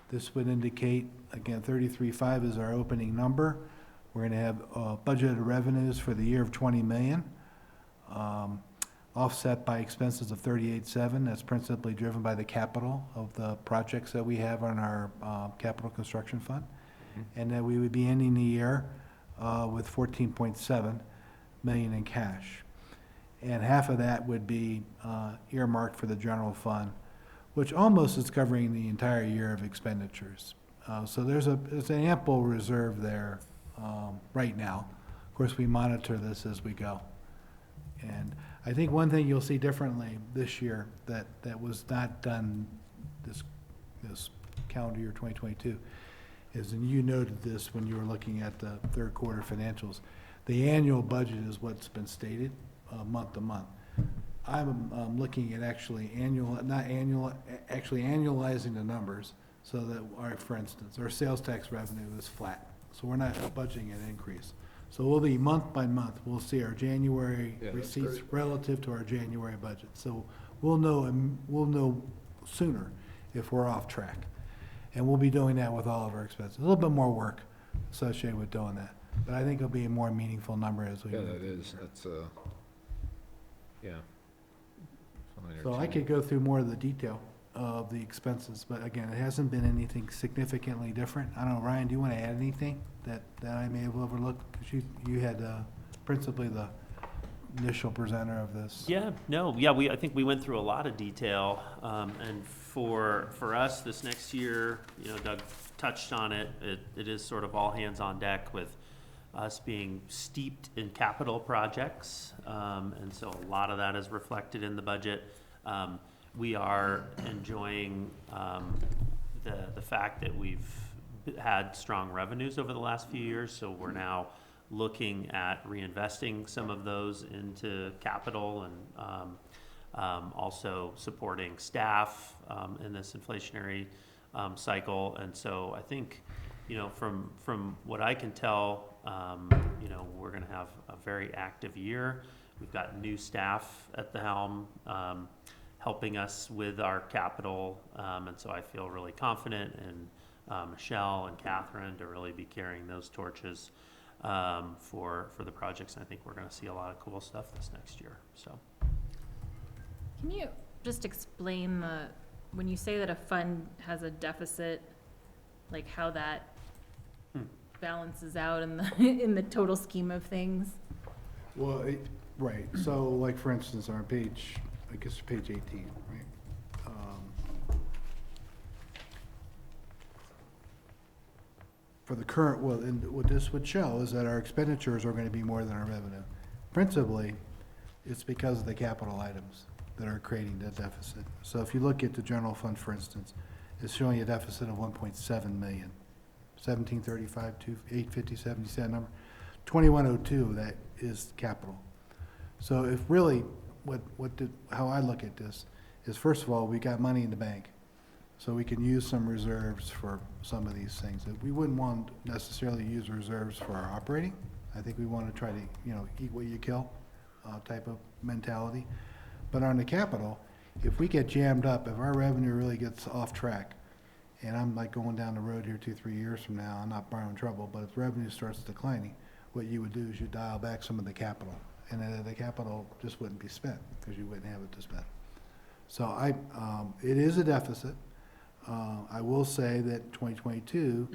This would indicate, again, 33.5 is our opening number. We're gonna have budgeted revenues for the year of 20 million, offset by expenses of 38.7. That's principally driven by the capital of the projects that we have on our capital construction fund. And then we would be ending the year with 14.7 million in cash. And half of that would be earmarked for the general fund, which almost is covering the entire year of expenditures. So there's an ample reserve there right now. Of course, we monitor this as we go. And I think one thing you'll see differently this year that was not done this calendar year 2022 is, and you noted this when you were looking at the third quarter financials, the annual budget is what's been stated month to month. I'm looking at actually annualizing the numbers so that, for instance, our sales tax revenue is flat. So we're not budgeting an increase. So we'll be month by month, we'll see our January receipts relative to our January budget. So we'll know sooner if we're off track. And we'll be doing that with all of our expenses. A little bit more work associated with doing that. But I think it'll be a more meaningful number as we move. Yeah, that is, that's, yeah. So I could go through more of the detail of the expenses, but again, it hasn't been anything significantly different. I don't know, Ryan, do you want to add anything that I may have overlooked? Because you had principally the initial presenter of this. Yeah, I think we went through a lot of detail, and for us this next year, Doug touched on it. It is sort of all hands on deck with us being steeped in capital projects, and so a lot of that is reflected in the budget. We are enjoying the fact that we've had strong revenues over the last few years, so we're now looking at reinvesting some of those into capital and also supporting staff in this inflationary cycle. And so I think, from what I can tell, we're going to have a very active year. We've got new staff at the helm helping us with our capital, and so I feel really confident in Michelle and Catherine to really be carrying those torches for the projects. And I think we're going to see a lot of cool stuff this next year. So, Can you just explain when you say that a fund has a deficit, like how that balances out in the in the total scheme of things? Well, right. So like, for instance, on page 18, right? For the current, and what this would show is that our expenditures are going to be more than our revenue. Principally, it's because of the capital items that are creating the deficit. So if you look at the general fund, for instance, it's showing a deficit of 1.7 million. 1735 to 857, you see that number? 2102, that is capital. So if really, how I look at this is, first of all, we got money in the bank. So we can use some reserves for some of these things. We wouldn't want to necessarily use reserves for our operating. I think we want to try to, eat what you kill type of mentality. But on the capital, if we get jammed up, if our revenue really gets off track, and I'm like going down the road here 2-3 years from now, I'm not borrowing trouble, but if revenue starts declining, what you would do is you dial back some of the capital. And then the capital just wouldn't be spent because you wouldn't have it to spend. So it is a deficit. I will say that 2022,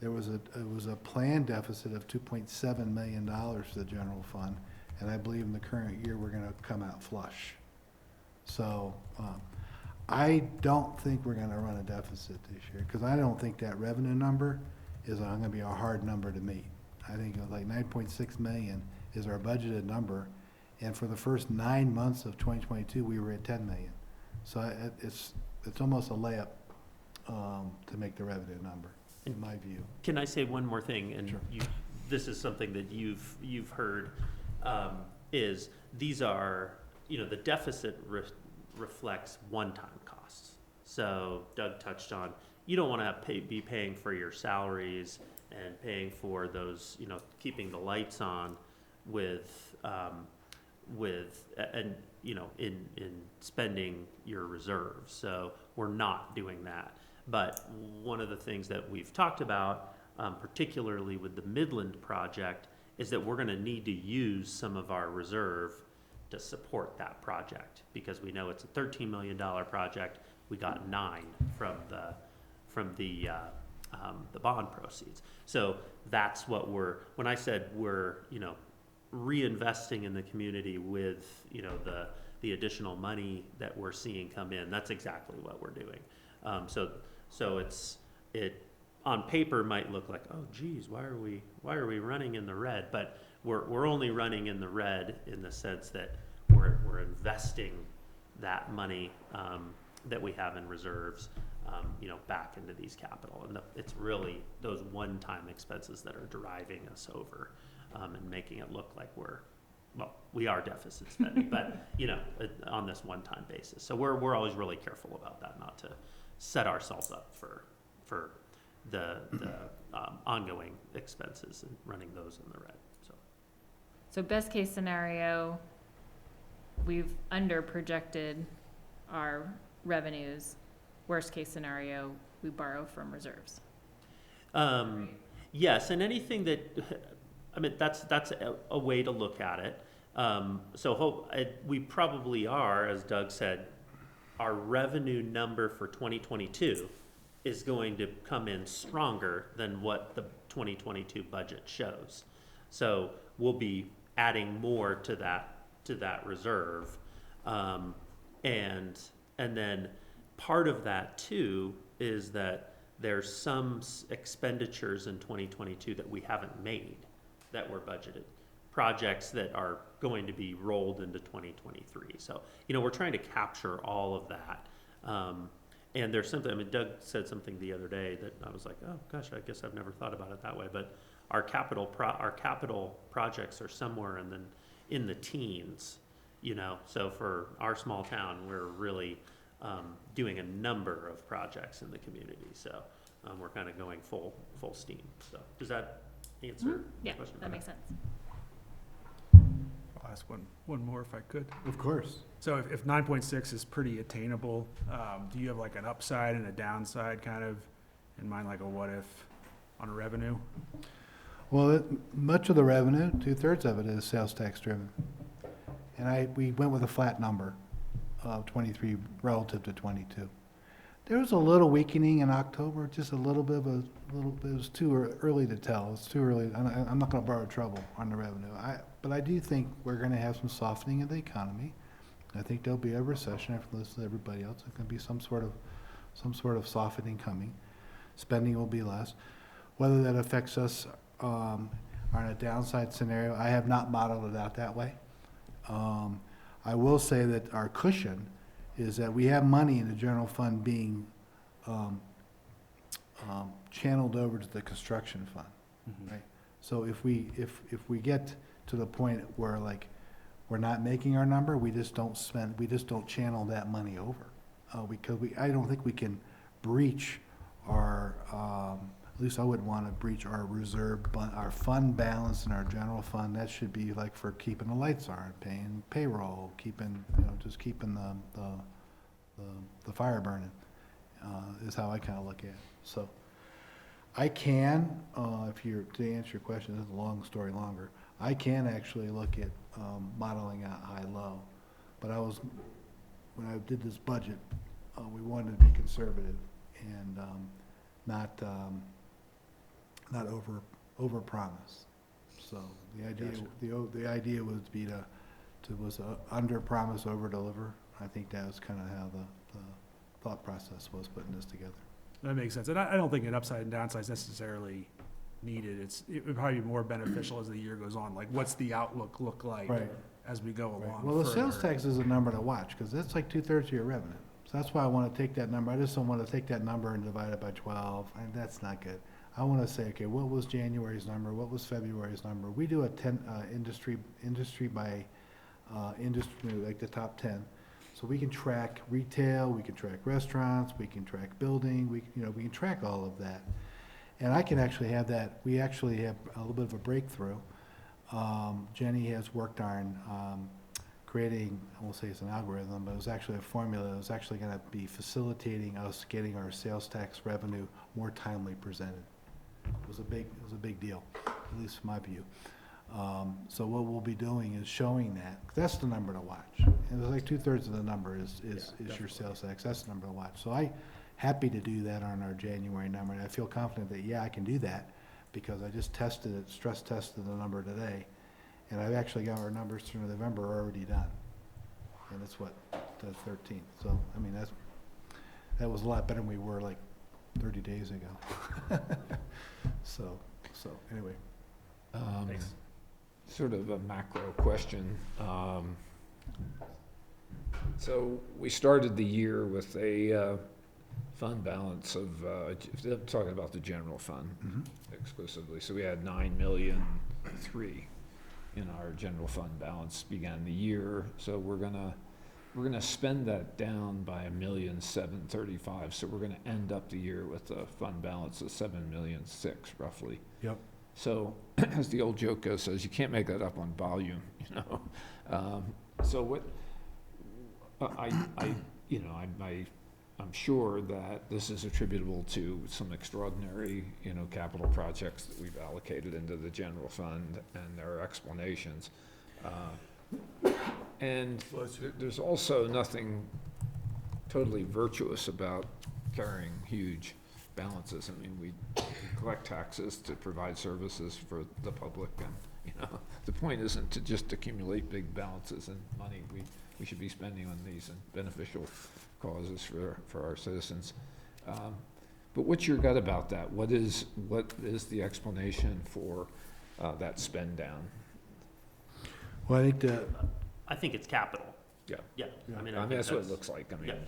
it was a planned deficit of $2.7 million for the general fund, and I believe in the current year we're going to come out flush. So I don't think we're going to run a deficit this year because I don't think that revenue number is going to be a hard number to meet. I think like 9.6 million is our budgeted number, and for the first 9 months of 2022, we were at 10 million. So it's almost a layup to make the revenue number, in my view. Can I say one more thing? And sure. This is something that you've heard, is these are, the deficit reflects one-time costs. So Doug touched on, you don't want to be paying for your salaries and paying for those, keeping the lights on with and, you know, in spending your reserves. So we're not doing that. But one of the things that we've talked about, particularly with the Midland project, is that we're going to need to use some of our reserve to support that project, because we know it's a $13 million project. We got 9 from the bond proceeds. So that's what when I said we're, you know, reinvesting in the community with, you know, the additional money that we're seeing come in, that's exactly what we're doing. So it on paper might look like, oh geez, why are we running in the red? But we're only running in the red in the sense that we're investing that money that we have in reserves, you know, back into these capital, and it's really those one-time expenses that are driving us over and making it look like we are deficit spending, but you know, on this one-time basis. So we're always really careful about that, not to set ourselves up for the ongoing expenses and running those in the red. So best case scenario, we've under projected our revenues. Worst case scenario, we borrow from reserves. Yes, and anything that, I mean, that's a way to look at it. We probably are, as Doug said, our revenue number for 2022 is going to come in stronger than what the 2022 budget shows. So we'll be adding more to that reserve, and then part of that too is that there's some expenditures in 2022 that we haven't made that were budgeted, projects that are going to be rolled into 2023. So, you know, we're trying to capture all of that. And there's something, I mean, Doug said something the other day that I was like, oh gosh, I guess I've never thought about it that way. But our capital projects are somewhere in the teens, you know. So for our small town, we're really doing a number of projects in the community. So we're kind of going full steam. So does that answer the question? That makes sense. I'll ask one more if I could. Of course. So if 9.6 is pretty attainable, do you have like an upside and a downside kind of in mind, like a what if on revenue? Well, much of the revenue, 2/3 of it is sales tax driven. And we went with a flat number of 23 relative to 22. There was a little weakening in October, just a little bit, it was too early to tell. It's too early. I'm not going to borrow trouble on the revenue. But I do think we're going to have some softening of the economy. I think there'll be a recession after listening to everybody else. There's going to be some sort of softening coming. Spending will be less. Whether that affects us on a downside scenario, I have not modeled it out that way. I will say that our cushion is that we have money in the general fund being channeled over to the construction fund, right? So if we get to the point where like we're not making our number, we just don't channel that money over, because I don't think we can breach our, at least I wouldn't want to breach our reserve, our fund balance in our general fund. That should be like for keeping the lights on, paying payroll, keeping, just keeping the fire burning, is how I kind of look at it. So I can, to answer your question, this is a long story longer, I can actually look at modeling out high-low. But when I did this budget, we wanted to be conservative and not over promise. So the idea would be to under promise, over deliver. I think that was kind of how the thought process was putting this together. That makes sense. And I don't think an upside and downside is necessarily needed. It would probably be more beneficial as the year goes on. Like, what's the outlook look like as we go along? Well, the sales tax is a number to watch because that's like 2/3 of your revenue. So that's why I want to take that number. I just don't want to take that number and divide it by 12. And that's not good. I want to say, okay, what was January's number? What was February's number? We do a industry by industry, like the top 10. So we can track retail, we can track restaurants, we can track building, we can track all of that. And I can actually have that. We actually have a little bit of a breakthrough. Jenny has worked on creating, I won't say it's an algorithm, but it was actually a formula that was actually gonna be facilitating us getting our sales tax revenue more timely presented. It was a big deal, at least from my view. So what we'll be doing is showing that, 'cause that's the number to watch. It was like 2/3 of the number is your sales tax, that's the number to watch. So happy to do that on our January number, and I feel confident that, yeah, I can do that, because I just tested it, stress tested the number today, and I've actually got our numbers through November already done. And it's what, the 13th, so, I mean, that was a lot better than we were like 30 days ago. So, anyway. Thanks. Sort of a macro question. So we started the year with a fund balance of, I'm talking about the general fund exclusively. So we had 9,000,003 in our general fund balance began the year. So we're gonna spend that down by 1,735,000. So we're gonna end up the year with a fund balance of 7,006,000 roughly. Yep. So, as the old joke goes, says you can't make that up on volume, you know. So what I'm sure that this is attributable to some extraordinary, capital projects that we've allocated into the general fund, and there are explanations. And there's also nothing totally virtuous about carrying huge balances. I mean, we collect taxes to provide services for the public, and, the point isn't to just accumulate big balances and money. We should be spending on these and beneficial causes for our citizens. But what's your gut about that? What is the explanation for that spend down? Well, I think it's capital. Yeah. Yeah. I mean, that's what it looks like. I mean. Yeah.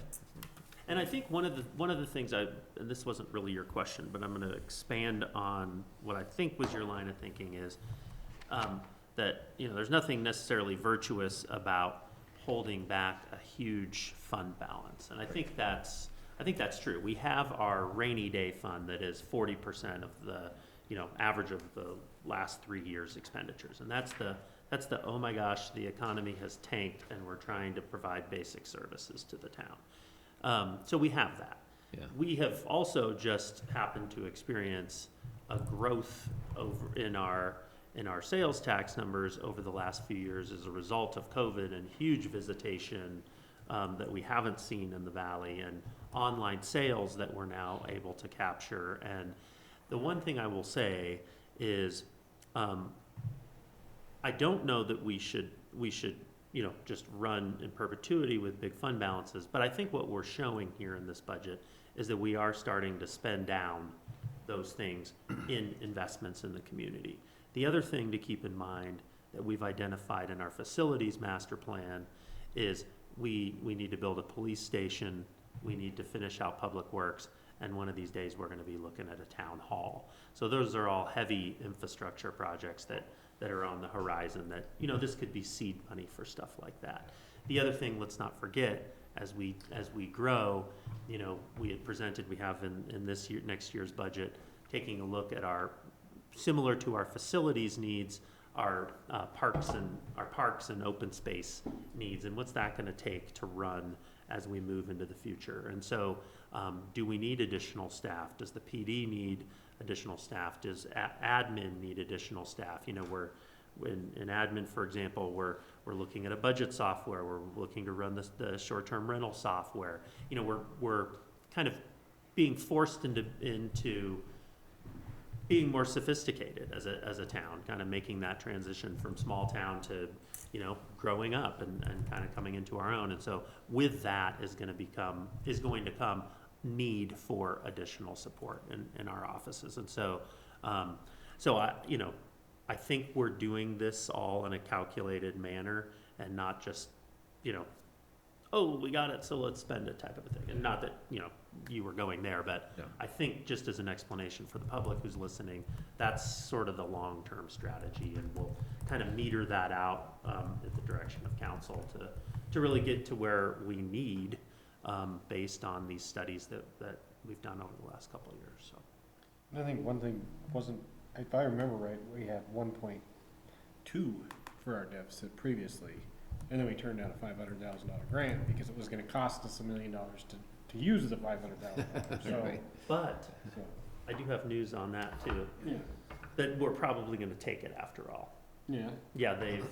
And I think one of the things and this wasn't really your question, but I'm going to expand on what I think was your line of thinking is that there's nothing necessarily virtuous about holding back a huge fund balance, and I think that's true. We have our rainy day fund that is 40% of the average of the last 3 years' expenditures, and that's the oh my gosh, the economy has tanked and we're trying to provide basic services to the town. So we have that. Yeah. We have also just happened to experience a growth in our sales tax numbers over the last few years as a result of COVID and huge visitation that we haven't seen in the valley, and online sales that we're now able to capture. And the one thing I will say is I don't know that we should just run in perpetuity with big fund balances, but I think what we're showing here in this budget is that we are starting to spend down those things in investments in the community. The other thing to keep in mind that we've identified in our facilities master plan is we need to build a police station, we need to finish out public works, and one of these days we're going to be looking at a town hall. So those are all heavy infrastructure projects that are on the horizon that, this could be seed money for stuff like that. The other thing, let's not forget, as we grow, we had presented, we have in next year's budget, taking a look at similar to our facilities needs, our parks and open space needs, and what's that going to take to run as we move into the future. And so do we need additional staff? Does the PD need additional staff? Does admin need additional staff? We're in admin, for example, we're looking at a budget software. We're looking to run the short-term rental software. We're kind of being forced into being more sophisticated as a town, kind of making that transition from small town to growing up and kind of coming into our own. And so with that is going to come need for additional support in our offices. And so I think we're doing this all in a calculated manner and not just oh, we got it, so let's spend it type of a thing. And not that you were going there, but Yeah. I think just as an explanation for the public who's listening, that's sort of the long-term strategy, and we'll kind of meter that out at the direction of council to really get to where we need based on these studies that we've done over the last couple of years. So I think one thing wasn't, if I remember right, we had 1.2 for our deficit previously, And then we turned down a $500,000 grant because it was gonna cost us $1 million to use the $500,000. So, Right. But so, I do have news on that too, yeah, that we're probably gonna take it after all. yeah. Yeah, they've,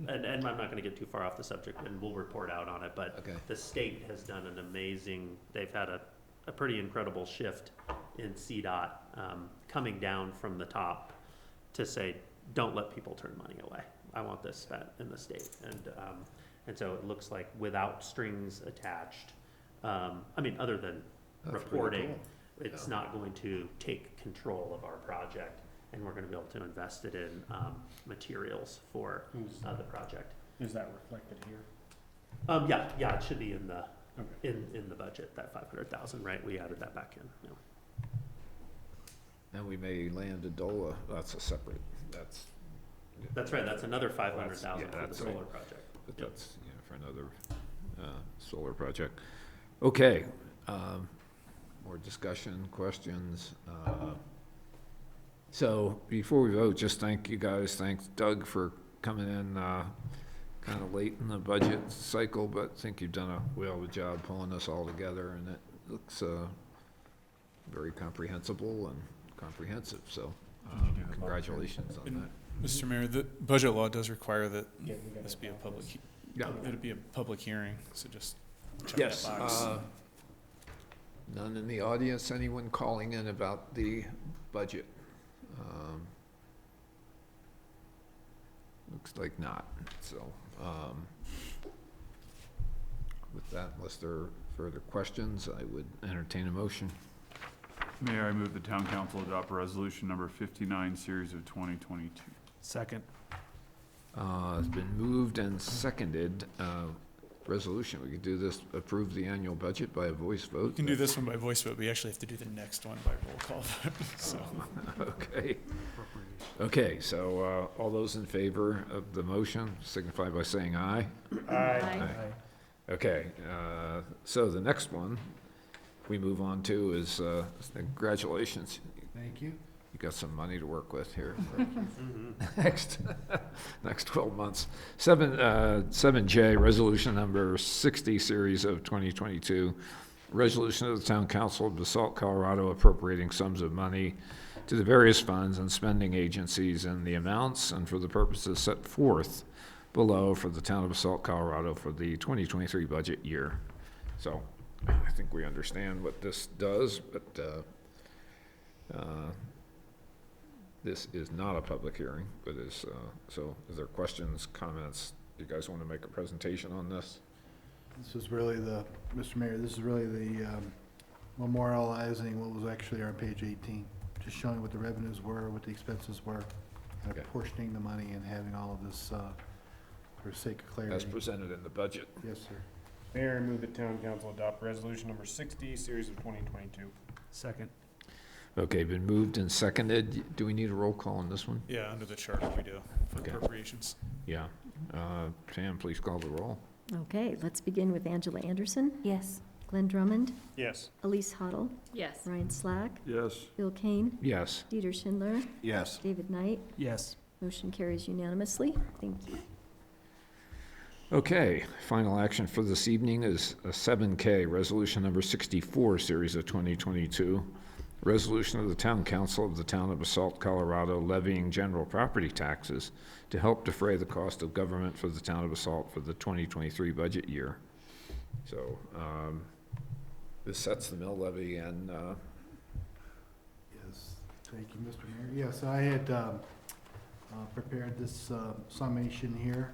and I'm not gonna get too far off the subject, and we'll report out on it, but Okay. the state has done an amazing, they've had a pretty incredible shift in CDOT, coming down from the top to say, don't let people turn money away. I want this spent in the state, and so it looks like without strings attached, I mean, other than That's pretty reporting, cool. it's Yeah. not going to take control of our project, and we're gonna be able to invest it in, materials for, the project. Is that reflected here? Yeah, it should be in the, Okay. in the budget, that 500,000, right? We added that back in, yeah. And we may land a DOLA, that's a separate, that's. That's right, that's another 500,000 Yeah, for the that's right. solar project. But Yep. that's, for another, solar project. Okay, more discussion, questions, so before we vote, just thank you guys, thanks Doug for coming in, kind of late in the budget cycle, but I think you've done a whale of a job pulling us all together, and it looks, very comprehensible and comprehensive, so, congratulations on And that. Mr. Mayor, the budget law does require that Yeah, we got this be a public, Yeah. it'd be a public hearing, so just check Yes, that box. none in the audience, anyone calling in about the budget? Looks like not, so, with that, unless there are further questions, I would entertain a motion. Mayor, I move the town council adopt resolution number 59, series of 2022. Second. It's been moved and seconded, resolution, we could do this, approve the annual budget by a voice vote. We can do this one by voice vote, we actually have to do the next one by roll call vote, so. Okay. Okay, so, all those in favor of the motion signify by saying aye. Aye. Okay, so the next one we move on to is, congratulations. Thank you. You got some money to work with here. Next 12 months. 7J, resolution number 60, series of 2022. Resolution of the Town Council of Basalt, Colorado, appropriating sums of money to the various funds and spending agencies and the amounts and for the purposes set forth below for the Town of Basalt, Colorado for the 2023 budget year. So I think we understand what this does, but this is not a public hearing, but is, so is there questions, comments? Do you guys want to make a presentation on this? This is really Mr. Mayor, this is really the memorializing what was actually on page 18. Just showing what the revenues were, what the expenses were, and Okay. apportioning the money and having all of this for sake of clarity. As presented in the budget. Yes, sir. Mayor, I move the town council adopt resolution number 60, series of 2022. Second. Okay, been moved and seconded. Do we need a roll call on this one? Yeah, under the charter we do, for Okay. appropriations. Yeah. Pam, please call the roll. Okay, let's begin with Angela Anderson, Yes. Glenn Drummond, Yes. Elise Hoddle, Yes. Ryan Slack, Yes. Bill Kane, Yes. Dieter Schindler, Yes. David Knight. Yes. Motion carries unanimously. Thank you. Okay, final action for this evening is a 7K, resolution number 64, series of 2022. Resolution of the Town Council of the Town of Basalt, Colorado, levying general property taxes to help defray the cost of government for the Town of Basalt for the 2023 budget year. So, this sets the mill levy and, Yes, thank you, Mr. Mayor. Yes, I had prepared this summation here.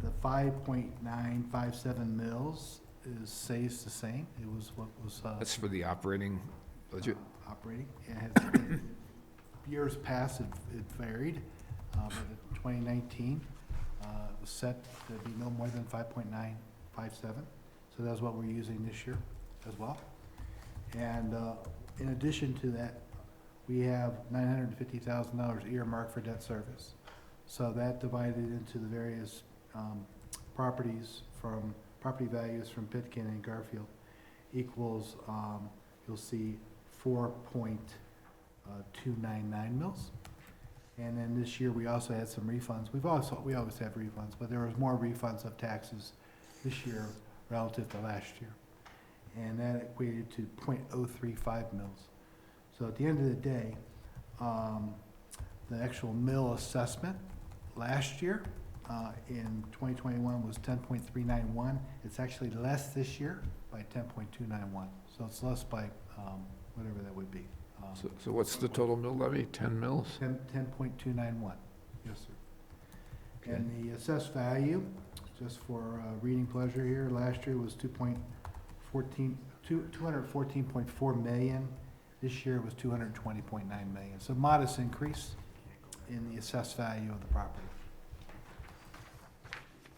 The 5.957 mils stays the same. It was what was that's for the operating budget? operating. It has, years past, it varied, but in 2019, it was set to be no more than 5.957. So that's what we're using this year as well. And in addition to that, we have $950,000 earmarked for debt service. So that divided into the various properties from, property values from Pitkin and Garfield equals, you'll see 4.299 mils. And then this year, we also had some refunds. We always have refunds, but there was more refunds of taxes this year relative to last year. And that equated to 0.035 mils. So at the end of the day, the actual mill assessment last year in 2021 was 10.391. It's actually less this year by 10.291. So it's less by whatever that would be. So what's the total mill levy? 10 mils? 10.291, yes, sir. Okay. And the assessed value, just for reading pleasure here, last year was 214.4 million. This year was 220.9 million. So modest increase in the assessed value of the property.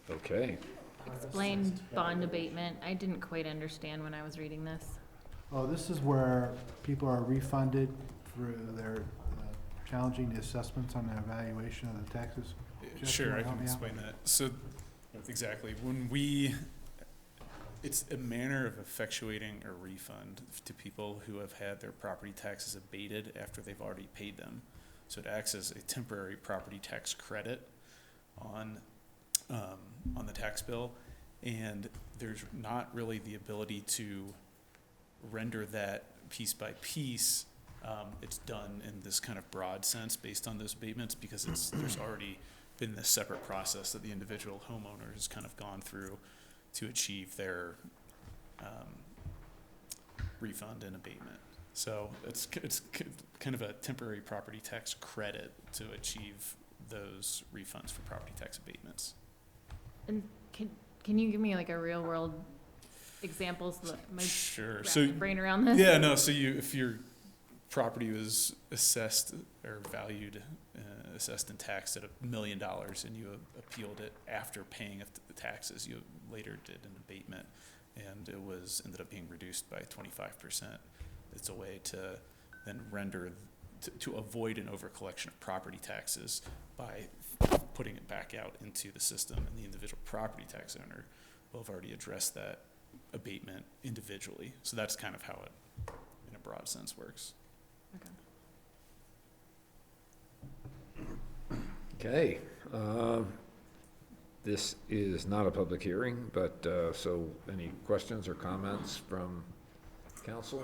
Okay. Explain bond abatement. I didn't quite understand when I was reading this. Oh, this is where people are refunded for their challenging the assessments on the evaluation of the taxes. Jeff, Sure, you I wanna can help me out? explain that. So, exactly, it's a manner of effectuating a refund to people who have had their property taxes abated after they've already paid them. So it acts as a temporary property tax credit on the tax bill, and there's not really the ability to render that piece by piece. It's done in this kind of broad sense based on those abatements because there's already been this separate process that the individual homeowner has kind of gone through to achieve their refund and abatement. So it's kind of a temporary property tax credit to achieve those refunds for property tax abatements. And can you give me like a real world examples? Sure. Wrap So my brain around this. Yeah, no. So if your property was assessed or valued, assessed and taxed at $1 million, and you appealed it after paying the taxes, you later did an abatement, and it ended up being reduced by 25%. It's a way to then to avoid an overcollection of property taxes by putting it back out into the system, and the individual property tax owner will have already addressed that abatement individually. So that's kind of how it, in a broad sense, works. Okay. This is not a public hearing, but, so any questions or comments from council?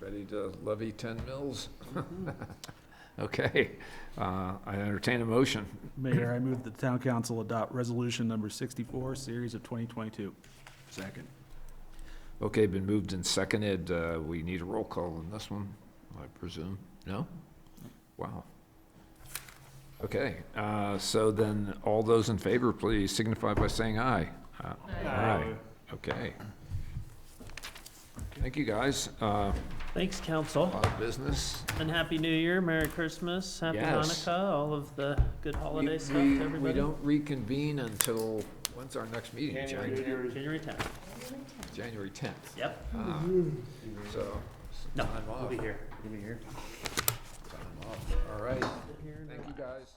Ready to levy 10 mils? Okay. I entertain a motion. Mayor, I move that the town council adopt resolution number 64, series of 2022. Second. Okay, been moved and seconded. We need a roll call on this one, I presume. No? Wow. Okay, so then all those in favor, please signify by saying aye. Aye. Okay. Thank you, guys. Thanks, council. A lot of business. And Happy New Year, Merry Christmas, Happy Yes. Hanukkah, all of the good holiday stuff to We everybody. don't reconvene until, when's our next meeting? January 10th. January 10th. Yep. So, No, time we'll off. be here. We'll be here. Time off. All right. Thank you, guys.